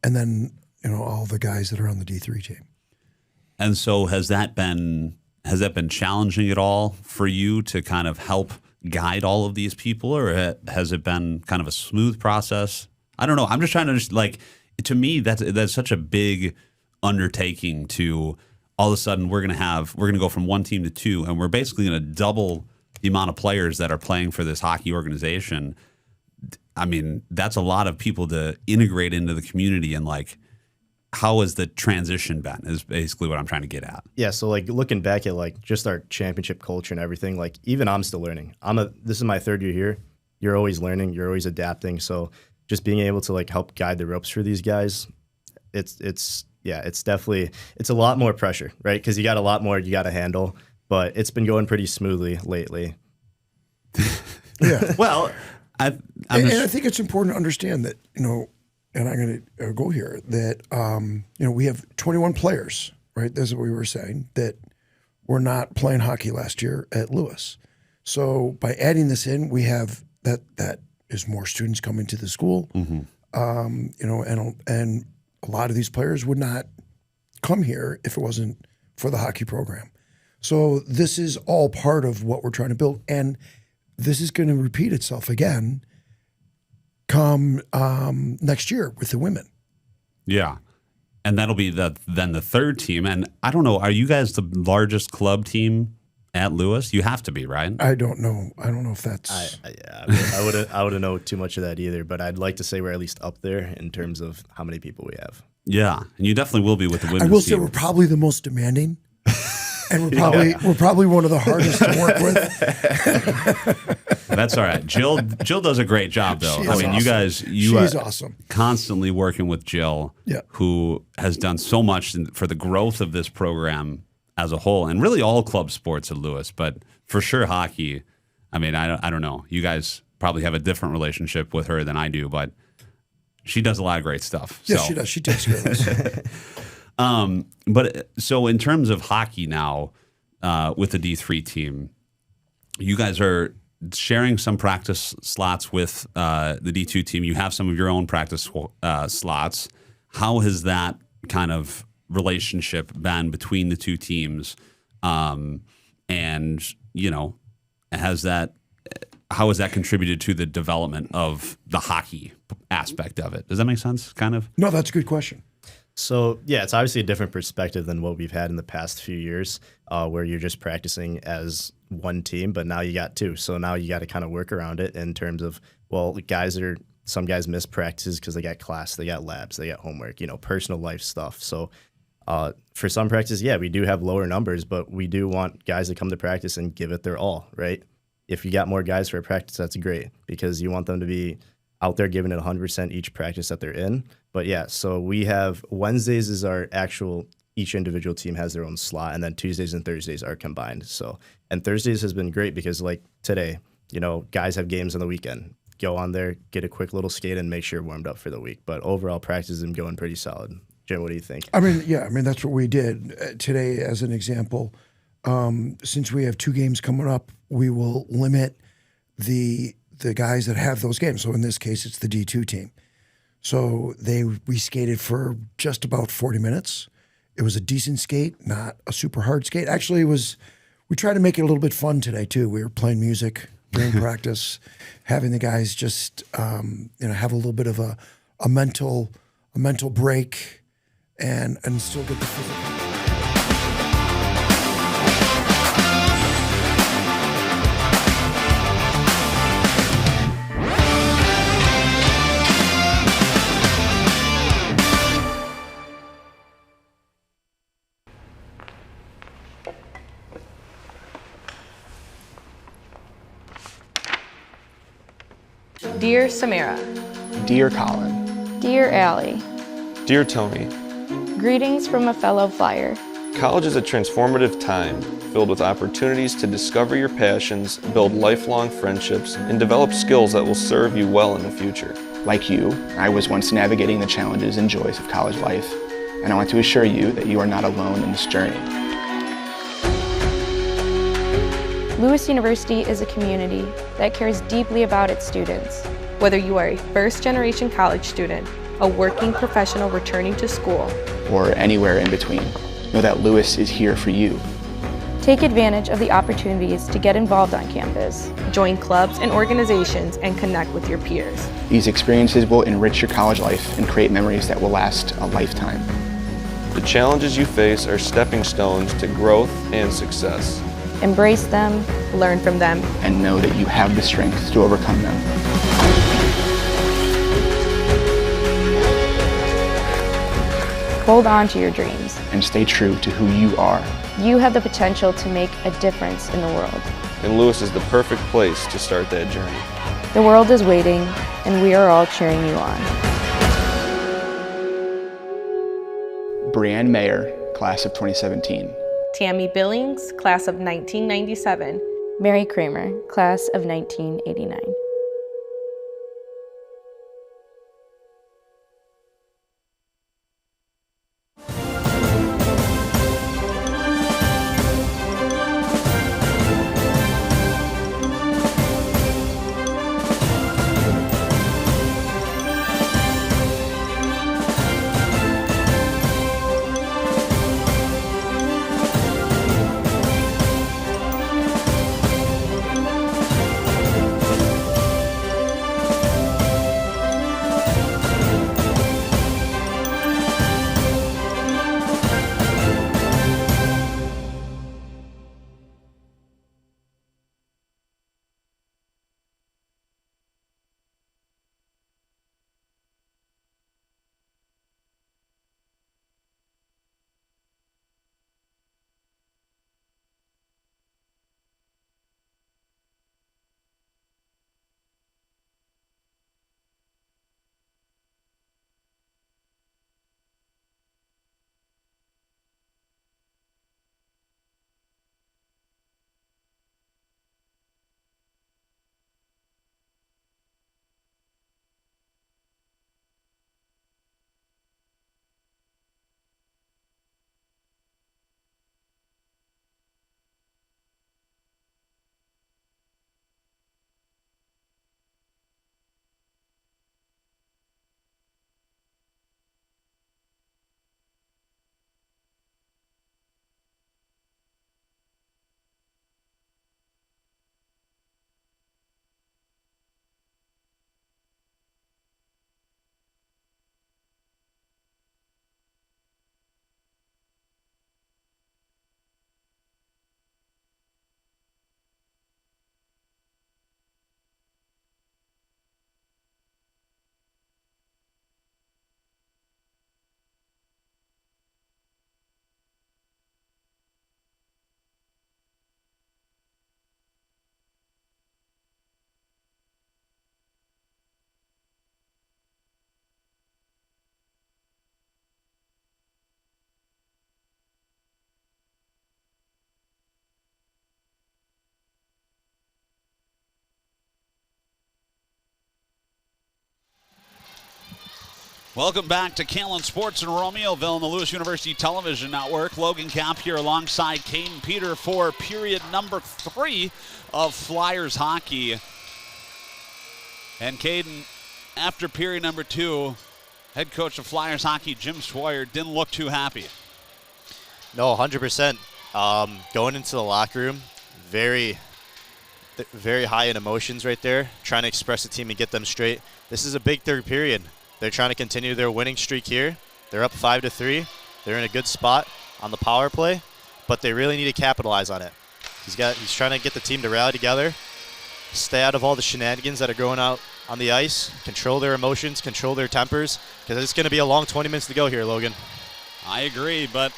and then, all the guys that are on the D3 team. guide all of these people, or has it been kind of a smooth process? I don't know. I'm just trying to to me, that's such a big undertaking to all of a sudden we're going to go from one team to two, and we're basically going to double the amount of players that are playing for this hockey organization. I mean, that's a lot of people to integrate into the community, and like, how has the transition been is basically what I'm trying to get at. Yeah, so like looking back at like just our championship culture and everything, like even I'm still learning. This is my third year here. You're always learning, you're always adapting. So just being able to like help guide the ropes for these guys, it's definitely, it's a lot more pressure, right? Because you got a lot more you got to handle, but it's been going pretty smoothly lately. Yeah. Well, I think it's important to understand that, and I'm going to go here, that, we have 21 players, right? That's what we were saying, that were not playing hockey last year at Lewis. So by adding this in, we have that is more students coming to the school, and a lot of these players would not come here if it wasn't for the hockey program. So this is all part of what we're trying to build, and this is going to repeat itself again come next year with the women. Yeah. And that'll be then the third team. And I don't know, are you guys the largest club team at Lewis? You have to be, right? I don't know. I don't know if that's... I wouldn't know too much of that either, but I'd like to say we're at least up there in terms of how many people we have. Yeah, and you definitely will be with the women's team. I will say we're probably the most demanding. And we're probably one of the hardest to work with. That's all right. Jill does a great job, though. She's awesome. You guys, she's awesome. Constantly working with Jill, who has done so much for the growth of this program as a whole, and really all club sports at Lewis, but for sure hockey. I mean, I don't know. You guys probably have a different relationship with her than I do, but she does a lot of great stuff. Yes, she does. She takes care of us. But so in terms of hockey now, with the D3 team, you guys are sharing some practice slots with the D2 team. You have some of your own practice slots. How has that kind of relationship been between the two teams? And, how has that contributed to the development of the hockey aspect of it? Does that make sense, kind of? No, that's a good question. So, yeah, it's obviously a different perspective than what we've had in the past few years, where you're just practicing as one team, but now you got two. So now you got to kind of work around it in terms of, some guys miss practices because they got class, they got labs, they got homework, personal life stuff. So for some practices, we do have lower numbers, but we do want guys to come to practice and give it their all, right? If you got more guys for a practice, that's great, because you want them to be out there giving it 100% each practice that they're in. But yeah, so we have Wednesdays is our actual, each individual team has their own slot, and then Tuesdays and Thursdays are combined. So, and Thursdays has been great because like today, guys have games on the weekend. Go on there, get a quick little skate and make sure you're warmed up for the week. But overall practice has been going pretty solid. Jim, what do you think? I mean, that's what we did today as an example. Since we have two games coming up, we will limit the guys that have those games. So in this case, it's the D2 team. So we skated for just about 40 minutes. It was a decent skate, not a super hard skate. Actually, we tried to make it a little bit fun today too. We were playing music during practice, having the guys just have a little bit of a mental break and still get the physical. Dear Samara. Dear Colin. Dear Allie. Dear Tony. Greetings from a fellow Flyer. College is a transformative time filled with opportunities to discover your passions, build lifelong friendships, and develop skills that will serve you well in the future. Like you, I was once navigating the challenges and joys of college life, and I want to assure you that you are not alone in this journey. Lewis University is a community that cares deeply about its students. Whether you are a first-generation college student, a working professional returning to school, or anywhere in between, know that Lewis is here for you. Take advantage of the opportunities to get involved on campus, join clubs and organizations, and connect with your peers. These experiences will enrich your college life and create memories that will last a lifetime. The challenges you face are stepping stones to growth and success. Embrace them, learn from them, and know that you have the strength to overcome them. Hold on to your dreams. And stay true to who you are. You have the potential to make a difference in the world. And Lewis is the perfect place to start that journey. The world is waiting, and we are all cheering you on. Brianne Mayer, class of 2017. Tammy Billings, class of 1997. Mary Kramer, class of 1989. Welcome back to Kalen Sports in Romeoville on the Lewis University Television Network. Logan Kapp here alongside Caden Peter for period number 3 of Flyers hockey. And Caden, after period number 2, head coach of Flyers hockey, Jim Swire, didn't look too happy. No, 100%. Going into the locker room, very high in emotions right there, trying to express the team and get them straight. This is a big third period. They're trying to continue their winning streak here. They're up 5-3. They're in a good spot on the power play, but they really need to capitalize on it. He's trying to get the team to rally together, stay out of all the shenanigans that are going out on the ice, control their emotions, control their tempers, because it's going to be a long 20 minutes to go here, Logan. I agree, but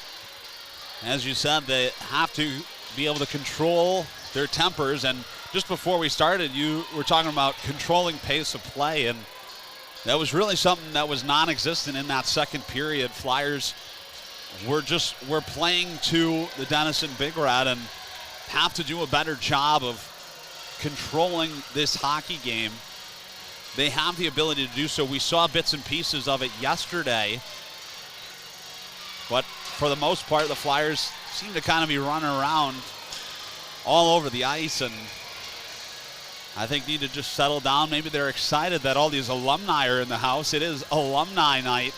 as you said, they have to be able to control their tempers. And just before we started, you were talking about controlling pace of play, and that was really something that was non-existent in that second period. Flyers were playing to the Denison Big Red and have to do a better job of controlling this hockey game. They have the ability to do so. We saw bits and pieces of it yesterday, but for the most part, the Flyers seem to kind of be running around all over the ice, and I think need to just settle down. Maybe they're excited that all these alumni are in the house. It is alumni night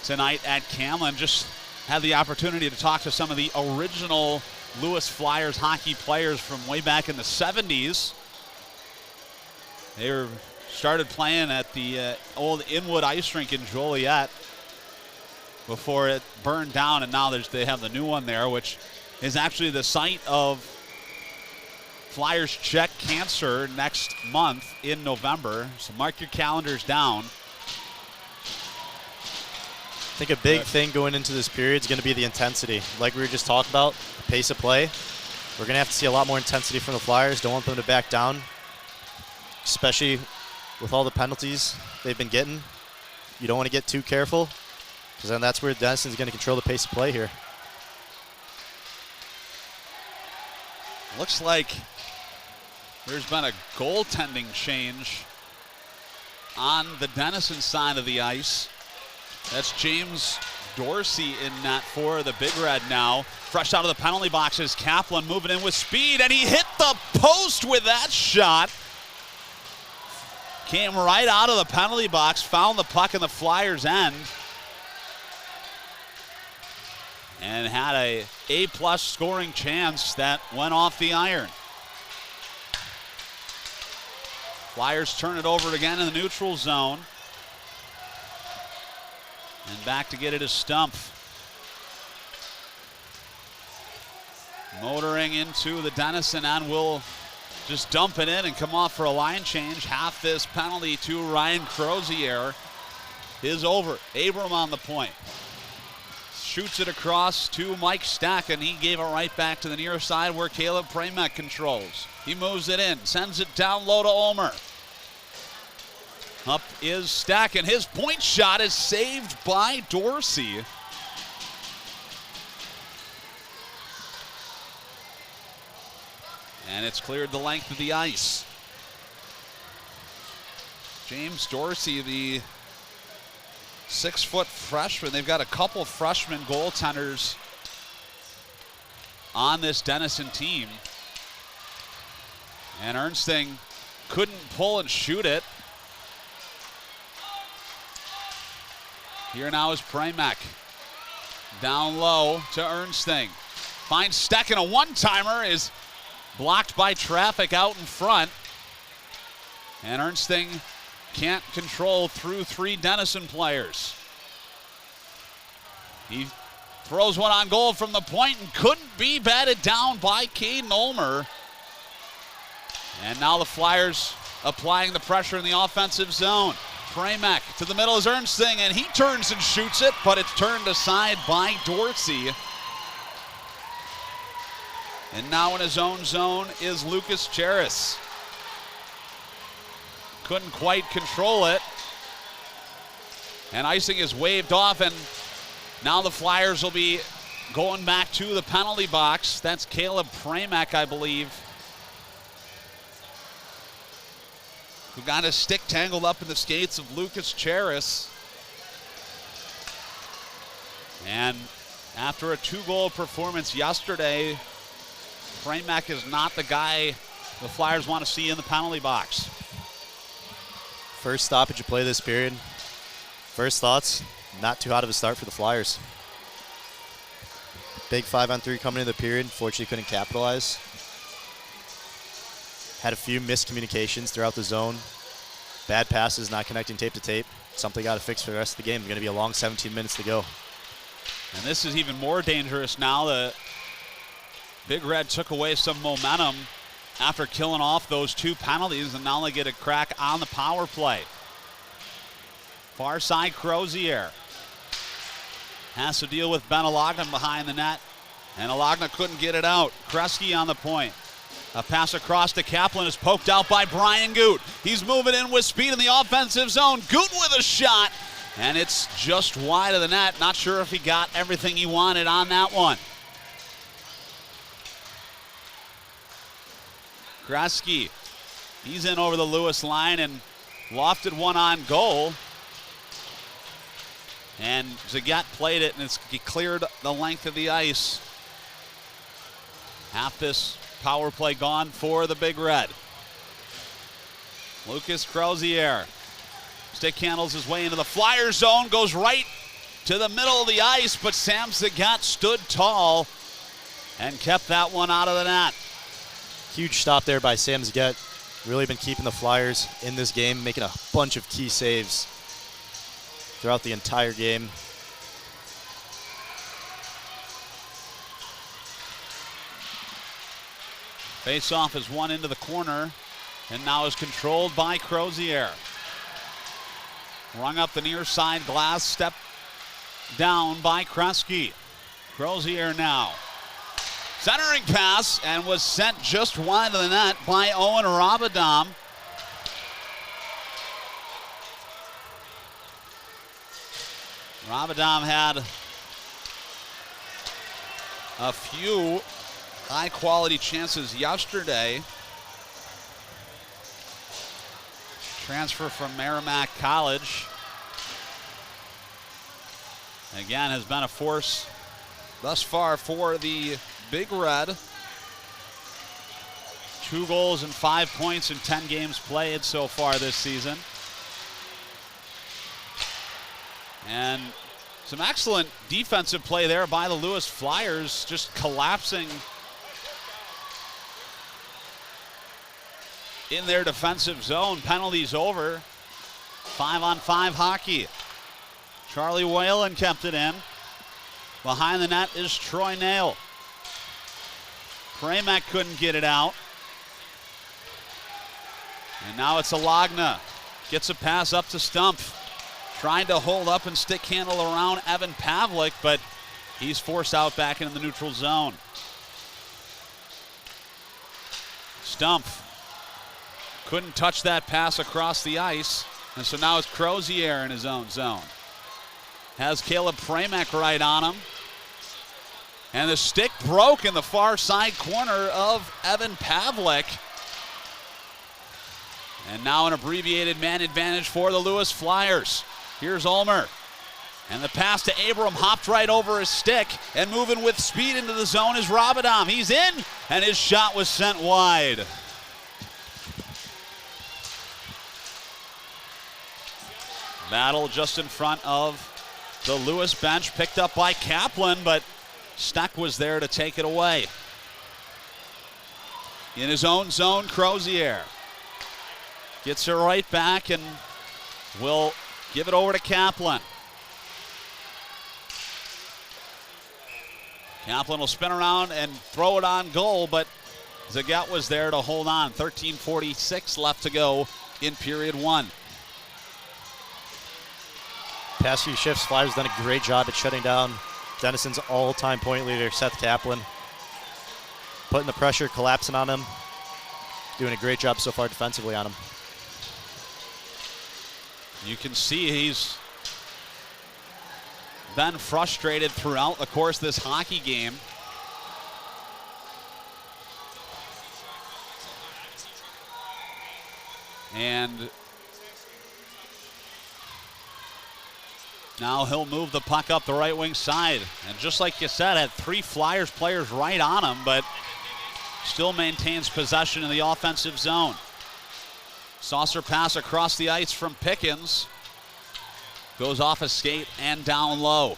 tonight at Camlin. Just had the opportunity to talk to some of the original Lewis Flyers hockey players from way back in the 70s. They started playing at the old Inwood Ice Rink in Joliet before it burned down, and now they have the new one there, which is actually the site of Flyers Check Cancer next month in November. So mark your calendars down. I think a big thing going into this period is going to be the intensity. Like we were just talking about, the pace of play. We're going to have to see a lot more intensity from the Flyers. Don't want them to back down, especially with all the penalties they've been getting. You don't want to get too careful, because then that's where Denison's going to control the pace of play here. Looks like there's been a goaltending change on the Denison side of the ice. That's James Dorsey in net for the Big Red now. Fresh out of the penalty boxes, Kaplan moving in with speed, and he hit the post with that shot. Came right out of the penalty box, found the puck in the Flyers' end, and had a A+ scoring chance that went off the iron. Flyers turn it over again in the neutral zone. And back to get it is Stumpf. Motoring into the Denison end, will just dump it in and come off for a line change. Half this penalty to Ryan Crozier is over. Abram on the point. Shoots it across to Mike Stack, and he gave it right back to the near side where Caleb Pramek controls. He moves it in, sends it down low to Ulmer. Up is Stack, and his point shot is saved by Dorsey. And it's cleared the length of the ice. James Dorsey, the 6-foot freshman. They've got a couple freshman goaltenders on this Denison team. And Ernsting couldn't pull and shoot it. Here now is Pramek. Down low to Ernsting. Finds Steck, and a one-timer is blocked by traffic out in front. And Ernsting can't control through 3 Denison players. He throws one on goal from the point and couldn't be batted down by Caden Ulmer. And now the Flyers applying the pressure in the offensive zone. Pramek to the middle is Ernsting, and he turns and shoots it, but it's turned aside by Dorsey. And now in his own zone is Lucas Cheris. Couldn't quite control it. And icing is waved off, and now the Flyers will be going back to the penalty box. That's Caleb Pramek, I believe, who got his stick tangled up in the skates of Lucas Cheris. And after a 2-goal performance yesterday, Pramek is not the guy the Flyers want to see in the penalty box. First stoppage of play this period. First thoughts, not too hot of a start for the Flyers. Big 5-on-3 coming into the period. Fortunately couldn't capitalize. Had a few miscommunications throughout the zone. Bad passes, not connecting tape to tape. Something got to fix for the rest of the game. It's going to be a long 17 minutes to go. And this is even more dangerous now. The Big Red took away some momentum after killing off those 2 penalties, and now they get a crack on the power play. Far side, Crozier has to deal with Ben Alagna behind the net, and Alagna couldn't get it out. Kresge on the point. A pass across to Kaplan is poked out by Brian Goot. He's moving in with speed in the offensive zone. Goot with a shot, and it's just wide of the net. Not sure if he got everything he wanted on that one. Kresge, he's in over the Lewis line and lofted one on goal. And Zagat played it, and he cleared the length of the ice. Half this power play gone for the Big Red. Lucas Crozier stick handles his way into the Flyer zone, goes right to the middle of the ice, but Sam Zagat stood tall and kept that one out of the net. Huge stop there by Sam Zagat. Really been keeping the Flyers in this game, making a bunch of key saves throughout the entire game. Face-off is one into the corner and now is controlled by Crozier. Rung up the near side glass, step down by Kresge. Crozier now. Centering pass and was sent just wide of the net by Owen Rabadam. Rabadam had a few high-quality chances yesterday. Transfer from Merrimack College. Again, has been a force thus far for the Big Red. 2 goals and 5 points in 10 games played so far this season. And some excellent defensive play there by the Lewis Flyers, just collapsing in their defensive zone. Penalties over. 5-on-5 hockey. Charlie Whalen kept it in. Behind the net is Troy Nail. Pramac couldn't get it out. And now it's Alagna. Gets a pass up to Stumpf. Trying to hold up and stick handle around Evan Pavlik, but he's forced out back into the neutral zone. Stumpf couldn't touch that pass across the ice, and so now it's Crozier in his own zone. Has Caleb Pramac right on him. And the stick broke in the far side corner of Evan Pavlik. And now an abbreviated man advantage for the Lewis Flyers. Here's Ulmer. And the pass to Abram hopped right over his stick, and moving with speed into the zone is Rabadam. He's in, and his shot was sent wide. Battle just in front of the Lewis bench, picked up by Kaplan, but Steck was there to take it away. In his own zone, Crozier gets it right back and will give it over to Kaplan. Kaplan will spin around and throw it on goal, but Zagat was there to hold on. 13:46 left to go in period 1. Past few shifts, Flyers done a great job at shutting down Denison's all-time point leader, Seth Kaplan. Putting the pressure, collapsing on him. Doing a great job so far defensively on him. You can see he's been frustrated throughout the course of this hockey game. And now he'll move the puck up the right wing side. And just like you said, had 3 Flyers players right on him, but still maintains possession in the offensive zone. Saucer pass across the ice from Pickens. Goes off a skate and down low.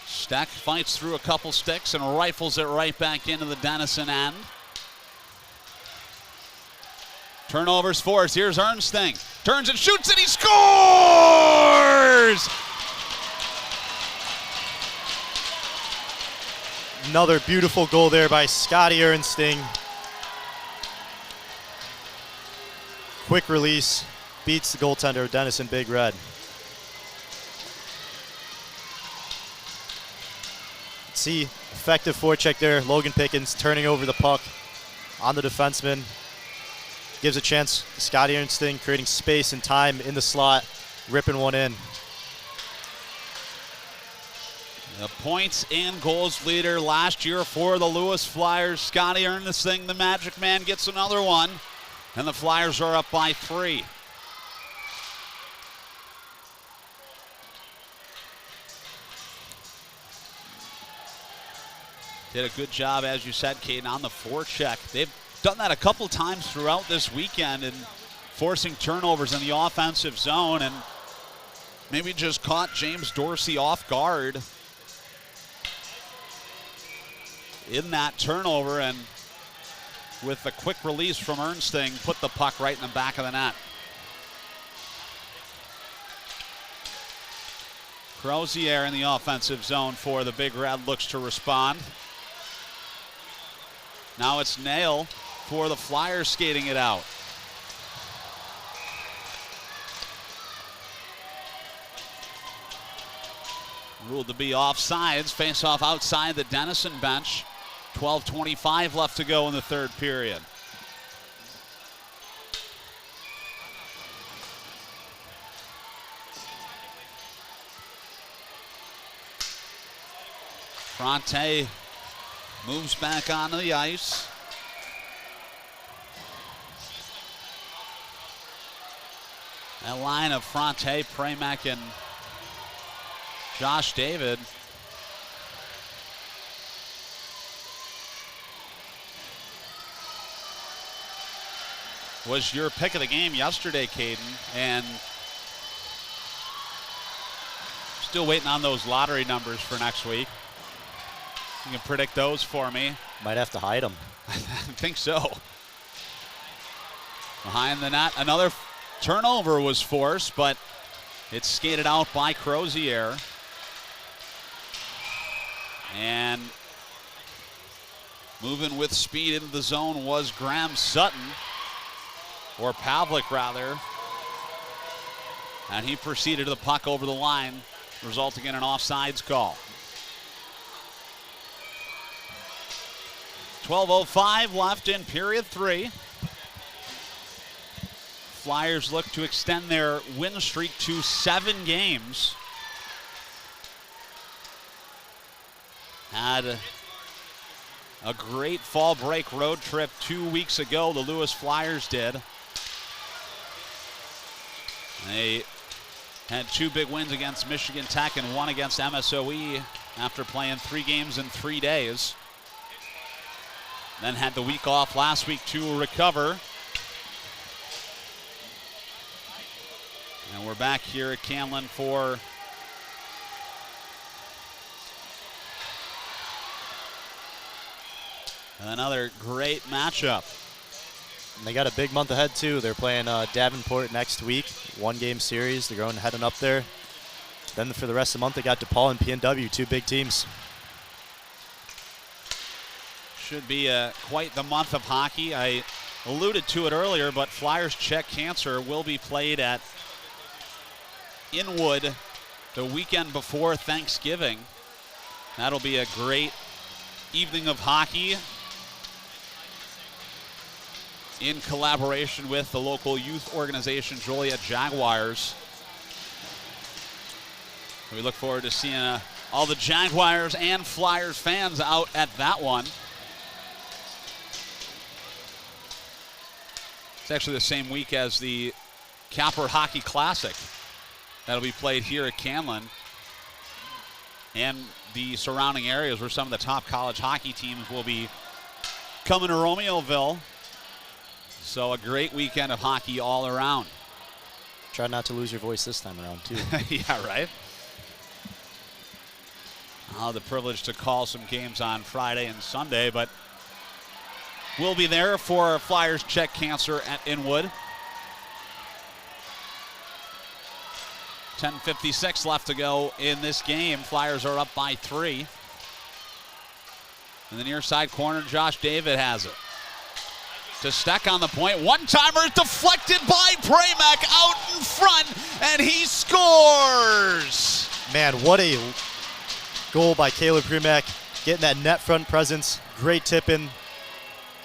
Steck fights through a couple sticks and rifles it right back into the Denison end. Turnovers forced. Here's Ernsting. Turns and shoots and he scores! Another beautiful goal there by Scotty Ernsting. Quick release, beats the goaltender, Denison Big Red. See, effective forecheck there. Logan Pickens turning over the puck on the defenseman. Gives a chance, Scotty Ernsting creating space and time in the slot, ripping one in. The points and goals leader last year for the Lewis Flyers. Scotty Ernsting, the Magic Man, gets another one. And the Flyers are up by 3. Did a good job, as you said, Caden, on the forecheck. They've done that a couple times throughout this weekend and forcing turnovers in the offensive zone, and maybe just caught James Dorsey off guard in that turnover, and with a quick release from Ernsting, put the puck right in the back of the net. Crozier in the offensive zone for the Big Red looks to respond. Now it's Nail for the Flyers skating it out. Ruled to be offsides. Face off outside the Denison bench. 12:25 left to go in the third period. Fronte moves back onto the ice. That line of Fronte, Pramack, and Josh David. Was your pick of the game yesterday, Caden, and still waiting on those lottery numbers for next week. You can predict those for me. Might have to hide them. I think so. Behind the net, another turnover was forced, but it's skated out by Crozier. And moving with speed into the zone was Graham Sutton, or Pavlik rather. And he proceeded to the puck over the line, resulting in an offsides call. 12:05 left in period 3. Flyers look to extend their win streak to 7 games. Had a great fall break road trip 2 weeks ago, the Lewis Flyers did. They had 2 big wins against Michigan Tech and 1 against MSOE after playing 3 games in 3 days. Then had the week off last week to recover. And we're back here at Camlin for another great matchup. And they got a big month ahead too. They're playing Davenport next week, 1-game series. They're going heading up there. Then for the rest of the month, they got DePaul and PNW, 2 big teams. Should be quite the month of hockey. I alluded to it earlier, but Flyers Czech Cancer will be played at Inwood the weekend before Thanksgiving. That'll be a great evening of hockey in collaboration with the local youth organization, Joliet Jaguars. We look forward to seeing all the Jaguars and Flyers fans out at that one. It's actually the same week as the Capper Hockey Classic. That'll be played here at Camlin and the surrounding areas where some of the top college hockey teams will be coming to Romeoville. So a great weekend of hockey all around. Try not to lose your voice this time around, too. Yeah, right. I'll have the privilege to call some games on Friday and Sunday, but we'll be there for Flyers Czech Cancer at Inwood. 10:56 left to go in this game. Flyers are up by 3. In the near side corner, Josh David has it. To Steck on the point. One-timer deflected by Pramack out in front, and he scores! Man, what a goal by Caleb Pramack. Getting that net front presence. Great tip in.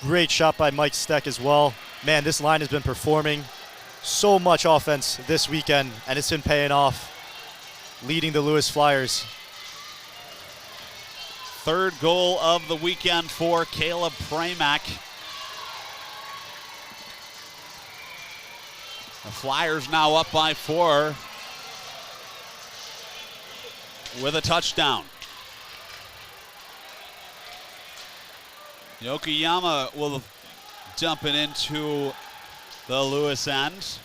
Great shot by Mike Steck as well. Man, this line has been performing so much offense this weekend, and it's been paying off, leading the Lewis Flyers. Third goal of the weekend for Caleb Pramack. The Flyers now up by 4 with a touchdown. Yokoyama will dump it into the Lewis end.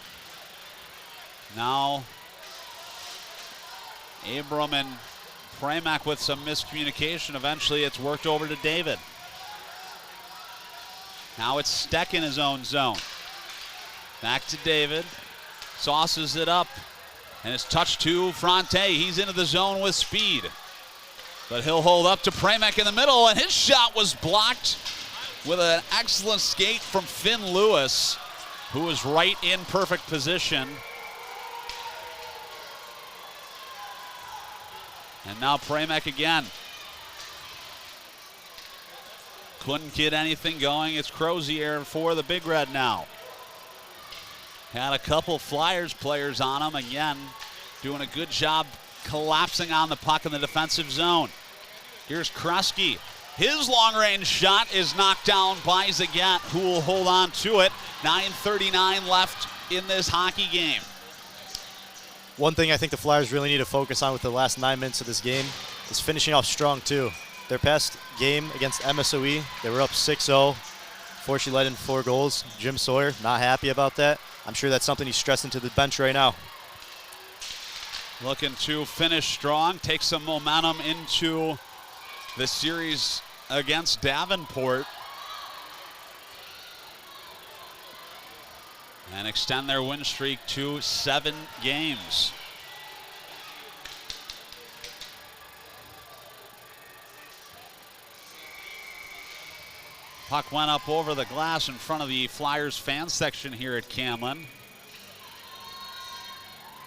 Now Abram and Pramack with some miscommunication. Eventually it's worked over to David. Now it's Steck in his own zone. Back to David. Sauces it up. And it's touched to Fronte. He's into the zone with speed. But he'll hold up to Pramack in the middle, and his shot was blocked with an excellent skate from Finn Lewis, who was right in perfect position. And now Pramack again. Couldn't get anything going. It's Crozier for the Big Red now. Had a couple Flyers players on him. Again, doing a good job collapsing on the puck in the defensive zone. Here's Kresge. His long-range shot is knocked down by Zagat, who will hold on to it. 9:39 left in this hockey game. One thing I think the Flyers really need to focus on with the last 9 minutes of this game is finishing off strong, too. Their past game against MSOE, they were up 6-0. Fortunately let in 4 goals. Jim Sawyer, not happy about that. I'm sure that's something he's stressing to the bench right now. Looking to finish strong, take some momentum into the series against Davenport. And extend their win streak to 7 games. Puck went up over the glass in front of the Flyers fan section here at Camlin.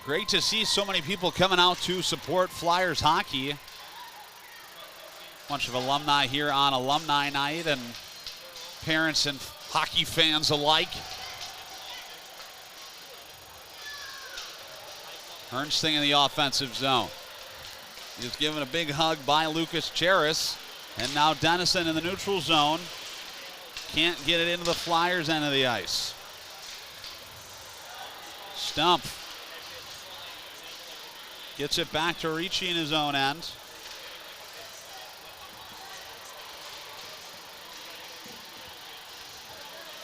Great to see so many people coming out to support Flyers hockey. Bunch of alumni here on alumni night, and parents and hockey fans alike. Ernsting in the offensive zone. He's given a big hug by Lucas Cheris. And now Denison in the neutral zone. Can't get it into the Flyers end of the ice. Stump gets it back to Ricci in his own end.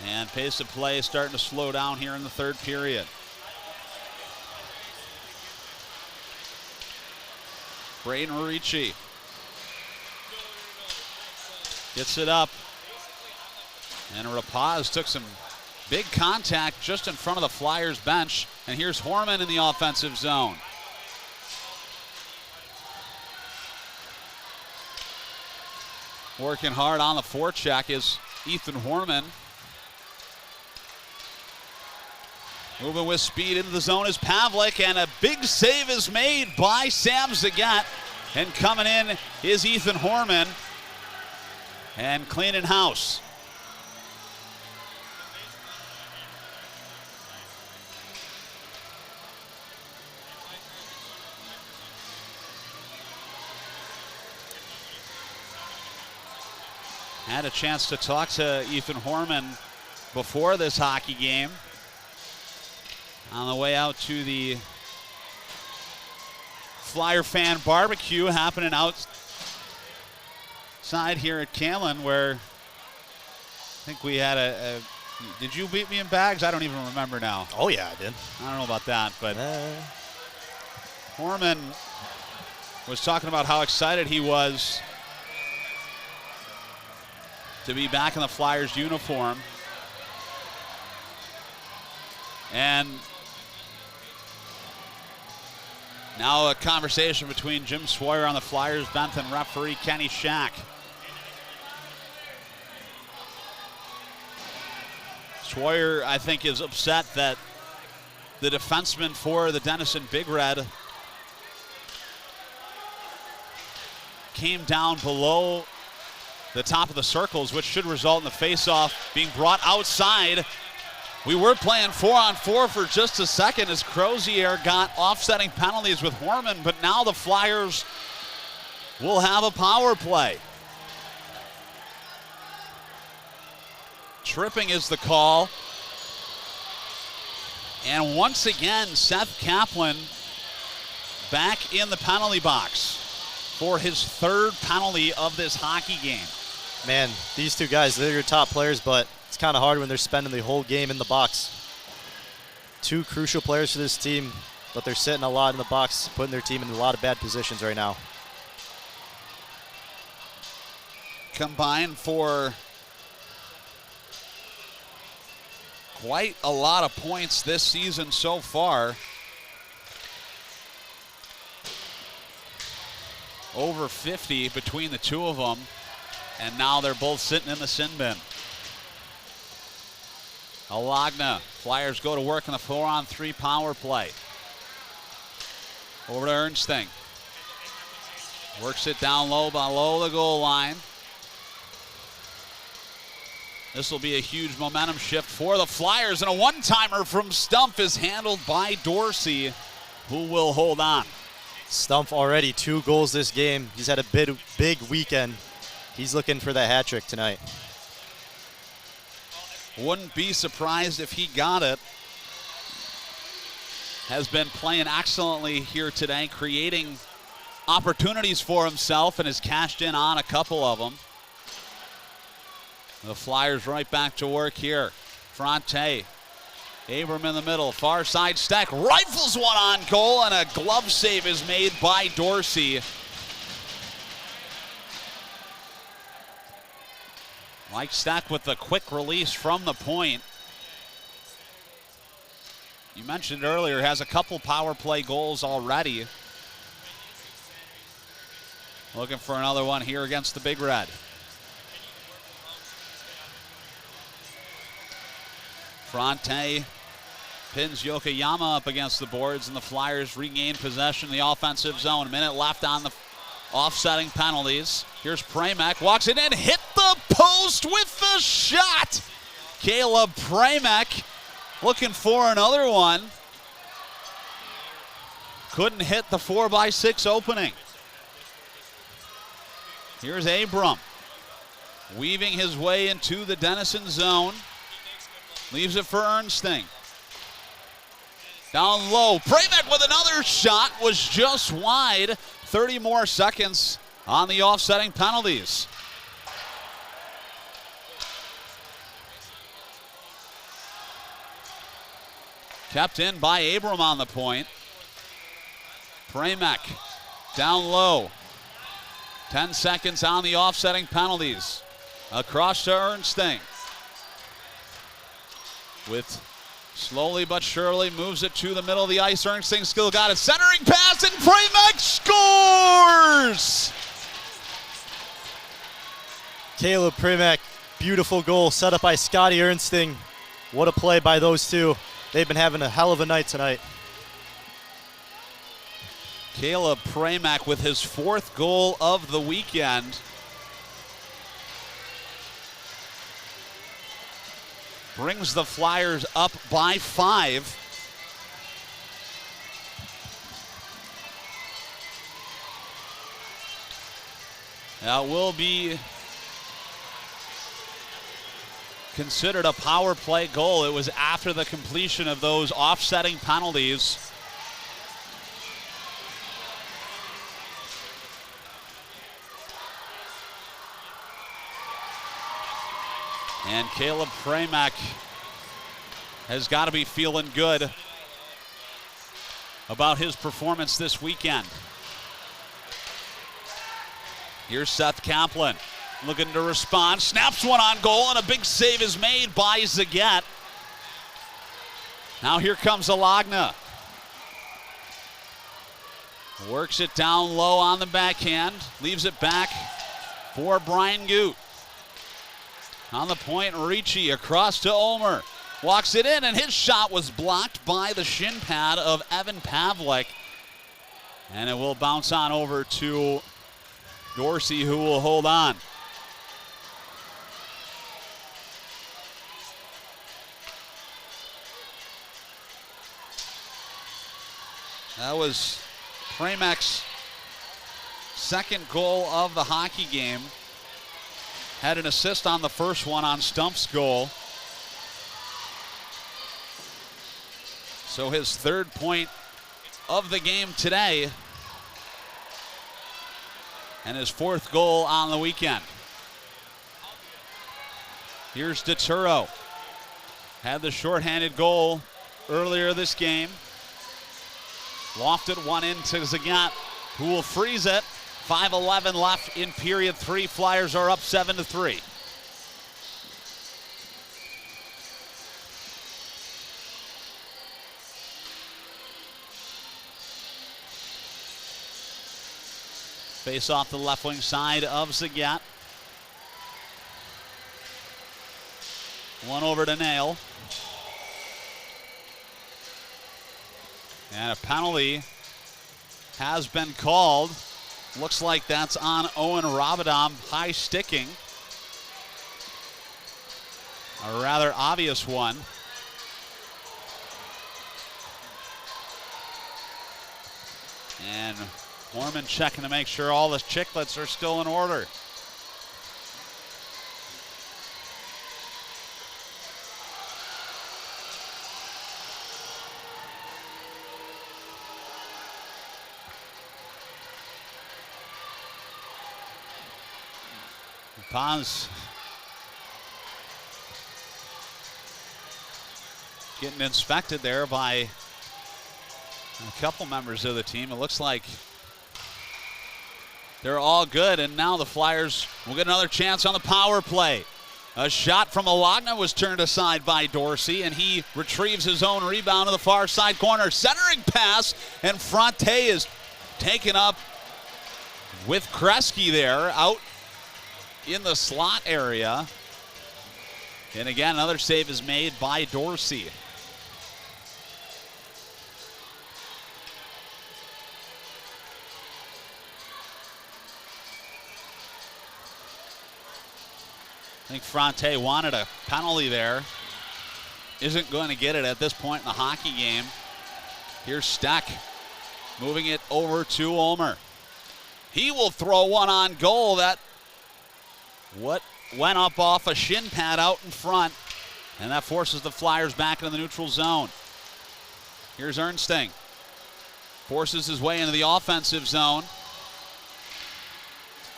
And pace of play is starting to slow down here in the third period. Braden Ricci gets it up. And Rapaz took some big contact just in front of the Flyers bench. And here's Horman in the offensive zone. Working hard on the forecheck is Ethan Horman. Moving with speed into the zone is Pavlik, and a big save is made by Sam Zagat. And coming in is Ethan Horman. And cleaning house. Had a chance to talk to Ethan Horman before this hockey game. On the way out to the Flyer fan barbecue happening outside here at Camlin, where I think we had a did you beat me in bags? I don't even remember now. Oh yeah, I did. I don't know about that, but Horman was talking about how excited he was to be back in the Flyers uniform. And now a conversation between Jim Sawyer on the Flyers bench and referee Kenny Shack. Sawyer, I think, is upset that the defenseman for the Denison Big Red came down below the top of the circles, which should result in the face-off being brought outside. We were playing 4-on-4 for just a second as Crozier got offsetting penalties with Horman, but now the Flyers will have a power play. Tripping is the call. And once again, Seth Kaplan back in the penalty box for his 3rd penalty of this hockey game. Man, these two guys, they're your top players, but It's kind of hard when they're spending the whole game in the box. 2 crucial players for this team, but they're sitting a lot in the box, putting their team in a lot of bad positions right now. Combined for quite a lot of points this season so far. Over 50 between the two of them, and now they're both sitting in the sin bin. Alagna, Flyers go to work in the 4-on-3 power play. Over to Ernsting. Works it down low below the goal line. This will be a huge momentum shift for the Flyers, and a one-timer from Stumpf is handled by Dorsey, who will hold on. Stumpf already 2 goals this game. He's had a big weekend. He's looking for that hat trick tonight. Wouldn't be surprised if he got it. Has been playing excellently here today, creating opportunities for himself, and has cashed in on a couple of them. The Flyers right back to work here. Fronte. Abram in the middle. Far side stack. Rifles one on goal, and a glove save is made by Dorsey. Mike Stack with the quick release from the point. You mentioned earlier, has a couple power play goals already. Looking for another one here against the Big Red. Fronte pins Yokoyama up against the boards, and the Flyers regain possession in the offensive zone. A minute left on the offsetting penalties. Here's Pramack, walks it in, hit the post with the shot. Caleb Pramack looking for another one. Couldn't hit the 4x6 opening. Here's Abram, weaving his way into the Denison zone. Leaves it for Ernsting. Down low, Pramack with another shot, was just wide. 30 more seconds on the offsetting penalties. Kept in by Abram on the point. Pramack down low. 10 seconds on the offsetting penalties. Across to Ernsting. With slowly but surely moves it to the middle of the ice. Ernsting still got it. Centering pass, and Pramack scores! Caleb Pramack, beautiful goal set up by Scotty Ernsting. What a play by those two. They've been having a hell of a night tonight. Caleb Pramack with his 4th goal of the weekend. Brings the Flyers up by 5. That will be considered a power play goal. It was after the completion of those offsetting penalties. And Caleb Pramack has got to be feeling good about his performance this weekend. Here's Seth Kaplan looking to respond. Snaps one on goal, and a big save is made by Zagat. Now here comes Alagna. Works it down low on the backhand. Leaves it back for Brian Goot. On the point, Ricci across to Ulmer. Walks it in, and his shot was blocked by the shin pad of Evan Pavlik. And it will bounce on over to Dorsey, who will hold on. That was Pramack's 2nd goal of the hockey game. Had an assist on the first one on Stumpf's goal. So his 3rd point of the game today, and his 4th goal on the weekend. Here's DeTuro. Had the shorthanded goal earlier this game. Lofted one into Zagat, who will freeze it. 5:11 left in period 3. Flyers are up 7-3. Face off the left wing side of Zagat. One over to Nail. And a penalty has been called. Looks like that's on Owen Rabadam, high sticking. A rather obvious one. And Mormon checking to make sure all the chicklets are still in order. Paz getting inspected there by a couple members of the team. It looks like they're all good, and now the Flyers will get another chance on the power play. A shot from Alagna was turned aside by Dorsey, and he retrieves his own rebound to the far side corner. Centering pass, and Fronte is taken up with Kresge there, out in the slot area. And again, another save is made by Dorsey. I think Fronte wanted a penalty there. Isn't going to get it at this point in the hockey game. Here's Steck moving it over to Ulmer. He will throw one on goal. That what went up off a shin pad out in front, and that forces the Flyers back into the neutral zone. Here's Ernsting. Forces his way into the offensive zone.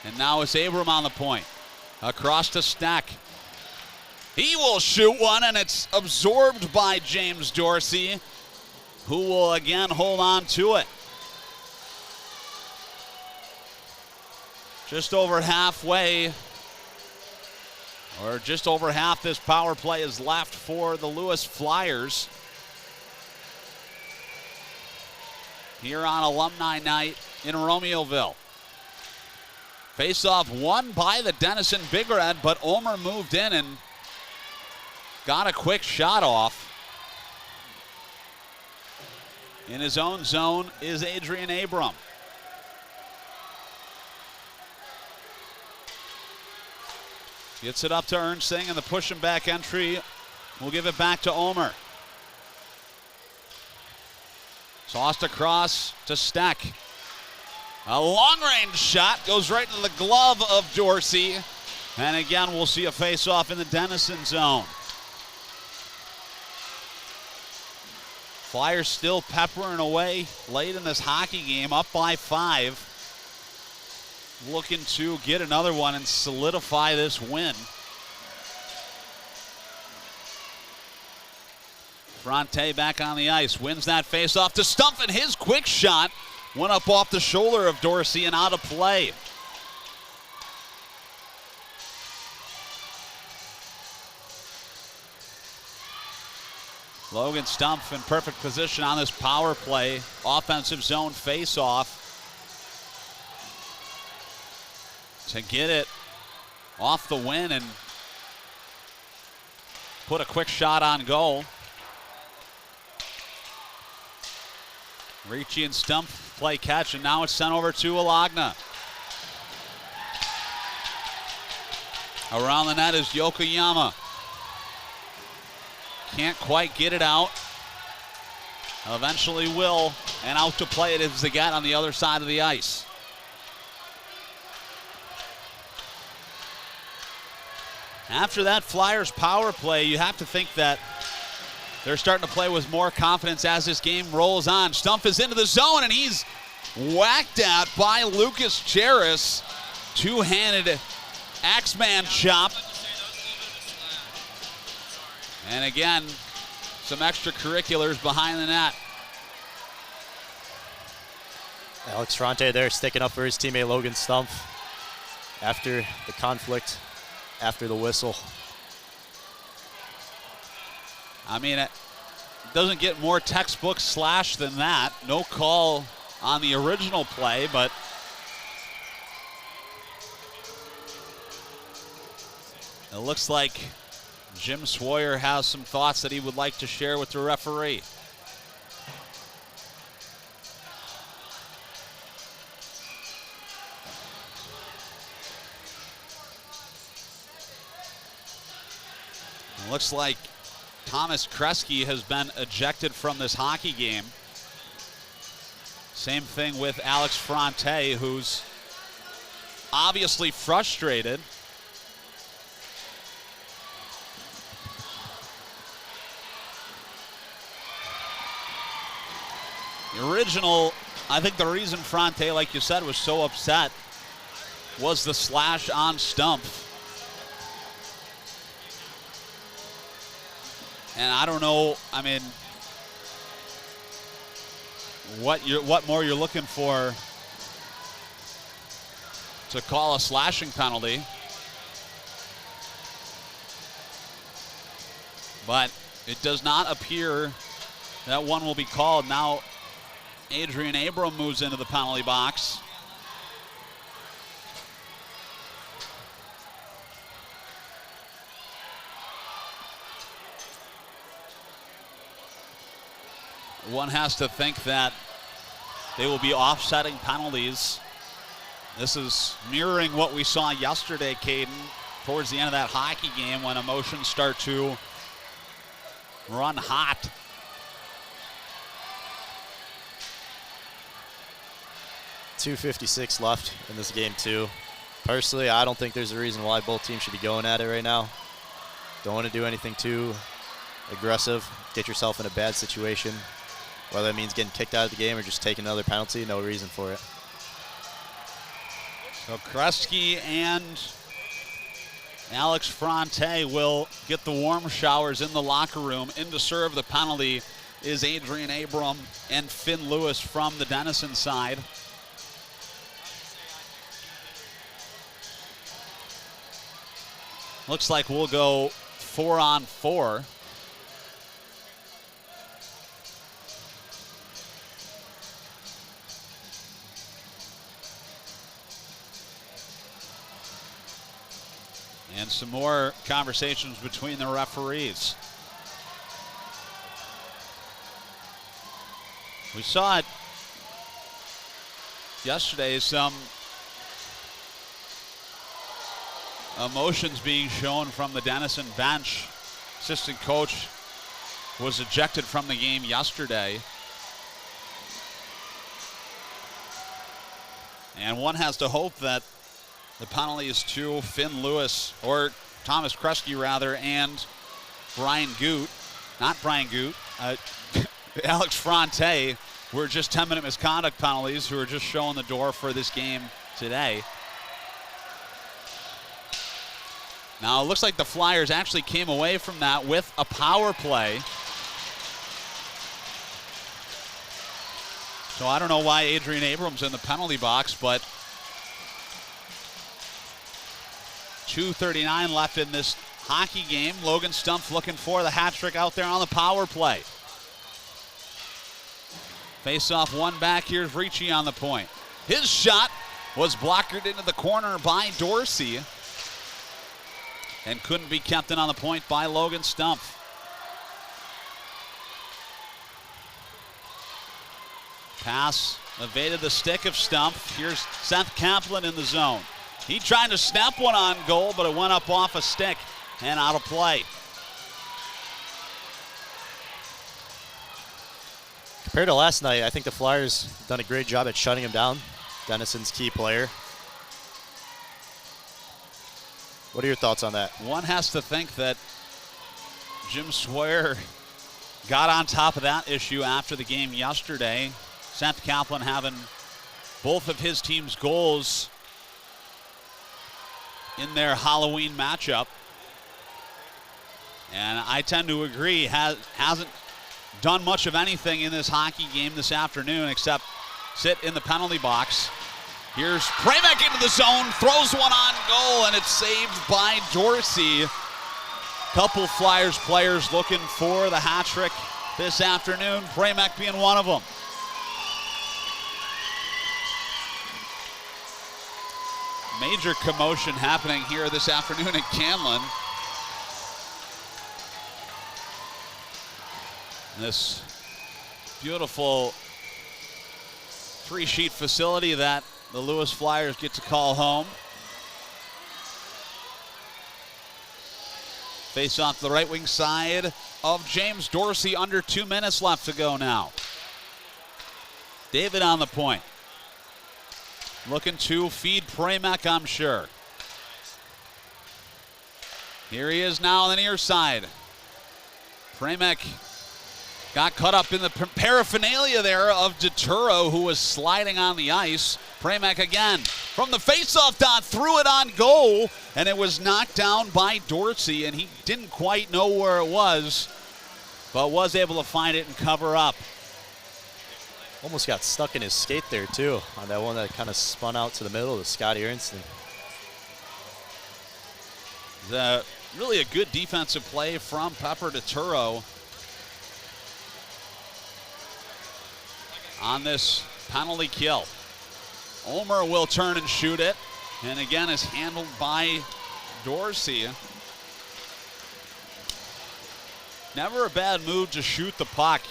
And now it's Abram on the point. Across to Stack. He will shoot one, and it's absorbed by James Dorsey, who will again hold on to it. Just over halfway, or just over half this power play is left for the Lewis Flyers here on Alumni Night in Romeoville. Face-off won by the Denison Big Red, but Ulmer moved in and got a quick shot off. In his own zone is Adrian Abram. Gets it up to Ernsting, and the push and back entry will give it back to Ulmer. Tossed across to Steck. A long-range shot goes right into the glove of Dorsey. And again, we'll see a face-off in the Denison zone. Flyers still peppering away late in this hockey game, up by 5. Looking to get another one and solidify this win. Fronte back on the ice, wins that face-off to Stumpf, and his quick shot went up off the shoulder of Dorsey and out of play. Logan Stumpf in perfect position on this power play. Offensive zone face-off to get it off the win and put a quick shot on goal. Ricci and Stumpf play catch, and now it's sent over to Alagna. Around the net is Yokoyama. Can't quite get it out. Eventually will, and out to play it is Zagat on the other side of the ice. After that Flyers power play, you have to think that they're starting to play with more confidence as this game rolls on. Stumpf is into the zone, and he's whacked at by Lucas Cheris. Two-handed Axeman chop. And again, some extracurriculars behind the net. Alex Fronte there sticking up for his teammate Logan Stumpf after the conflict, after the whistle. I mean, it doesn't get more textbook slash than that. No call on the original play, but it looks like Jim Swoyer has some thoughts that he would like to share with the referee. It looks like Thomas Kresge has been ejected from this hockey game. Same thing with Alex Fronte, who's obviously frustrated. The original, I think the reason Fronte, like you said, was so upset was the slash on Stumpf. And I don't know, I mean, what more you're looking for to call a slashing penalty. But it does not appear that one will be called. Now Adrian Abram moves into the penalty box. One has to think that they will be offsetting penalties. This is mirroring what we saw yesterday, Caden, towards the end of that hockey game when emotions start to run hot. .256 left in this game too. Personally, I don't think there's a reason why both teams should be going at it right now. Don't want to do anything too aggressive, get yourself in a bad situation. Whether that means getting kicked out of the game or just taking another penalty, no reason for it. So Kresge and Alex Fronte will get the warm showers in the locker room. In to serve the penalty is Adrian Abram and Finn Lewis from the Denison side. Looks like we'll go 4-on-4. And some more conversations between the referees. We saw it yesterday, some emotions being shown from the Denison bench. Assistant coach was ejected from the game yesterday. And one has to hope that the penalty is to Finn Lewis, or Thomas Kresge rather, and Brian Goot. Not Brian Goot. Alex Fronte were just 10-minute misconduct penalties who are just showing the door for this game today. Now it looks like the Flyers actually came away from that with a power play. So I don't know why Adrian Abrams in the penalty box, but 2:39 left in this hockey game. Logan Stumpf looking for the hat trick out there on the power play. Face off one back. Here's Ricci on the point. His shot was blockered into the corner by Dorsey and couldn't be kept in on the point by Logan Stumpf. Pass evaded the stick of Stumpf. Here's Seth Kaplan in the zone. He tried to snap one on goal, but it went up off a stick and out of play. Compared to last night, I think the Flyers done a great job at shutting him down. Denison's key player. What are your thoughts on that? One has to think that Jim Swoyer got on top of that issue after the game yesterday. Seth Kaplan having both of his team's goals in their Halloween matchup. And I tend to agree, hasn't done much of anything in this hockey game this afternoon except sit in the penalty box. Here's Pramack into the zone, throws one on goal, and it's saved by Dorsey. Couple Flyers players looking for the hat trick this afternoon, Pramack being one of them. Major commotion happening here this afternoon at Canlan. This beautiful three-sheet facility that the Lewis Flyers get to call home. Face off the right wing side of James Dorsey. Under 2 minutes left to go now. David on the point. Looking to feed Pramack, I'm sure. Here he is now on the near side. Pramack got caught up in the paraphernalia there of DeTuro, who was sliding on the ice. Pramack again from the faceoff dot, threw it on goal, and it was knocked down by Dorsey, and he didn't quite know where it was, but was able to find it and cover up. Almost got stuck in his skate there, too, on that one that kind of spun out to the middle of Scotty Ernsten. Really a good defensive play from Pepper DeTuro on this penalty kill. Omer will turn and shoot it, and again is handled by Dorsey. Never a bad move to shoot the puck.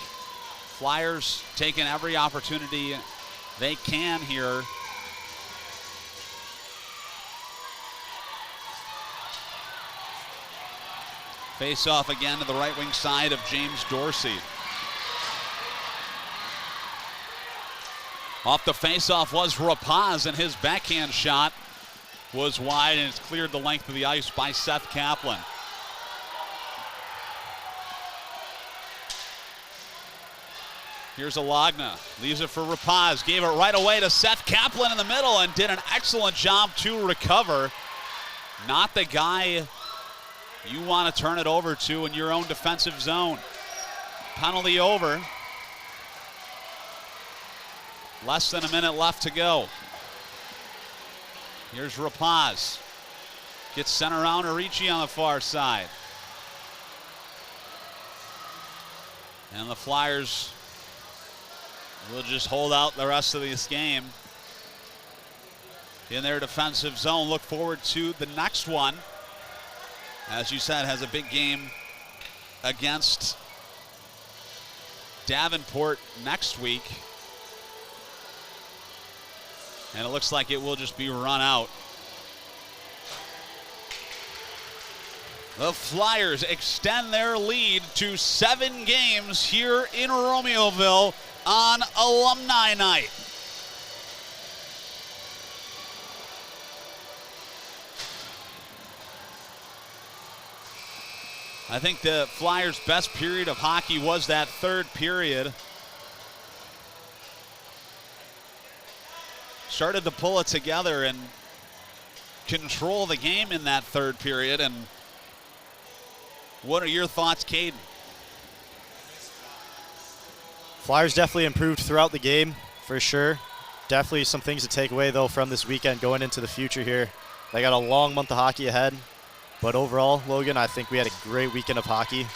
Flyers taking every opportunity they can here. Face off again to the right wing side of James Dorsey. Off the face-off was Rapaz, and his backhand shot was wide, and it's cleared the length of the ice by Seth Kaplan. Here's Alagna, leaves it for Rapaz, gave it right away to Seth Kaplan in the middle and did an excellent job to recover. Not the guy you want to turn it over to in your own defensive zone. Penalty over. Less than a minute left to go. Here's Rapaz. Gets sent around Arici on the far side. And the Flyers will just hold out the rest of this game in their defensive zone. Look forward to the next one. As you said, has a big game against Davenport next week. And it looks like it will just be run out. The Flyers extend their lead to 7 games here in Romeoville on Alumni Night. I think the Flyers' best period of hockey was that third period. Started to pull it together and control the game in that third period. And what are your thoughts, Caden? Flyers definitely improved throughout the game, for sure. Definitely some things to take away, though, from this weekend going into the future here. They got a long month of hockey ahead. But overall, Logan, I think we had a great weekend of hockey.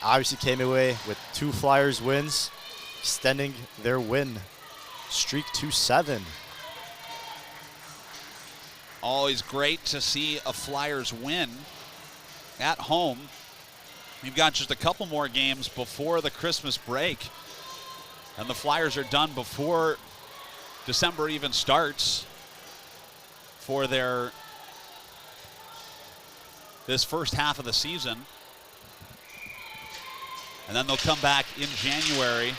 Obviously came away with 2 Flyers wins, extending their win streak to 7. Always great to see a Flyers win at home. We've got just a couple more games before the Christmas break, and the Flyers are done before December even starts for this first half of the season. And then they'll come back in January.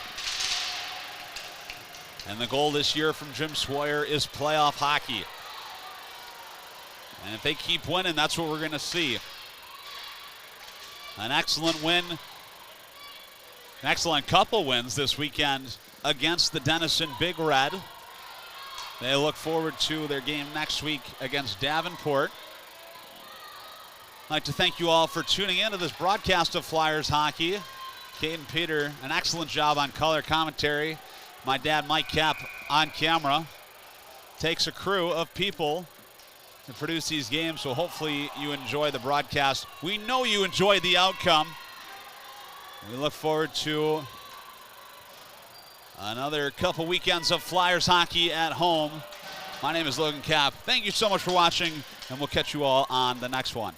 And the goal this year from Jim Swoyer is playoff hockey. And if they keep winning, that's what we're going to see. An excellent win, an excellent couple wins this weekend against the Denison Big Red. They look forward to their game next week against Davenport. I'd like to thank you all for tuning in to this broadcast of Flyers hockey. Caden Peter, an excellent job on color commentary. My dad, Mike Kapp, on camera. Takes a crew of people to produce these games, so hopefully you enjoy the broadcast. We know you enjoy the outcome. We look forward to another couple weekends of Flyers hockey at home. My name is Logan Kapp. Thank you so much for watching, and we'll catch you all on the next one.